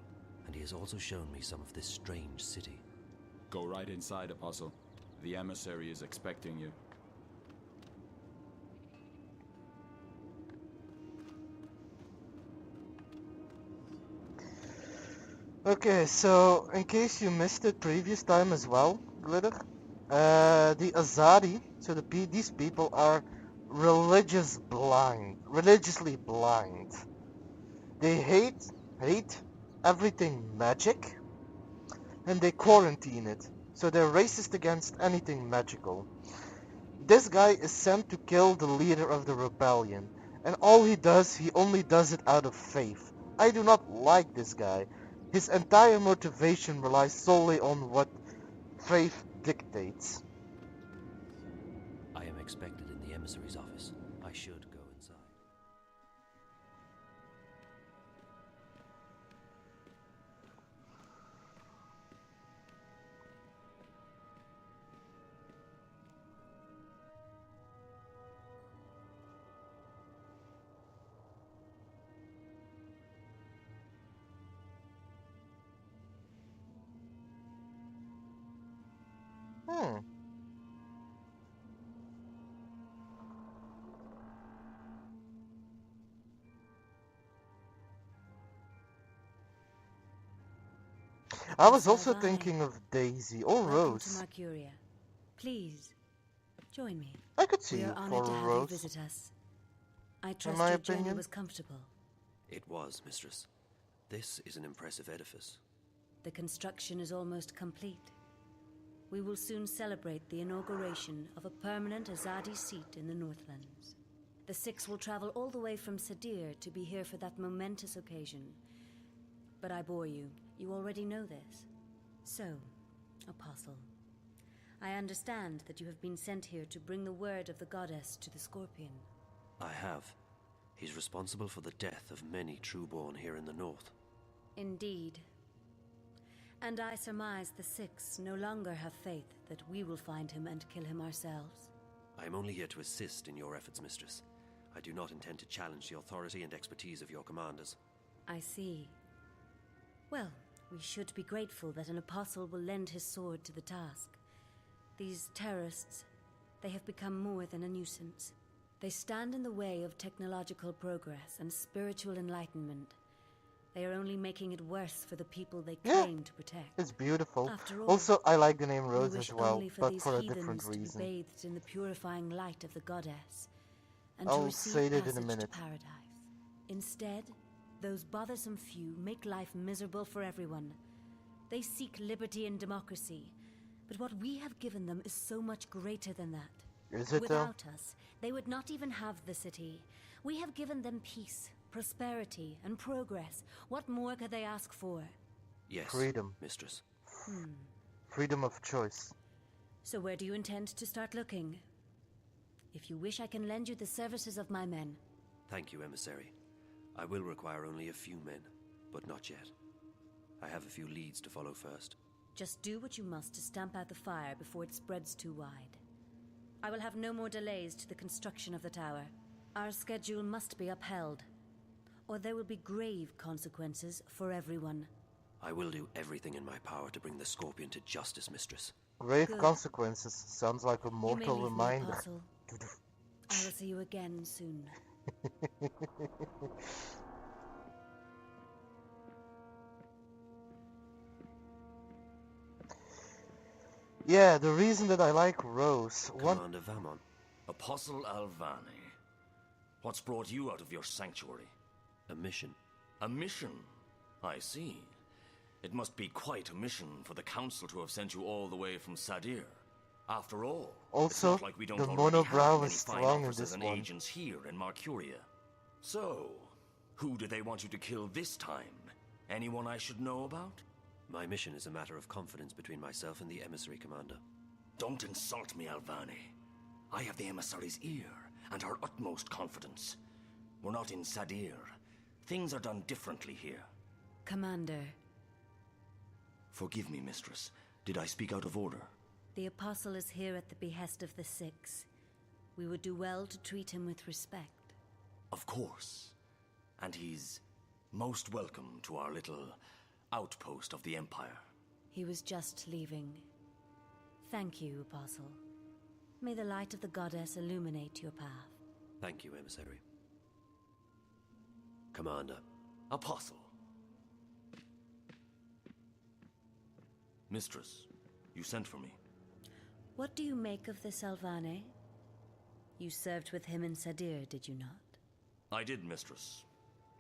and he has also shown me some of this strange city. Go right inside, Apostle. The emissary is expecting you. Okay, so in case you missed it previous time as well, Glitter, the Azadi, so these people are religiously blind. They hate everything magic, and they quarantine it, so they're racist against anything magical. This guy is sent to kill the leader of the rebellion, and all he only does it out of faith. I do not like this guy. His entire motivation relies solely on what faith dictates. I am expected in the emissary's office. I should go inside. I was also thinking of Daisy or Rose. Welcome to Mercuria. Please, join me. I could see we you are for honored to have Rose. you visit us. I trust my your journey opinion. was comfortable. It was, mistress. This is an impressive edifice. The construction is almost complete. We will soon celebrate the inauguration of a permanent Azadi seat in the Northlands. The Six will travel all the way from Sadir to be here for that momentous occasion. But I bore you. You already know this. So, Apostle, I understand that you have been sent here to bring the word of the goddess to the Scorpion. I have. He's responsible for the death of many trueborn here in the north. Indeed. And I surmise the Six no longer have faith that we will find him and kill him ourselves. I am only here to assist in your efforts, mistress. I do not intend to challenge the authority and expertise of your commanders. I see. Well, we should be grateful that an apostle will lend his sword to the task. These terrorists, they have become more than a nuisance. They stand in the way of technological progress and spiritual enlightenment. They are only making it worse for the people they claim to protect. It's beautiful. After all, Also, I like the name we Rose wish as well, only for but these for a heathens different to be reason. bathed in the purifying light of the goddess, and I'll to receive say that in a passage minute. to paradise. Instead, those bothersome few make life miserable for everyone. They seek liberty and democracy, but what we have given them is so much greater than that. Is it, though? Without us, they would not even have the city. We have given them peace, prosperity, and progress. What more could they ask for? Yes, Freedom. mistress. Freedom of choice. So where do you intend to start looking? If you wish, I can lend you the services of my men. Thank you, emissary. I will require only a few men, but not yet. I have a few leads to follow first. Just do what you must to stamp out the fire before it spreads too wide. I will have no more delays to the construction of the tower. Our schedule must be upheld, or there will be grave consequences for everyone. I will do everything in my power to bring the Scorpion to justice, Mistress. Grave Good. consequences sounds like a You may mortal leave me, reminder. Apostle. I will see you again soon. Yeah, the reason that I like Rose. Commander Vamon. Apostle Alvani. What's brought you out of your sanctuary? A mission. A mission? I see. It must be quite a mission for the Council to have sent you all the way from Sadir. After all, Also, it's not like we don't the already monobrow have many is fine strong in officers this and one. agents here in Marcuria. So, who do they want you to kill this time? Anyone I should know about? My mission is a matter of confidence between myself and the emissary, Commander. Don't insult me, Alvani. I have the emissary's ear and her utmost confidence. We're not in Sadir. Things are done differently here. Commander, Forgive me, Mistress. Did I speak out of order? the Apostle is here at the behest of the Six. We would do well to treat him with respect. Of course. And he's most welcome to our little outpost of the Empire. He was just leaving. Thank you, Apostle. May the light of the Goddess illuminate your path. Thank you, emissary. Commander. Apostle. Mistress, you sent for me. What do you make of this Alvane? You served with him in Sadir, did you not? I did, Mistress.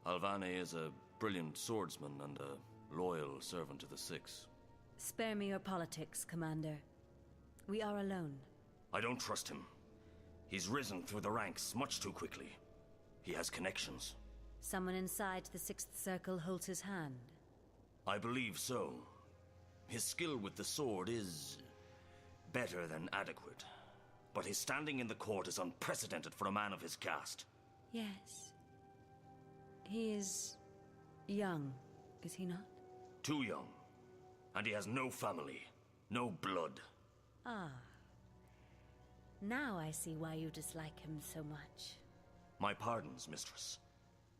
Alvane is a brilliant swordsman and a loyal servant to the Six. Spare me your politics, Commander. We are alone. I don't trust him. He's risen through the ranks much too quickly. He has connections. Someone inside the Sixth Circle holds his hand. I believe so. His skill with the sword is better than adequate. But his standing in the court is unprecedented for a man of his caste. Yes. He is young, is he not? Too young. And he has no family, no blood. Ah. Now I see why you dislike him so much. My pardons, Mistress.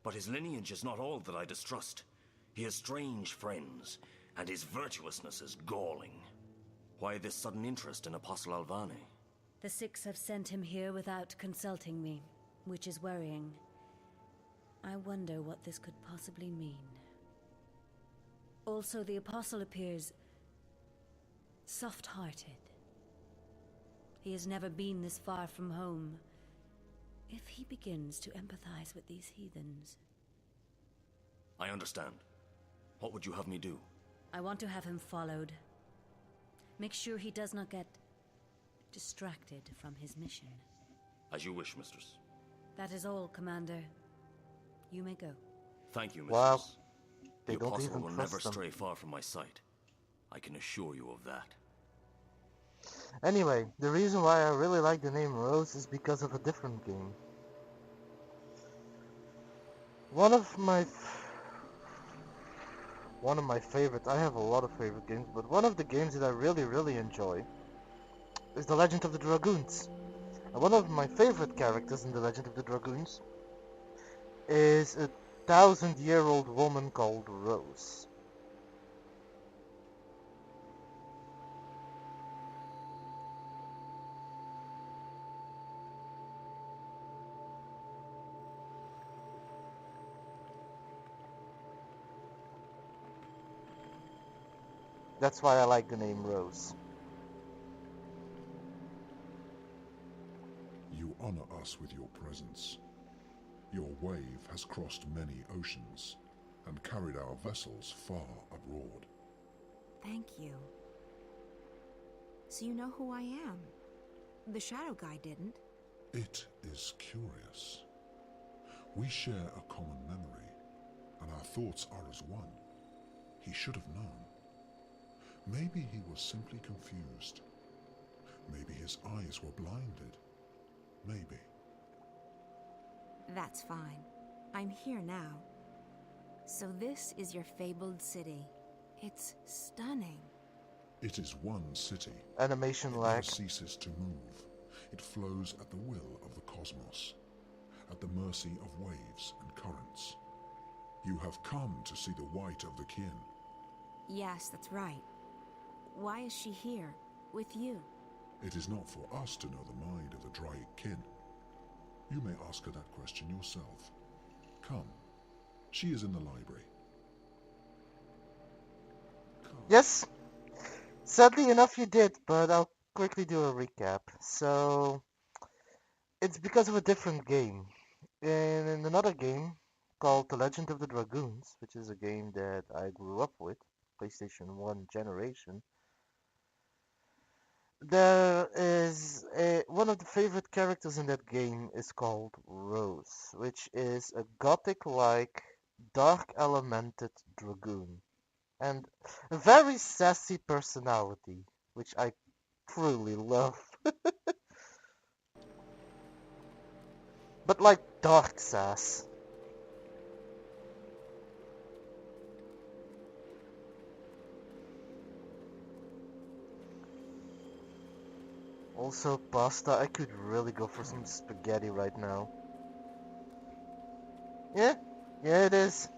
But his lineage is not all that I distrust. He has strange friends, and his virtuousness is galling. Why this sudden interest in Apostle Alvani? The Six have sent him here without consulting me, which is worrying. I wonder what this could possibly mean. Also, the Apostle appears soft-hearted. He has never been this far from home. If he begins to empathize with these heathens... I understand. What would you have me do? I want to have him followed. Make sure he does not get distracted from his mission. As you wish, Mistress. That is all, Commander. You may go. Thank you, Mistress. Wow. They The don't Apostle even will trust never them. stray far from my sight. I can assure you of that. Anyway, the reason why I really like the name Rose is because of a different game. One of my favorite, I have a lot of favorite games, but one of the games that I really enjoy is The Legend of the Dragoons. And one of my favorite characters in The Legend of the Dragoons is a 1,000-year-old woman called Rose. That's why I like the name Rose. You honor us with your presence. Your wave has crossed many oceans and carried our vessels far abroad. Thank you. So you know who I am? The Shadow Guy didn't. It is curious. We share a common memory, and our thoughts are as one. He should have known. Maybe he was simply confused. Maybe his eyes were blinded. Maybe. That's fine. I'm here now. So this is your fabled city. It's stunning. It is one city. Animation it lag. never ceases to move. It flows at the will of the cosmos, at the mercy of waves and currents. You have come to see the white of the kin. Yes, that's right. Why is she here, with you? It is not for us to know the mind of the Draic kin. You may ask her that question yourself. Come. She is in the library. Yes, sadly enough you did, but I'll quickly do a recap. So, it's because of a different game. In another game called The Legend of the Dragoons, which is a game that I grew up with, PlayStation 1 generation, there is one of the favorite characters in that game is called Rose, which is a gothic-like, dark elemented dragoon. And a very sassy personality, which I truly love. But like dark sass. Also, pasta. I could really go for some spaghetti right now. Yeah, it is.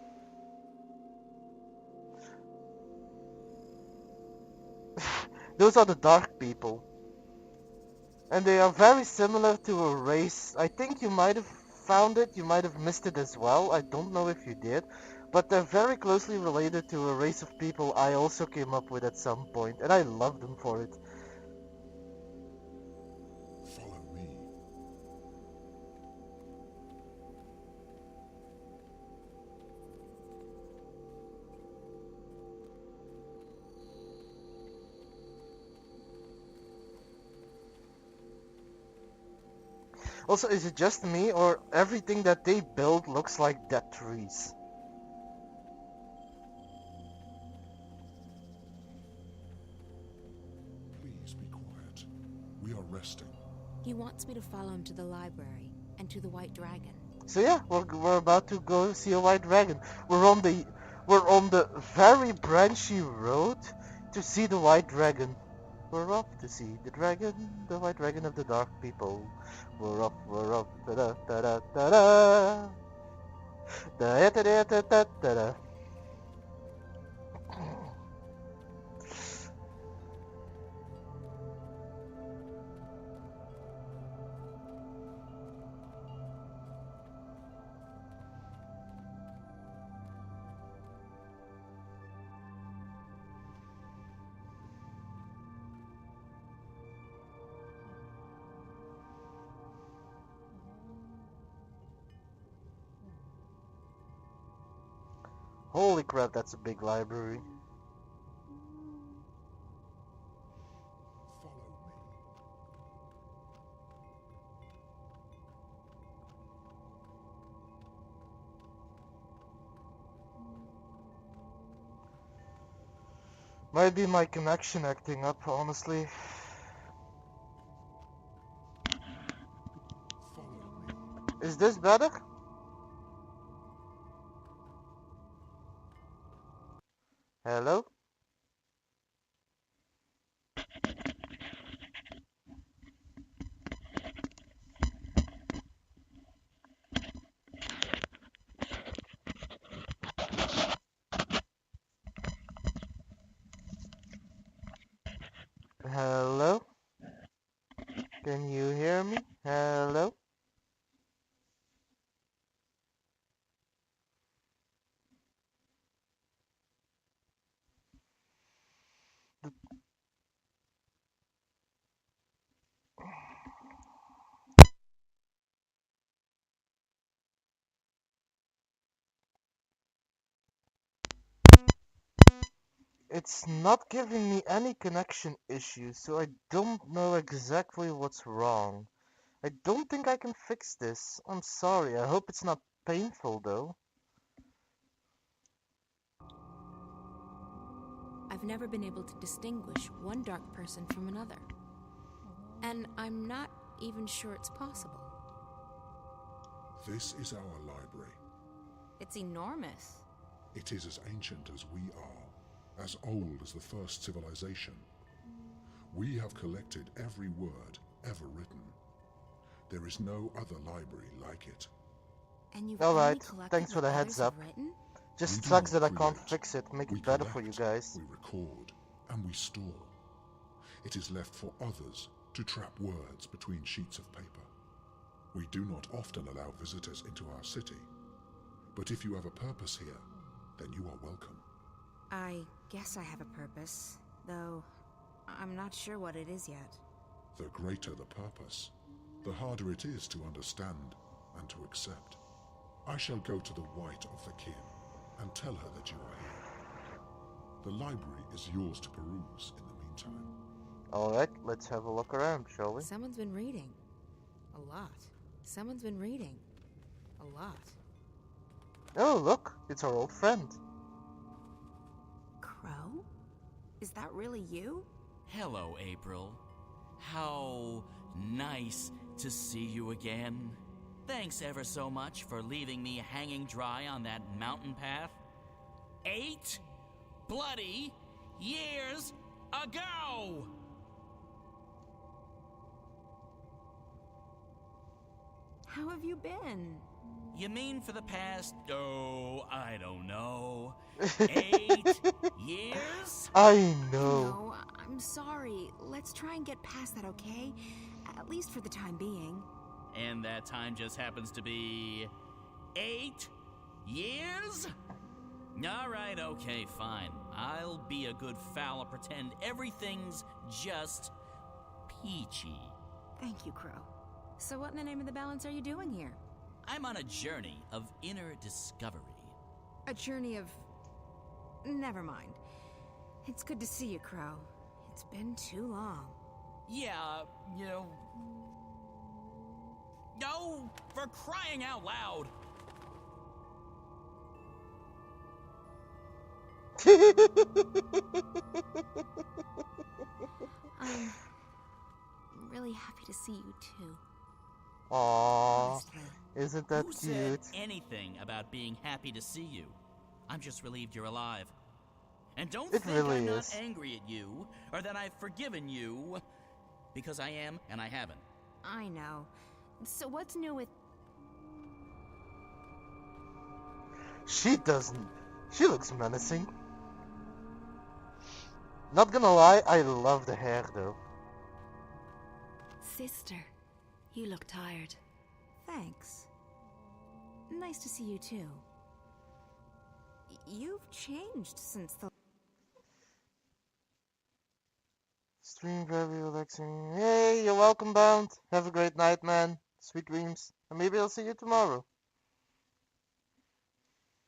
Those are the dark people. And they are very similar to a race. I think you might have found it, you might have missed it as well. I don't know if you did. But they're very closely related to a race of people I also came up with at some point. And I love them for it. Follow me. Also, is it just me, or everything that they build looks like dead trees? Please be quiet. We are resting. He wants me to follow him to the library and to the White Dragon. So yeah, we're about to go see a white dragon. We're on the very branchy road to see the white dragon. We're off to see the dragon, the white dragon of the dark people. We're off, da da da da da da da da da da da da da. Holy crap, that's a big library. Might be my connection acting up, honestly. Is this better? Hello? Hello? Can you hear me? Hello? It's not giving me any connection issues, so I don't know exactly what's wrong. I don't think I can fix this. I'm sorry, I hope it's not painful though. I've never been able to distinguish one dark person from another. And I'm not even sure it's possible. This is our library. It's enormous. It is as ancient as we are, as old as the first civilization. We have collected every word ever written. There is no other library like it. And you've Alright, only collected thanks for what the heads others have up. written? Just We do sucks not that I can't create. fix it, make We it better for you collect, guys. we record, and we store. It is left for others to trap words between sheets of paper. We do not often allow visitors into our city, but if you have a purpose here, then you are welcome. I guess I have a purpose, though I'm not sure what it is yet. The greater the purpose, the harder it is to understand and to accept. I shall go to the White of the Kin and tell her that you are here. The library is yours to peruse in the meantime. Alright, let's have a look around, shall we? Someone's been reading. A lot. Someone's been reading. A lot. Oh, look, it's our old friend. Crow? Is that really you? Hello, April. How nice to see you again. Thanks ever so much for leaving me hanging dry on that mountain path. 8 bloody years ago! How have you been? You mean for the past, I don't know, 8 years? I know. No, I'm sorry. Let's try and get past that, okay? At least for the time being. And that time just happens to be 8 years? Alright, okay, fine. I'll be a good foul and pretend everything's just peachy. Thank you, Crow. So what in the name of the balance are you doing here? I'm on a journey of inner discovery. A journey of... Never mind. It's good to see you, Crow. It's been too long. Yeah, you know... No, for crying out loud! I'm really happy to see you too. Aww, Honestly. isn't that Who cute? said anything about being happy to see you? I'm just relieved you're alive. And don't It think really I'm not is. angry at you, or that I've forgiven you, because I am and I haven't. I know. So what's new with... She doesn't. She looks menacing. Not gonna lie, I love the hair though. Sister, you look tired. Thanks. Nice to see you too. You've changed since the... Stream very relaxing. Hey, you're welcome, Bound. Have a great night, man. Sweet dreams. And maybe I'll see you tomorrow.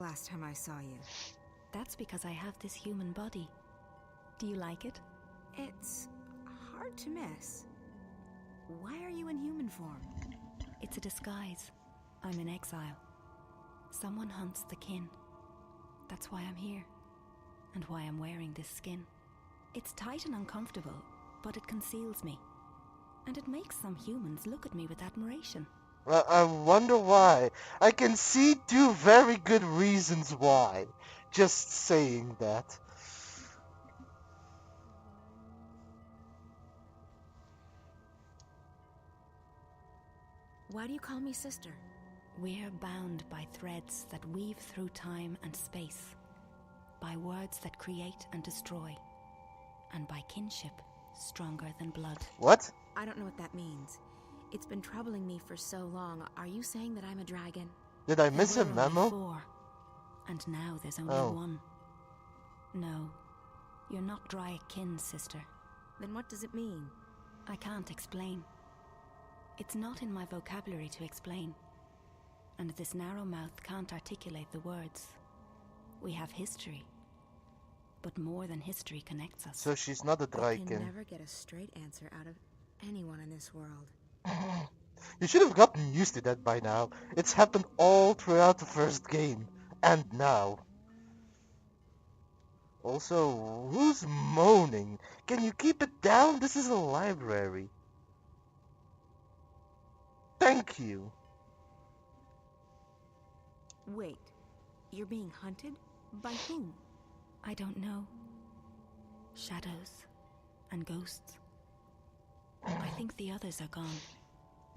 last time I saw you. That's because I have this human body. Do you like it? It's hard to miss. Why are you in human form? It's a disguise. I'm in exile. Someone hunts the kin. That's why I'm here. And why I'm wearing this skin. It's tight and uncomfortable, but it conceals me. And it makes some humans look at me with admiration. Well, I wonder why. I can see two very good reasons why. Just saying that. Why do you call me sister? We're bound by threads that weave through time and space, by words that create and destroy, and by kinship stronger than blood. What? I don't know what that means. It's been troubling me for so long. Are you saying that I'm a dragon? Did I miss a There were only memo? 4, and now there's only Oh. 1. No, you're not dry kin, sister. Then what does it mean? I can't explain. It's not in my vocabulary to explain. And this narrow mouth can't articulate the words. We have history. But more than history connects us. So she's not a I can Dryken. never get a straight answer out of anyone in this world. You should have gotten used to that by now. It's happened all throughout the first game. And now. Also, who's moaning? Can you keep it down? This is a library. Thank you. Wait, you're being hunted? By whom? I don't know. Shadows and ghosts. I think the others are gone.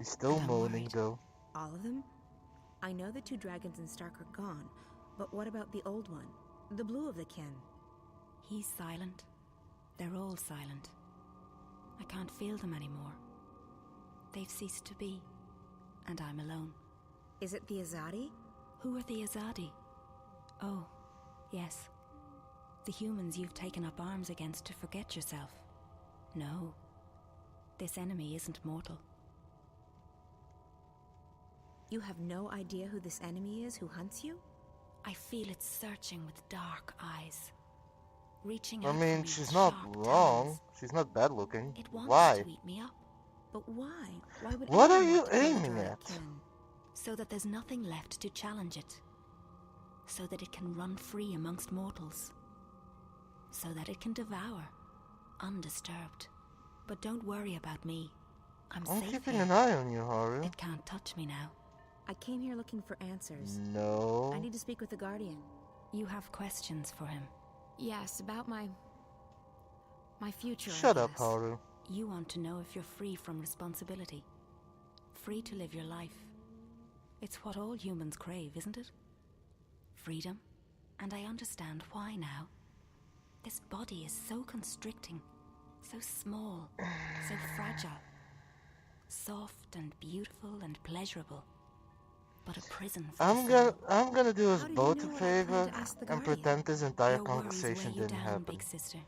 He's still And I'm moaning worried. though. All of them? I know the 2 dragons in Stark are gone, but what about the old one? The blue of the kin? He's silent. They're all silent. I can't feel them anymore. They've ceased to be, and I'm alone. Is it the Azadi? Who are the Azadi? Oh, yes. The humans you've taken up arms against to forget yourself. No. This enemy isn't mortal. You have no idea who this enemy is who hunts you? I feel it searching with dark eyes. Reaching I out mean, for me she's with not sharp wrong. talons. She's not bad looking. It wants Why? to eat me up. But why? Why would What are anyone you want to kill a aiming Dryad at? kin? So that there's nothing left to challenge it. So that it can run free amongst mortals. So that it can devour, undisturbed. But don't worry about me. I'm I'm safe keeping here. an eye on you, Haru. It can't touch me now. I came here looking for answers. No. I need to speak with the Guardian. You have questions for him. Yes, about my future. I Shut up, guess. Haru. You want to know if you're free from responsibility. Free to live your life. It's what all humans crave, isn't it? Freedom. And I understand why now. This body is so constricting, so small, so fragile. Soft and beautiful and pleasurable. But a prison for the soul. I'm gonna do us How do you both know a what I plan favor to ask the and Guardian? pretend this entire Your worries conversation weigh you didn't down, happen. big sister.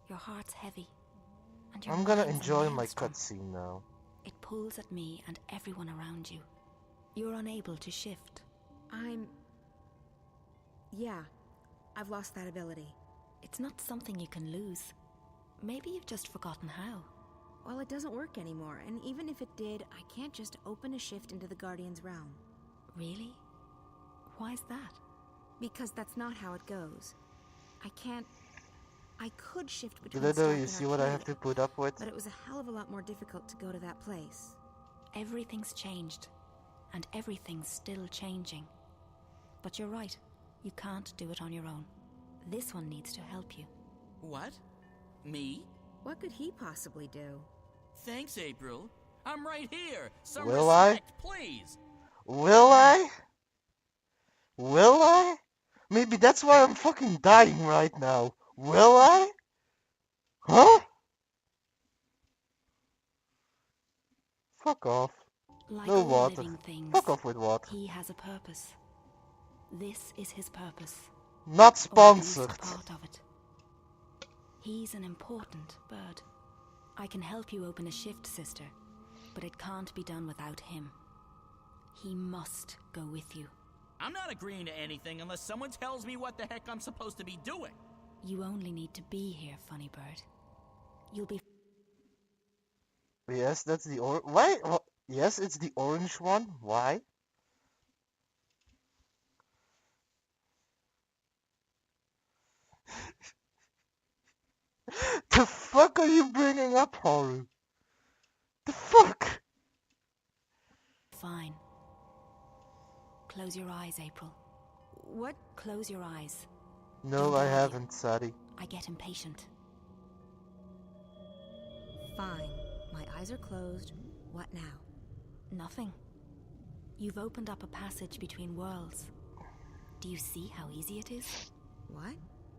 Your heart's heavy. And your I'm gonna mind's a enjoy my maelstrom. cutscene now. It pulls at me and everyone around you. You're unable to shift. Yeah, I've lost that ability. It's not something you can lose. Maybe you've just forgotten how. Well, it doesn't work anymore, and even if it did, I can't just open a shift into the Guardian's realm. Really? Why's that? Because that's not how it goes. I could shift between Little Stark you and see what I have Arcadia, to put up with? but it was a hell of a lot more difficult to go to that place. Everything's changed. And everything's still changing. But you're right. You can't do it on your own. This one needs to help you. What? Me? What could he possibly do? Thanks, April. I'm right here. Some Will I? respect, please. Will I? Will I? Maybe that's why I'm fucking dying right now. Will I? Huh? Fuck off. Like No all water. living things, Fuck off with water. he has a purpose. This is his purpose. Not Or at sponsored. least part of it. He's an important bird. I can help you open a shift, sister, but it can't be done without him. He must go with you. I'm not agreeing to anything unless someone tells me what the heck I'm supposed to be doing. You only need to be here, funny bird. You'll be... Yes, that's the Why? Yes, it's the orange one. Why? The fuck are you bringing up, Haru? The fuck? Fine. Close your eyes, April. What? Close your eyes. No, Don't I argue. haven't, Sadie. I get impatient. Fine. My eyes are closed. What now? Nothing. You've opened up a passage between worlds. Do you see how easy it is? What?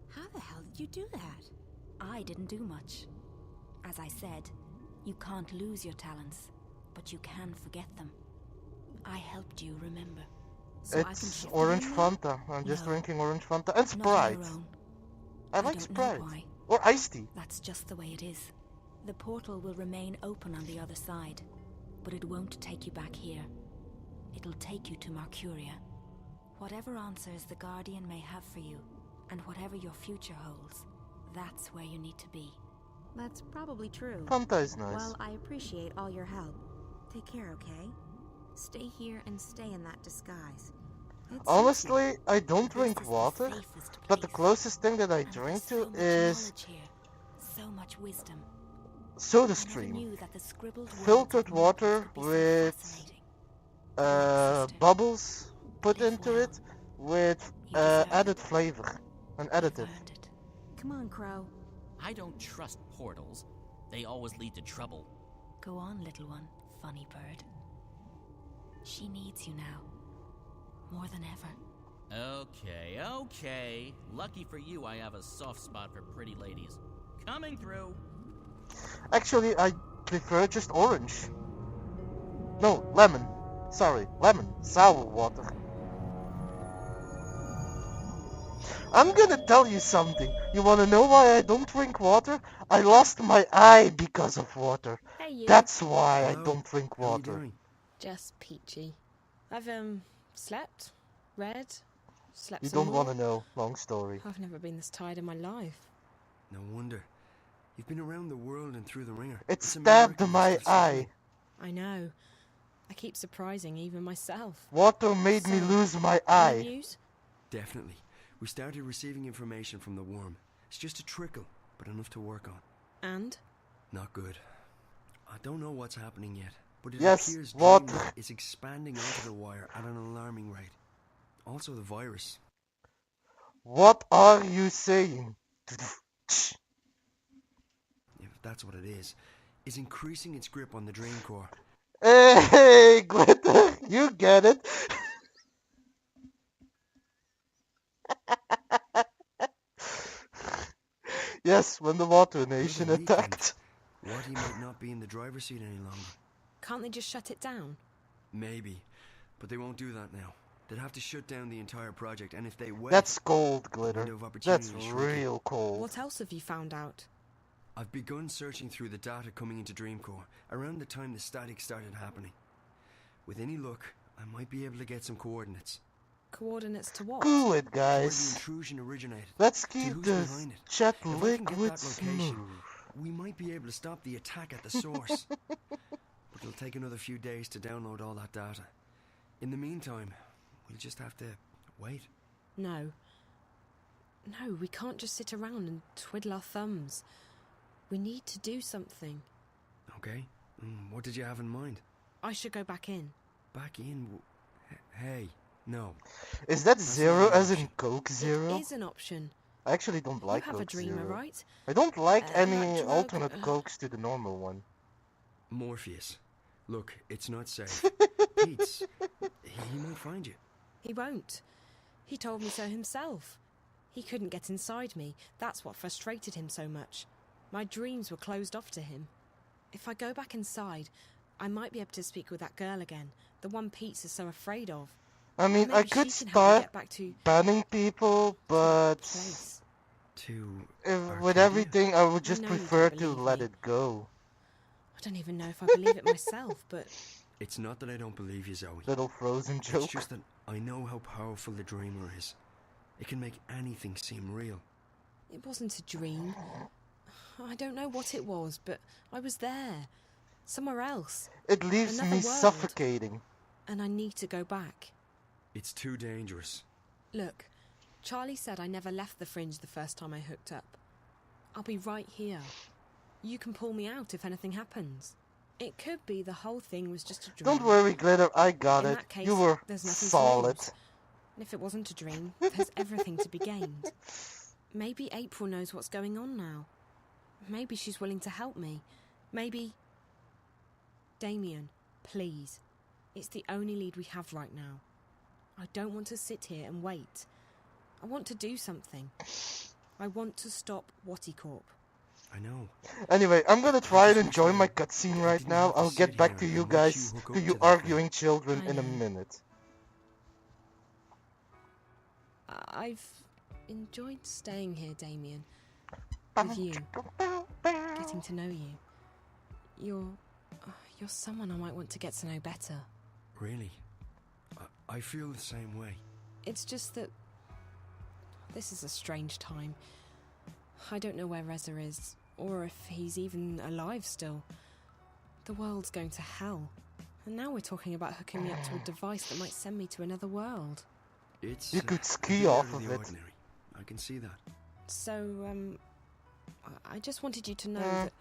How the hell did you do that? I didn't do much. As I said, you can't lose your talents, but you can forget them. I helped you remember. So I can It's shift orange again now? Fanta. I'm just No. drinking orange Fanta and Not on Sprite. your own. I like don't Sprite. know why. Or iced tea. That's just the way it is. The portal will remain open on the other side, but it won't take you back here. It'll take you to Mercuria. Whatever answers the Guardian may have for you, and whatever your future holds, that's where you need to be. That's probably true. Fanta is nice. Well, I appreciate all your help. Take care, okay? Stay here and stay in that disguise. It's Honestly, safe. I don't drink water, but the closest thing that I drink to is Knowledge here, so much wisdom. SodaStream. Knew that the scribbled Filtered words of water mortals could be so with fascinating. bubbles put into it with added flavor. An additive. Come on, Crow. I don't trust portals. They always lead to trouble. Go on, little one. funny bird. She needs you now. More than ever. Okay. Lucky for you, I have a soft spot for pretty ladies. Coming through. Actually, I prefer just orange. No, lemon. Sorry, lemon. Sour water. I'm gonna tell you something. You wanna know why I don't drink water? I lost my eye because of water. Hey, you. That's why I Hello. don't drink How are you water. doing? Just peachy. I've, slept, read, slept You some don't more. wanna know. Long story. I've never been this tired in my life. No wonder. You've been around the world and through the ringer. It It's a stabbed miracle my you're still standing. eye. I know. I keep surprising even myself. Water made me So, lose my any eye. news? Definitely. We started receiving information from the worm. It's just a trickle, but enough to work on. And? Not good. I don't know what's happening yet, but it Yes, appears water. Dreamfall is expanding onto the wire at an alarming rate. Also the virus. What are you saying? If that's what it is increasing its grip on the dream core. Hey, Glitter, you get it. Yes, when the Water Nation Another weekend. attacked. What, he might not be in the driver's seat any longer? Can't they just shut it down? Maybe, but they won't do that now. They'd have to shut down the entire project, and if they wait... That's cold, the Glitter. window of opportunity That's is shrinking. real cold. What else have you found out? I've begun searching through the data coming into Dreamcore around the time the static started happening. With any luck, I might be able to get some coordinates. Coordinates to what? Good, Where the guys. intrusion originated. Let's to keep who's this behind it. chat If I can get liquid that location, smooth. we might be able to stop the attack at the source. But it'll take another few days to download all that data. In the meantime, we'll just have to wait. No. No, we can't just sit around and twiddle our thumbs. We need to do something. Okay. What did you have in mind? I should go back in. Back in? Hey, no. Is that That's Zero not an as in option. Coke Zero? It is an option. I actually don't like you have Coke a dreamer, Zero. right? I don't like And any that drug, alternate Cokes to the normal one. Morpheus. Look, it's not safe. Pete's. He might find you. He won't. He told me so himself. He couldn't get inside me. That's what frustrated him so much. My dreams were closed off to him. If I go back inside, I might be able to speak with that girl again, the one Pete is so afraid of. I mean, Maybe I she could can help me start get back to banning people, but place. with everything, I would just know you prefer don't to believe let me. it go. I don't even know if I believe it myself, but It's not that I don't believe you, Zoe. Little Frozen It's joke. just that I know how powerful the dreamer is. It can make anything seem real. it wasn't a dream. I don't know what it was, but I was there. Somewhere else. It leaves Another me world. suffocating. And I need to go back. It's too dangerous. Look, Charlie said I never left the fringe the first time I hooked up. I'll be right here. You can pull me out if anything happens. It could be the whole thing was just a dream. Don't worry, Glitter, I got In it. that case, You were there's nothing solid. to lose. And if it wasn't a dream, there's everything to be gained. Maybe April knows what's going on now. Maybe she's willing to help me. Maybe... Damien, please. It's the only lead we have right now. I don't want to sit here and wait. I want to do something. I want to stop Wattycorp. I know. Anyway, I'm gonna try and enjoy my cutscene right now. I'll sit get back here to and you watch guys, you hook to up you to that arguing children, I in a know. minute. I've enjoyed staying here, Damien. With you. Getting to know you. You're someone I might want to get to know better. Really? I feel the same way. It's just that this is a strange time. I don't know where Reza is, or if he's even alive still. The world's going to hell. And now we're talking about hooking me up to a device that might send me to another world. It's You could a ski bit off out of the it. ordinary. I can see that. So, I just wanted you to know Mm. that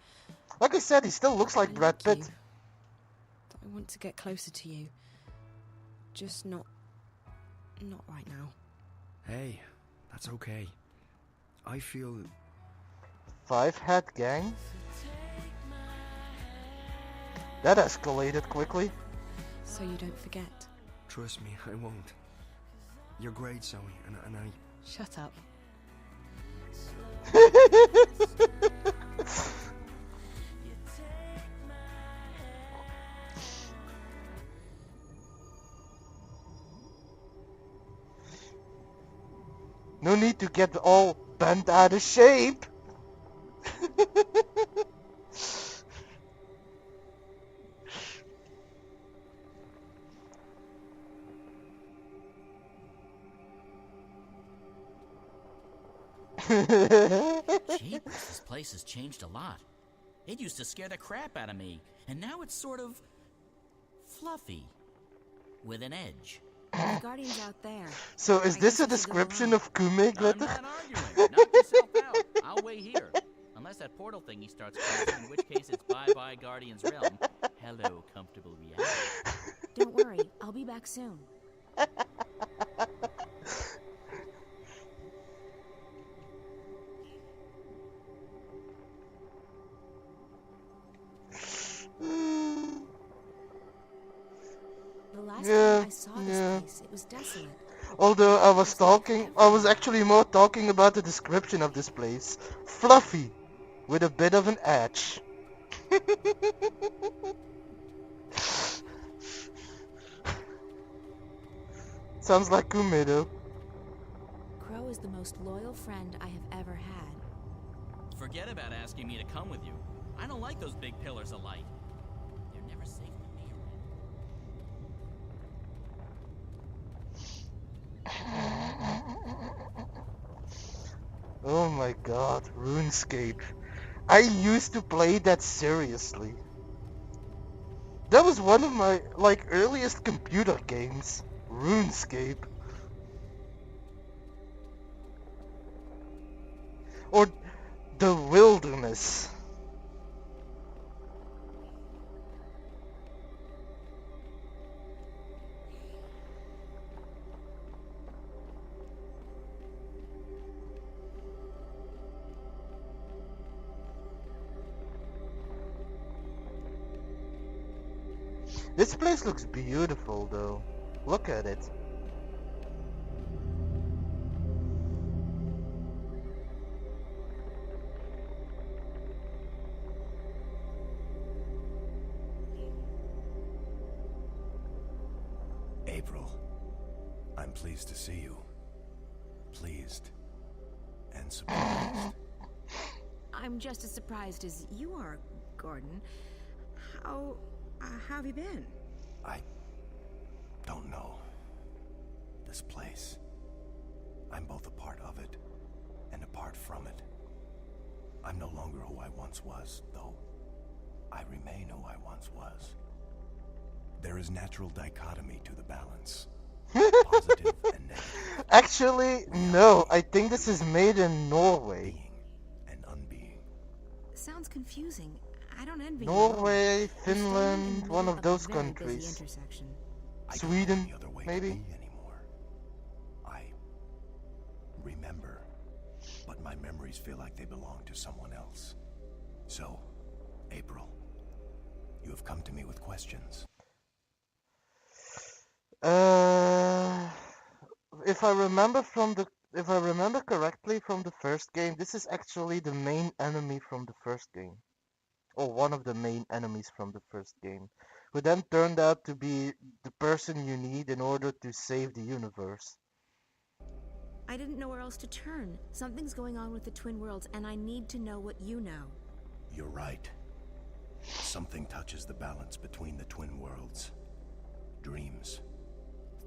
Like I said, he still looks like I Brad like Pitt. you. That I want to get closer to you. Just not right now. Hey, that's okay. I feel... 5 Hat Gang? That escalated quickly. So you don't forget. Trust me, I won't. You're great, Zoe, and I... Shut up. No need to get all bent out of shape. Jeepers, this place has changed a lot. It used to scare the crap out of me, and now it's sort of fluffy, with an edge. The Guardian's out there. So is this a description of Kume Glitter? I'm not arguing. Knock yourself out. I'll wait here. Unless that portal thingy starts closing, in which case it's bye-bye Guardian's realm. Hello, comfortable reality. Don't worry, I'll be back soon. The last time I saw this place, it was desolate. Although I was actually more talking about the description of this place. Fluffy, with a bit of an edge. Sounds like Kume though. Crow is the most loyal friend I have ever had. Forget about asking me to come with you. I don't like those big pillars of light. They're never safe to be around. Oh my god, RuneScape. I used to play that seriously. That was one of my earliest computer games. RuneScape. Or The Wilderness. This place looks beautiful though. Look at it. April, I'm pleased to see you. Pleased and surprised. I'm just as surprised as you are, Gordon. How have you been? I don't know. This place. I'm both a part of it and apart from it. I'm no longer who I once was, though I remain who I once was. There is natural dichotomy to the balance. Positive and negative. Actually, no. I think this is made in Norway. Being and unbeing. Sounds confusing. I don't envy Norway, you. Finland, one of those countries. Sweden, maybe? I remember, but my memories feel like they belong to someone else. So, April, you have come to me with questions. If I remember correctly from the first game, this is actually the main enemy from the first game. Or one of the main enemies from the first game, who then turned out to be the person you need in order to save the universe. I didn't know where else to turn. Something's going on with the Twin Worlds, and I need to know what you know. You're right. Something touches the balance between the Twin Worlds. Dreams.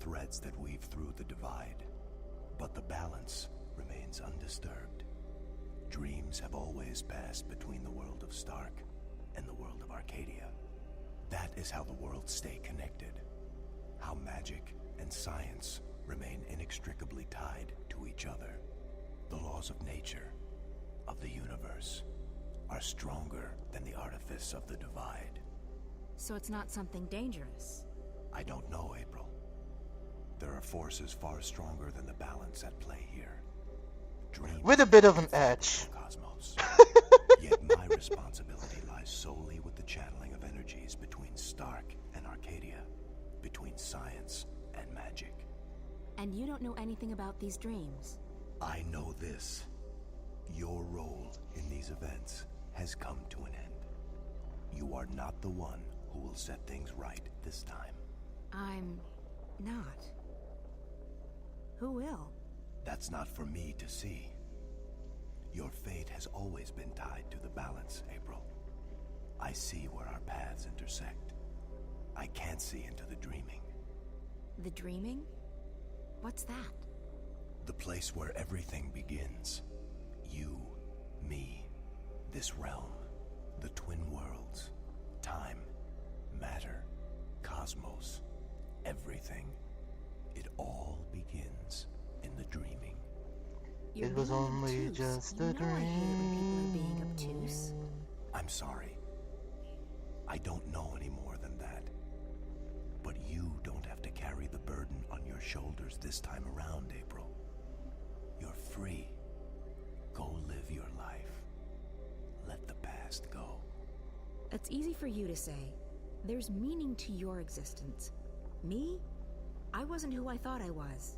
Threads that weave through the divide. But the balance remains undisturbed. Dreams have always passed between the world of Stark and the world of Arcadia. That is how the worlds stay connected. How magic and science remain inextricably tied to each other. The laws of nature, of the universe, are stronger than the artifice of the divide. So it's not something dangerous? I don't know, April. There are forces far stronger than the balance at play here. Dreams with a bit of an edge. Cosmos. Yet my responsibility lies solely with the channeling of energies between And you don't know anything about these dreams? I know this. Your role in these events has come to an end. You are not the one who will set things right this time. I'm not. Who will? That's not for me to see. Your fate has always been tied to the balance, April. I see where our paths intersect. I can't see into the dreaming. The dreaming? What's that? The place where everything begins. You, me, this realm, the twin worlds, time, matter, cosmos, everything. It all begins in the dreaming. It was only just a dream. I hate it when people are being obtuse. I'm sorry. I don't know any more than that. But you don't have to carry the burden on your shoulders this time around, April. You're free. Go live your life. Let the past go. That's easy for you to say. There's meaning to your existence. Me? I wasn't who I thought I was.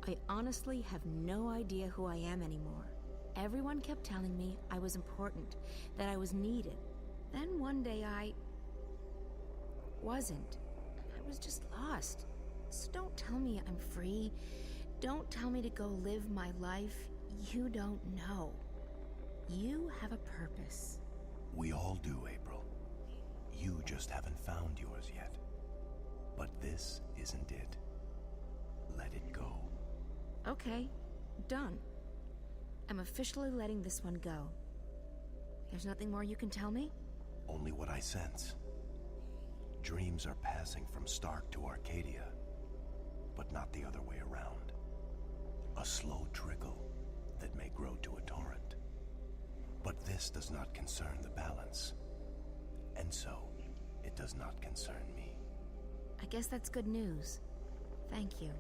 I honestly have no idea who I am anymore. Everyone kept telling me I was important, that I was needed. Then one day I wasn't. I was just lost. So don't tell me I'm free. Don't tell me to go live my life. You don't know. You have a purpose. We all do, April. You just haven't found yours yet. But this isn't it. Let it go. Okay, done. I'm officially letting this one go. There's nothing more you can tell me? Only what I sense. Dreams are passing from Stark to Arcadia, but not the other way around. A slow trickle that may grow to a torrent. But this does not concern the balance, and so it does not concern me. I guess that's good news. Thank you.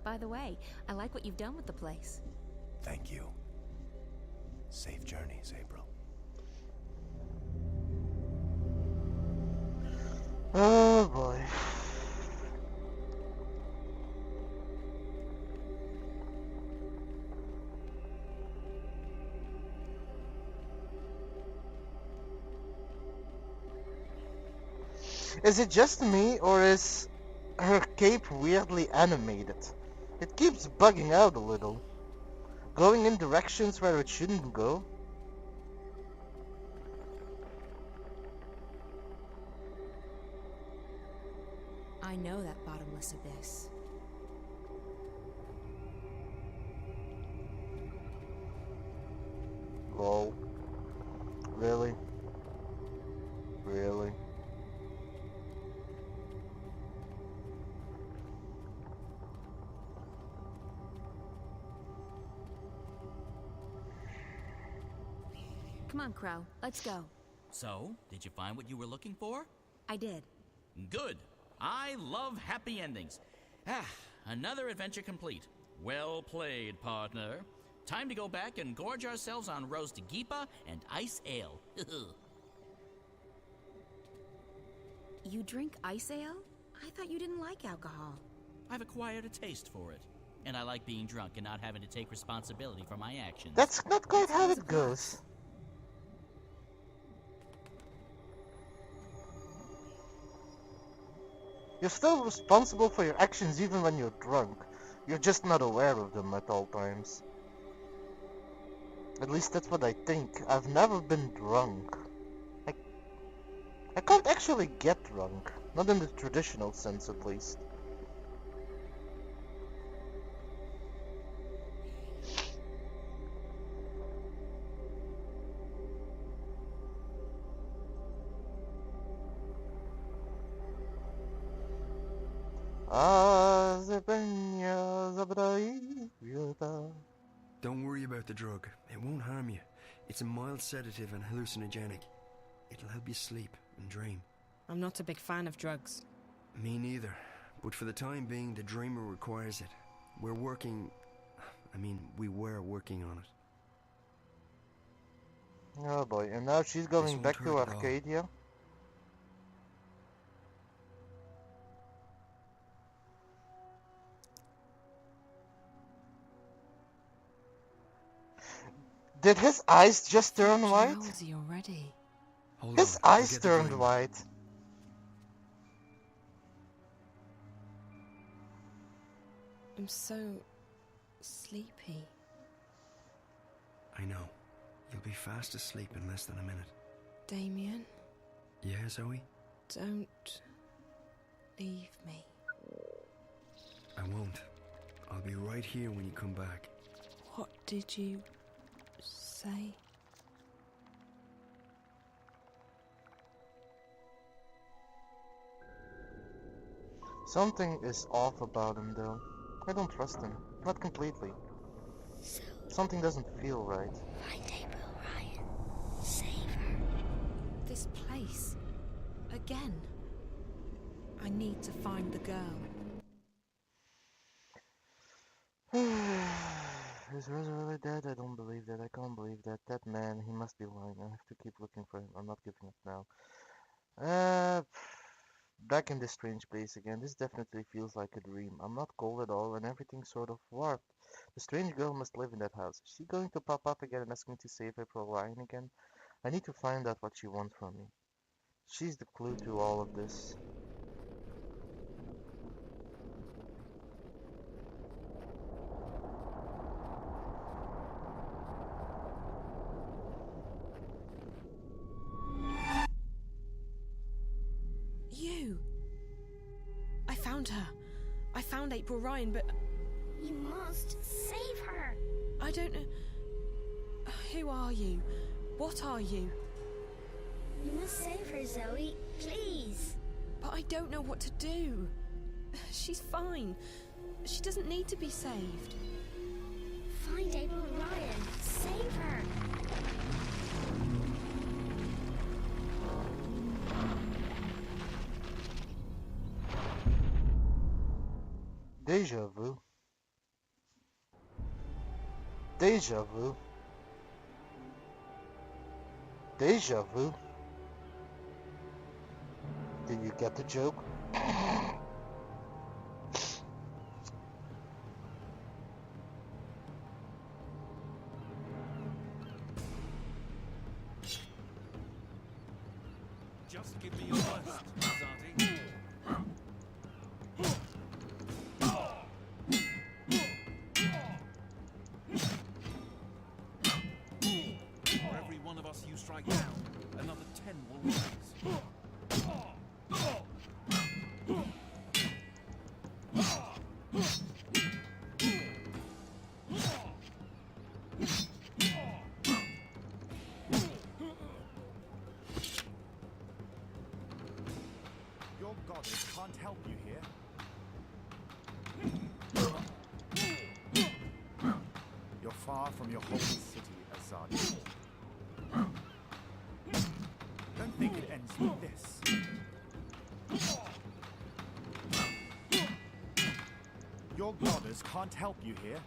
By the way, I like what you've done with the place. Thank you. Safe journeys, April. Oh boy. Is it just me, or is her cape weirdly animated? It keeps bugging out a little. Going in directions where it shouldn't go. I know that bottomless abyss. Lol. Really? Really? Come on, Crow. Let's go. So, did you find what you were looking for? I did. Good. I love happy endings. Another adventure complete. Well played, partner. Time to go back and gorge ourselves on roast geepa and ice ale. You drink ice ale? I thought you didn't like alcohol. I've acquired a taste for it. And I like being drunk and not having to take responsibility for my actions. That's not quite how it goes. You're still responsible for your actions even when you're drunk. You're just not aware of them at all times. At least that's what I think. I've never been drunk. I can't actually get drunk. Not in the traditional sense, at least. Don't worry about the drug. It won't harm you. It's a mild sedative and hallucinogenic. It'll help you sleep and dream. I'm not a big fan of drugs. Me neither. But for the time being, the dreamer requires it. We were working on it. Oh boy, and now she's going back to Arcadia? Did his eyes just turn white? Drowsy already. Hold His on, I'll eyes get the turned dream. white. I'm so sleepy. I know. You'll be fast asleep in less than a minute. Damien, Yeah, Zoe? don't leave me. I won't. I'll be right here when you come back. What did you say? Something is off about him, though. I don't trust him. Not completely. Something doesn't feel right. Find April, Ryan. Save her. This place. Again. I need to find the girl. Is Rosa really dead? I don't believe that. I can't believe that. That man, he must be lying. I have to keep looking for him. I'm not giving up now. Back in this strange place again. This definitely feels like a dream. I'm not cold at all, and everything's sort of warped. The strange girl must live in that house. Is she going to pop up again and ask me to save her for Ryan again? I need to find out what she wants from me. She's the clue to all of this. You! I found her. I found April Ryan, but... You must save her. I don't know... Who are you? What are you? You must save her, Zoe. Please. But I don't know what to do. She's fine. She doesn't need to be saved. Find April Ryan. Save her. Deja vu. Deja vu. Deja vu. Did you get the joke? Just give me your worst, Azadi. For every one of us you strike down, another 10 will rise. Your goddess can't help you here. You're far from your holy city, Azadi. Don't think it ends with this. Your goddess can't help you here.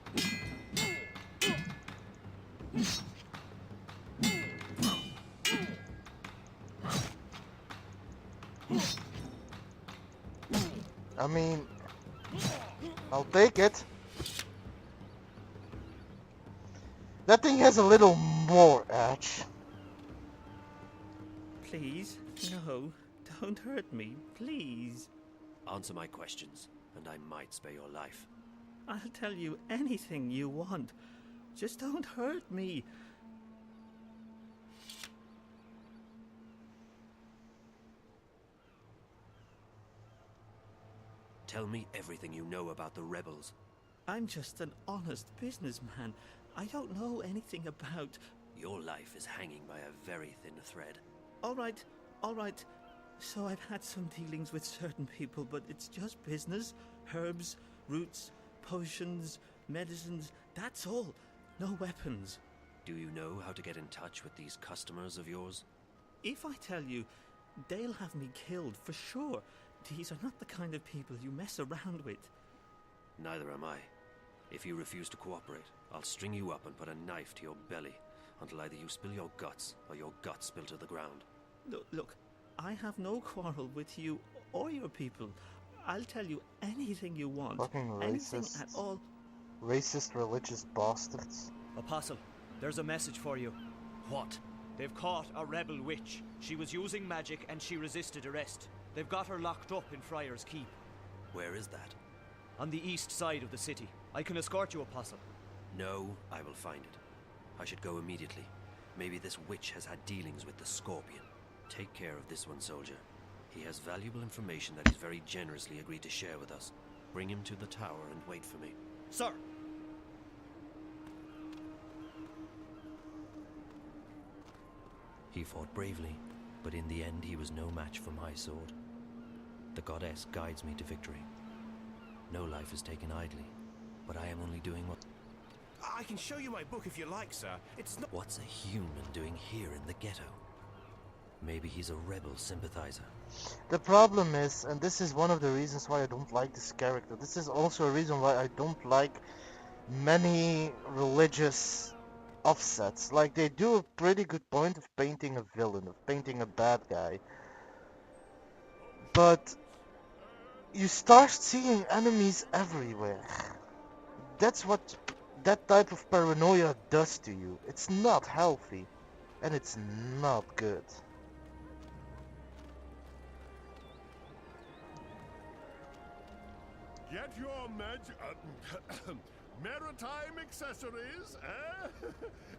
I mean, I'll take it. That thing has a little more edge. Please, no, don't hurt me, please. Answer my questions, and I might spare your life. I'll tell you anything you want. Just don't hurt me. Tell me everything you know about the rebels. I'm just an honest businessman. I don't know anything about... Your life is hanging by a very thin thread. All right. So I've had some dealings with certain people, but it's just business. Herbs, roots, potions, medicines, that's all. No weapons. Do you know how to get in touch with these customers of yours? If I tell you, they'll have me killed for sure. These are not the kind of people you mess around with. Neither am I. If you refuse to cooperate, I'll string you up and put a knife to your belly until either you spill your guts or your guts spill to the ground. Look, I have no quarrel with you or your people. I'll tell you anything you want. Fucking anything racist. at all. Racist religious bastards. Apostle, There's a message for you. What? They've caught a rebel witch. She was using magic and she resisted arrest. They've got her locked up in Friar's Keep. Where is that? On the east side of the city. I can escort you, Apostle. No, I will find it. I should go immediately. Maybe this witch has had dealings with the Scorpion. Take care of this one, soldier. He has valuable information that he's very generously agreed to share with us. Bring him to the tower and wait for me. Sir! He fought bravely, but in the end he was no match for my sword. The goddess guides me to victory. No life is taken idly, but I am only doing what... I can show you my book if you like, sir. It's not... What's a human doing here in the ghetto? Maybe he's a rebel sympathizer. The problem is, and this is one of the reasons why I don't like this character, this is also a reason why I don't like many religious offsets. Like, they do a pretty good point of painting a villain, of painting a bad guy. But you start seeing enemies everywhere. That's what that type of paranoia does to you. It's not healthy. And it's not good. Get your maritime accessories, eh?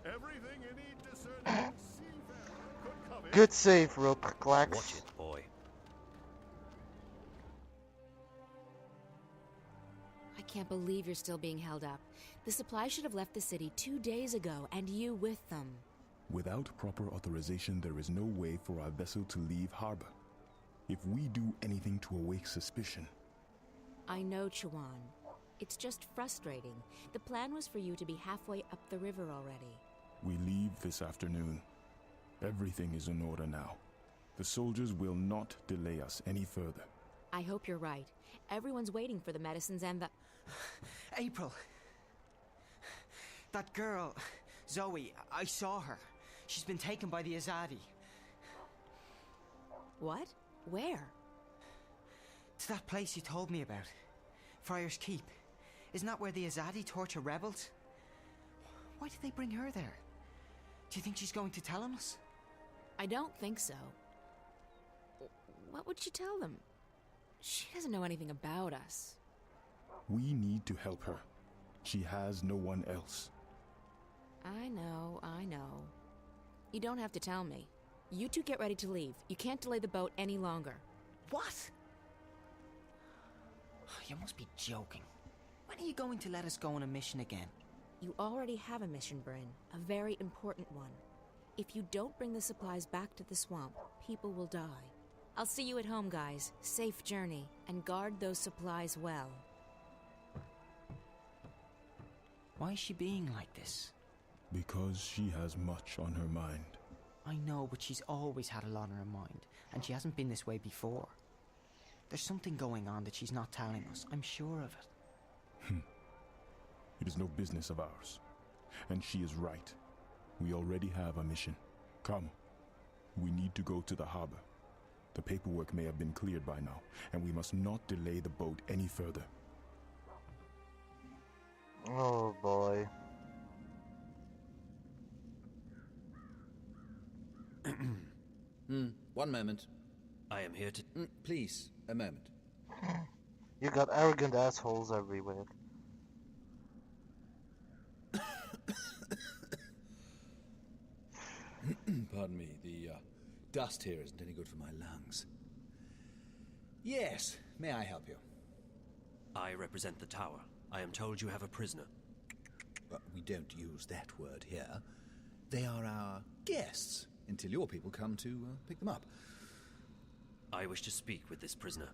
Everything any discerning seafarer could covet. Good save, Rook. Clacks. Watch it, boy. I can't believe you're still being held up. The supply should have left the city 2 days ago, and you with them. Without proper authorization, there is no way for our vessel to leave harbor. If we do anything to awake suspicion... I know, Chuan. It's just frustrating. The plan was for you to be halfway up the river already. We leave this afternoon. Everything is in order now. The soldiers will not delay us any further. I hope you're right. Everyone's waiting for the medicines and the... April. That girl, Zoe, I saw her. She's been taken by the Azadi. What? Where? To that place you told me about. Friar's Keep. Isn't that where the Azadi torture rebels? Why did they bring her there? Do you think she's going to tell us? I don't think so. What would she tell them? She doesn't know anything about us. We need to help her. She has no one else. I know. You don't have to tell me. You two get ready to leave. You can't delay the boat any longer. What? You must be joking. When are you going to let us go on a mission again? You already have a mission, Bryn. A very important one. If you don't bring the supplies back to the swamp, people will die. I'll see you at home, guys. Safe journey, and guard those supplies well. Why is she being like this? Because she has much on her mind. I know, but she's always had a lot on her mind, and she hasn't been this way before. There's something going on that she's not telling us. I'm sure of it. It is no business of ours. And she is right. We already have a mission. Come. We need to go to the harbor. The paperwork may have been cleared by now, and we must not delay the boat any further. Oh boy. 1 moment. I am here to... Please, a moment. You got arrogant assholes everywhere. Pardon me, the dust here isn't any good for my lungs. Yes, may I help you? I represent the tower. I am told you have a prisoner. We don't use that word here. They are our guests, until your people come to pick them up. I wish to speak with this prisoner.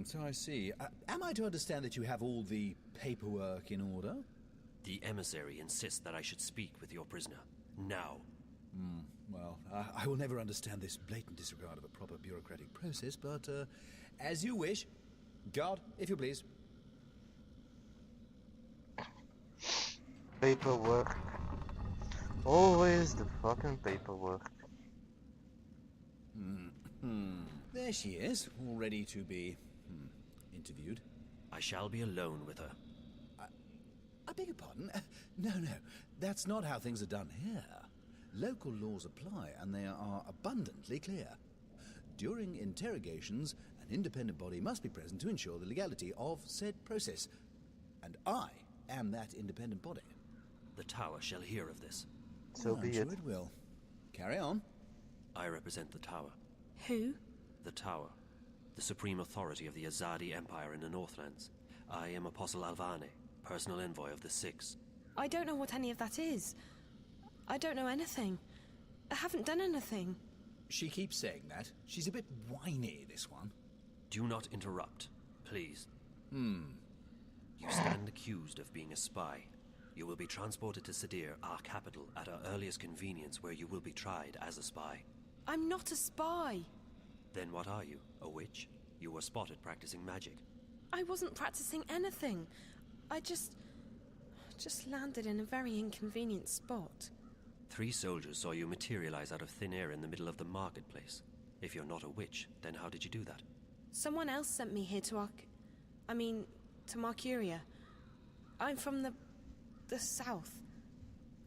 So I see. Am I to understand that you have all the paperwork in order? The emissary insists that I should speak with your prisoner. Now. Well, I will never understand this blatant disregard of a proper bureaucratic process, but as you wish. Guard, if you please. Paperwork. Always the fucking paperwork. There she is, all ready to be interviewed. I shall be alone with her. I beg your pardon? No. That's not how things are done here. Local laws apply, and they are abundantly clear. During interrogations, an independent body must be present to ensure the legality of said process. And I am that independent body. The Tower shall hear of this. So be I'm sure it. it will. Carry on. I represent the Tower. Who? The Tower. The supreme authority of the Azadi Empire in the Northlands. I am Apostle Alvane, personal envoy of the Six. I don't know what any of that is. I don't know anything. I haven't done anything. She keeps saying that. She's a bit whiny, this one. Do not interrupt, please. Hmm. You stand accused of being a spy. You will be transported to Sadir, our capital, at our earliest convenience, where you will be tried as a spy. I'm not a spy. Then what are you? A witch? You were spotted practicing magic. I wasn't practicing anything. I just landed in a very inconvenient spot. 3 soldiers saw you materialize out of thin air in the middle of the marketplace. If you're not a witch, then how did you do that? Someone else sent me here to Marcuria. I'm from the south.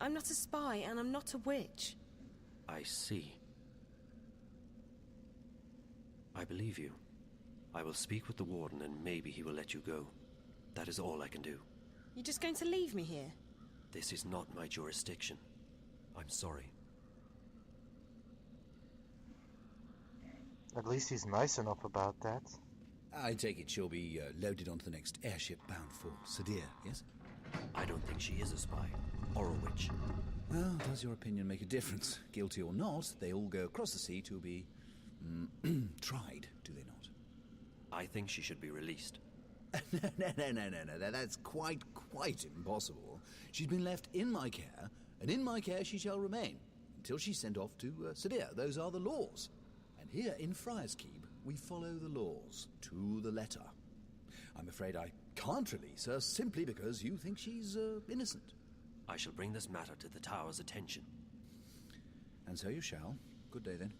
I'm not a spy, and I'm not a witch. I see. I believe you. I will speak with the warden, and maybe he will let you go. That is all I can do. You're just going to leave me here? This is not my jurisdiction. I'm sorry. At least he's nice enough about that. I take it she'll be loaded onto the next airship bound for Sadir, yes? I don't think she is a spy, or a witch. Well, does your opinion make a difference? Guilty or not, they all go across the sea to be tried, do they not? I think she should be released. No, that's quite impossible. She's been left in my care, and in my care she shall remain, until she's sent off to Sadir. Those are the laws. And here in Friar's Keep, we follow the laws, to the letter. I'm afraid I can't release her, simply because you think she's innocent. I shall bring this matter to the Tower's attention. And so you shall. Good day, then.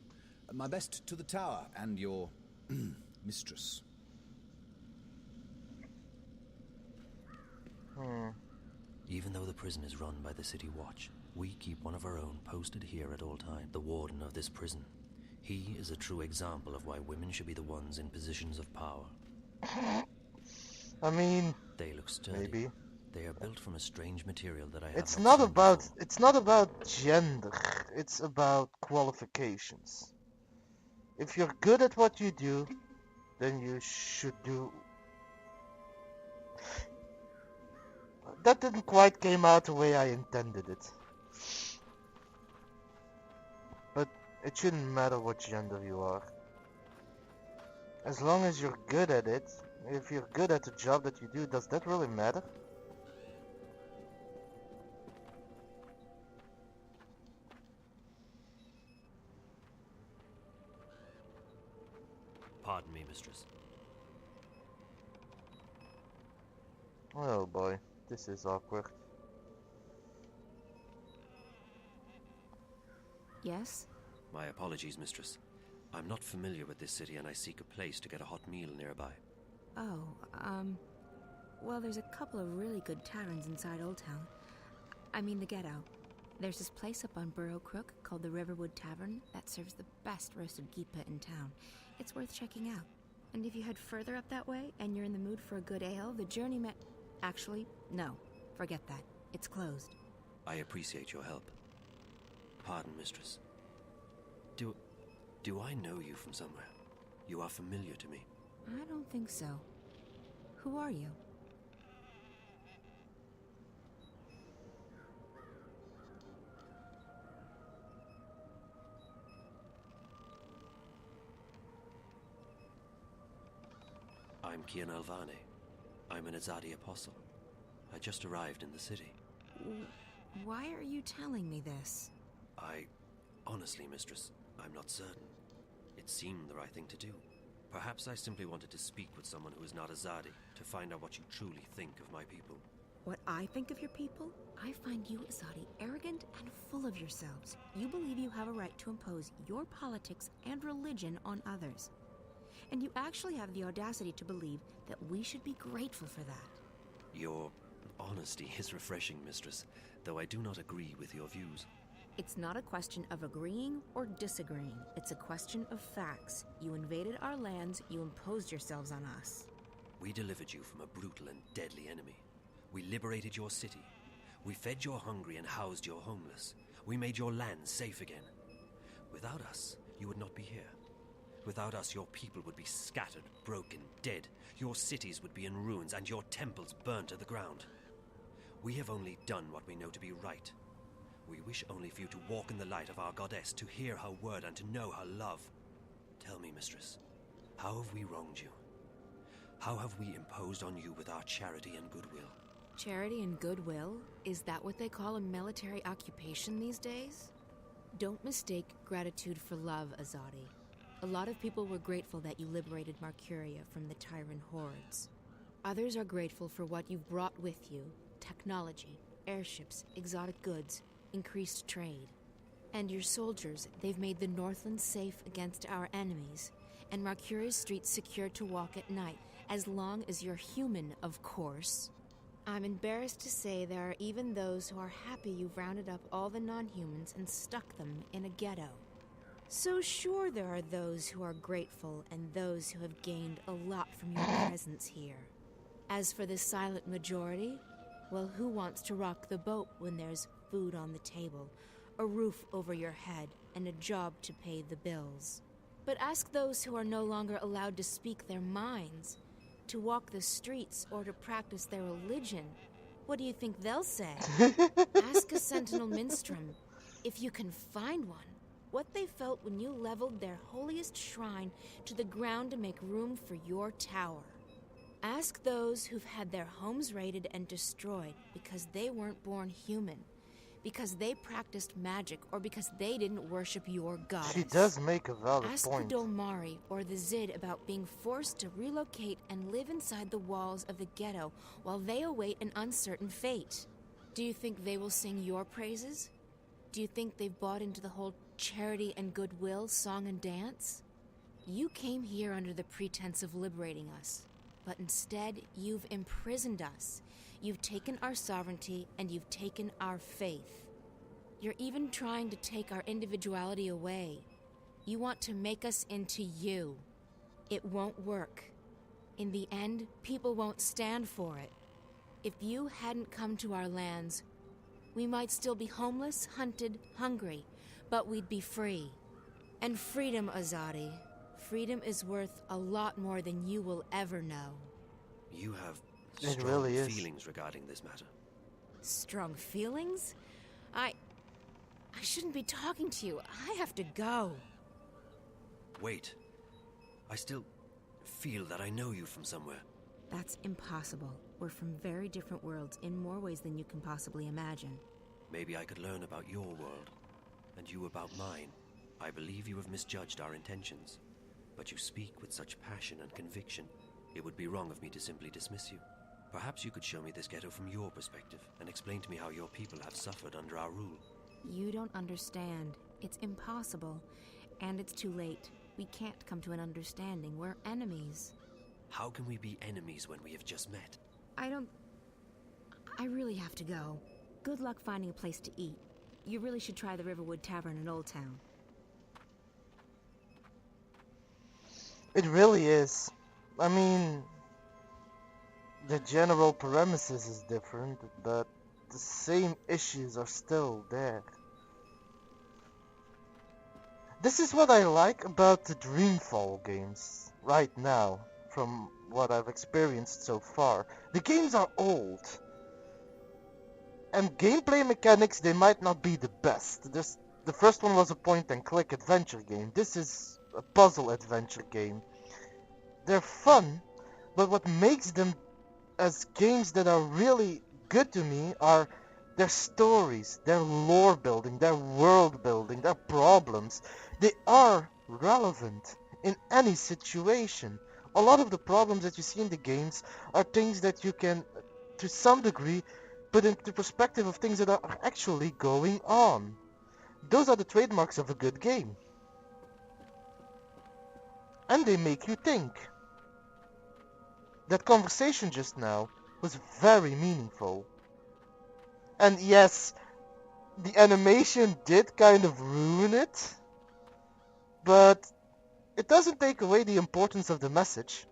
My best to the Tower, and your mistress. Even though the prison is run by the City Watch, we keep one of our own posted here at all times, the warden of this prison. He is a true example of why women should be the ones in positions of power. I mean, they look sturdy. Maybe. They are built from a strange material that I have It's not not seen about before. it's not about gender. It's about qualifications. If you're good at what you do, then you should do. That didn't quite came out the way I intended it. But it shouldn't matter what gender you are. As long as you're good at it, if you're good at the job that you do, does that really matter? Pardon me, mistress. Oh boy, this is awkward. Yes? My apologies, mistress. I'm not familiar with this city, and I seek a place to get a hot meal nearby. Oh, well, there's a couple of really good taverns inside Old Town. I mean the Ghetto. There's this place up on Burrow Crook called the Riverwood Tavern that serves the best roasted geepa in town. It's worth checking out. And if you head further up that way and you're in the mood for a good ale, the journey Actually, no. Forget that. It's closed. I appreciate your help. Pardon, mistress. Do I know you from somewhere? You are familiar to me. I don't think so. Who are you? I'm Kian Alvane. I'm an Azadi apostle. I just arrived in the city. Why are you telling me this? Honestly, mistress, I'm not certain. It seemed the right thing to do. Perhaps I simply wanted to speak with someone who is not Azadi, to find out what you truly think of my people. What I think of your people? I find you, Azadi, arrogant and full of yourselves. You believe you have a right to impose your politics and religion on others. And you actually have the audacity to believe that we should be grateful for that. Your honesty is refreshing, mistress. though I do not agree with your views. It's not a question of agreeing or disagreeing. It's a question of facts. You invaded our lands, you imposed yourselves on us. We delivered you from a brutal and deadly enemy. We liberated your city. We fed your hungry and housed your homeless. We made your land safe again. Without us, you would not be here. Without us, your people would be scattered, broken, dead. Your cities would be in ruins and your temples burned to the ground. We have only done what we know to be right. We wish only for you to walk in the light of our goddess, to hear her word and to know her love. Tell me, mistress, how have we wronged you? How have we imposed on you with our charity and goodwill? Charity and goodwill? Is that what they call a military occupation these days? Don't mistake gratitude for love, Azadi. A lot of people were grateful that you liberated Marcuria from the Tyrant hordes. Others are grateful for what you've brought with you: technology, airships, exotic goods, increased trade. And your soldiers, they've made the Northlands safe against our enemies, and Marcuria's streets secure to walk at night, as long as you're human, of course. I'm embarrassed to say there are even those who are happy you've rounded up all the non-humans and stuck them in a ghetto. So sure, there are those who are grateful and those who have gained a lot from your presence here. As for the silent majority, well, who wants to rock the boat when there's food on the table, a roof over your head, and a job to pay the bills? But ask those who are no longer allowed to speak their minds, to walk the streets, or to practice their religion. What do you think they'll say? Ask a Sentinel Minstrom, if you can find one, what they felt when you leveled their holiest shrine to the ground to make room for your tower. Ask those who've had their homes raided and destroyed because they weren't born human, because they practiced magic, or because they didn't worship your goddess. She does make a valid Ask point. the Dolmari or the Zid about being forced to relocate and live inside the walls of the ghetto while they await an uncertain fate. Do you think they will sing your praises? Do you think they've bought into the whole charity and goodwill song and dance? You came here under the pretense of liberating us, but instead you've imprisoned us. You've taken our sovereignty and you've taken our faith. You're even trying to take our individuality away. You want to make us into you. It won't work. In the end, people won't stand for it. If you hadn't come to our lands, we might still be homeless, hunted, hungry, but we'd be free. And freedom, Azadi. Freedom is worth a lot more than you will ever know. You have It strong really is. feelings regarding this matter. Strong feelings? I shouldn't be talking to you. I have to go. Wait. I still feel that I know you from somewhere. That's impossible. We're from very different worlds in more ways than you can possibly imagine. Maybe I could learn about your world, and you about mine. I believe you have misjudged our intentions, but you speak with such passion and conviction. It would be wrong of me to simply dismiss you. Perhaps you could show me this ghetto from your perspective, and explain to me how your people have suffered under our rule. You don't understand. It's impossible. And it's too late. We can't come to an understanding. We're enemies. How can we be enemies when we have just met? I really have to go. Good luck finding a place to eat. You really should try the Riverwood Tavern in Old Town. It really is. I mean, the general premises is different, but the same issues are still there. This is what I like about the Dreamfall games right now, from what I've experienced so far. The games are old, and gameplay mechanics, they might not be the best. The first one was a point-and-click adventure game. This is a puzzle adventure game. They're fun, but what makes them as games that are really good to me are their stories, their lore building, their world building, their problems. They are relevant in any situation. A lot of the problems that you see in the games are things that you can, to some degree, put into perspective of things that are actually going on. Those are the trademarks of a good game. And they make you think. That conversation just now was very meaningful. And yes, the animation did kind of ruin it, but it doesn't take away the importance of the message.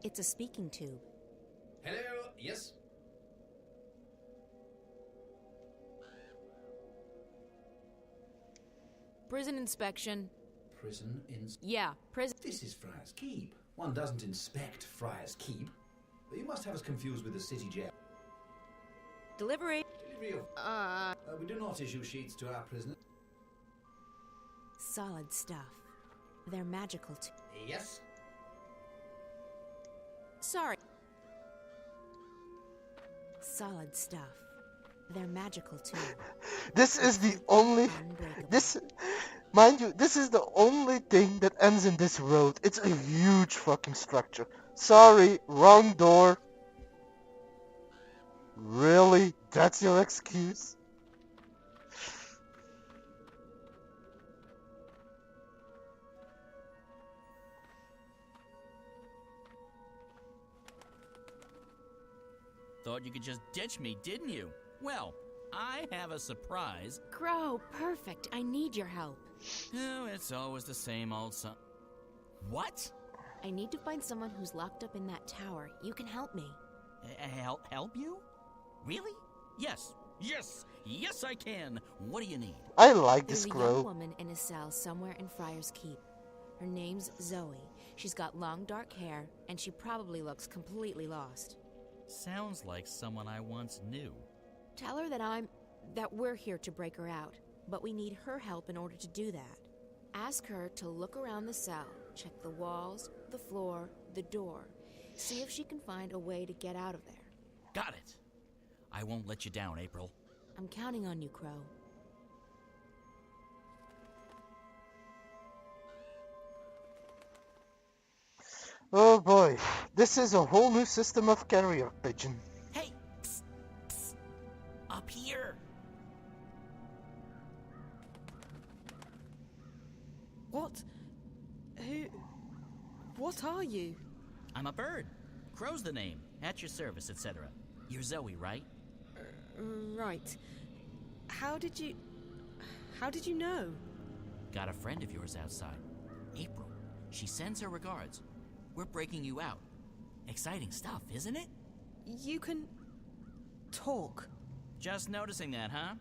It's a speaking tube. Hello, yes? Prison inspection. Prison Yeah, prison. This is Friar's Keep. One doesn't inspect Friar's Keep. You must have us confused with the city jail. Delivery. Delivery of... we do not issue sheets to our prisoners. Solid stuff. They're magical too. Yes? Sorry. Solid stuff. They're magical too. This is the only... Mind you, this is the only thing that ends in this road. It's a huge fucking structure. Sorry, wrong door. Really? That's your excuse? Thought you could just ditch me, didn't you? Well, I have a surprise. Crow, perfect. I need your help. Oh, it's always the same old son. What? I need to find someone who's locked up in that tower. You can help me. Help you? Really? Yes. Yes, I can. What do you need? I like this There's a crow. young woman in a cell somewhere in Friar's Keep. Her name's Zoe. She's got long dark hair, and she probably looks completely lost. Sounds like someone I once knew. Tell her that we're here to break her out, but we need her help in order to do that. Ask her to look around the cell, check the walls, the floor, the door. See if she can find a way to get out of there. Got it. I won't let you down, April. I'm counting on you, Crow. Oh boy, this is a whole new system of carrier pigeon. Hey, psst, psst. Up here. What? What are you? I'm a bird. Crow's the name. At your service, etc. You're Zoe, right? Right. How did you know? Got a friend of yours outside. April. She sends her regards. We're breaking you out. Exciting stuff, isn't it? You can talk. Just noticing that, huh?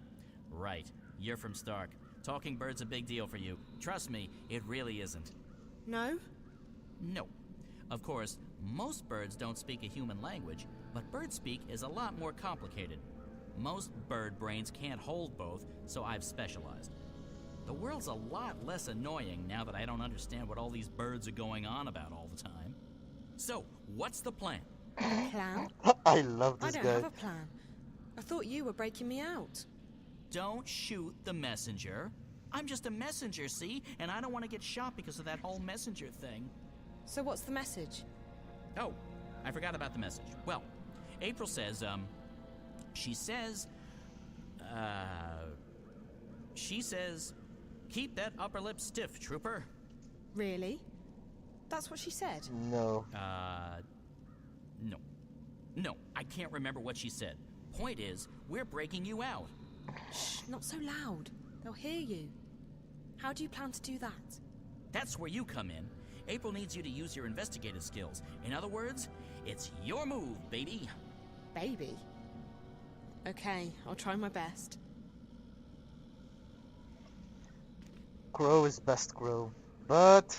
Right. You're from Stark. Talking bird's a big deal for you. Trust me, it really isn't. No? No. Of course, most birds don't speak a human language, but bird speak is a lot more complicated. Most bird brains can't hold both, so I've specialized. The world's a lot less annoying now that I don't understand what all these birds are going on about all the time. So, what's the plan? Plan? I love this I don't guy. have a plan. I thought you were breaking me out. Don't shoot the messenger. I'm just a messenger, see? And I don't want to get shot because of that whole messenger thing. So what's the message? Oh, I forgot about the message. Well, April says, she says, keep that upper lip stiff, trooper. Really? That's what she said? No. No. No, I can't remember what she said. Point is, we're breaking you out. Shh, not so loud. They'll hear you. How do you plan to do that? That's where you come in. April needs you to use your investigative skills. In other words, it's your move, baby. Baby? Okay, I'll try my best. Crow is best crow. But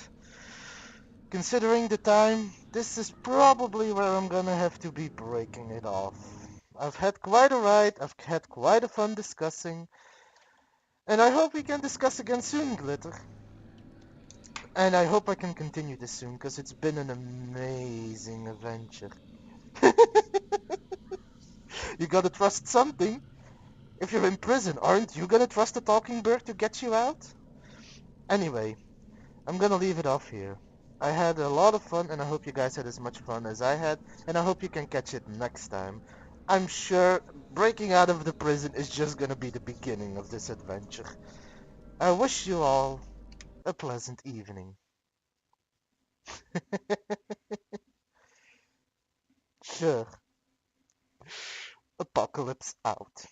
considering the time, this is probably where I'm gonna have to be breaking it off. I've had quite a ride, I've had quite a fun discussing, and I hope we can discuss again soon, Glitter. And I hope I can continue this soon, because it's been an amazing adventure. You gotta trust something. If you're in prison, aren't you gonna trust a talking bird to get you out? Anyway, I'm gonna leave it off here. I had a lot of fun, and I hope you guys had as much fun as I had, and I hope you can catch it next time. I'm sure breaking out of the prison is just gonna be the beginning of this adventure. I wish you all a pleasant evening. Sure. Apocalypse out.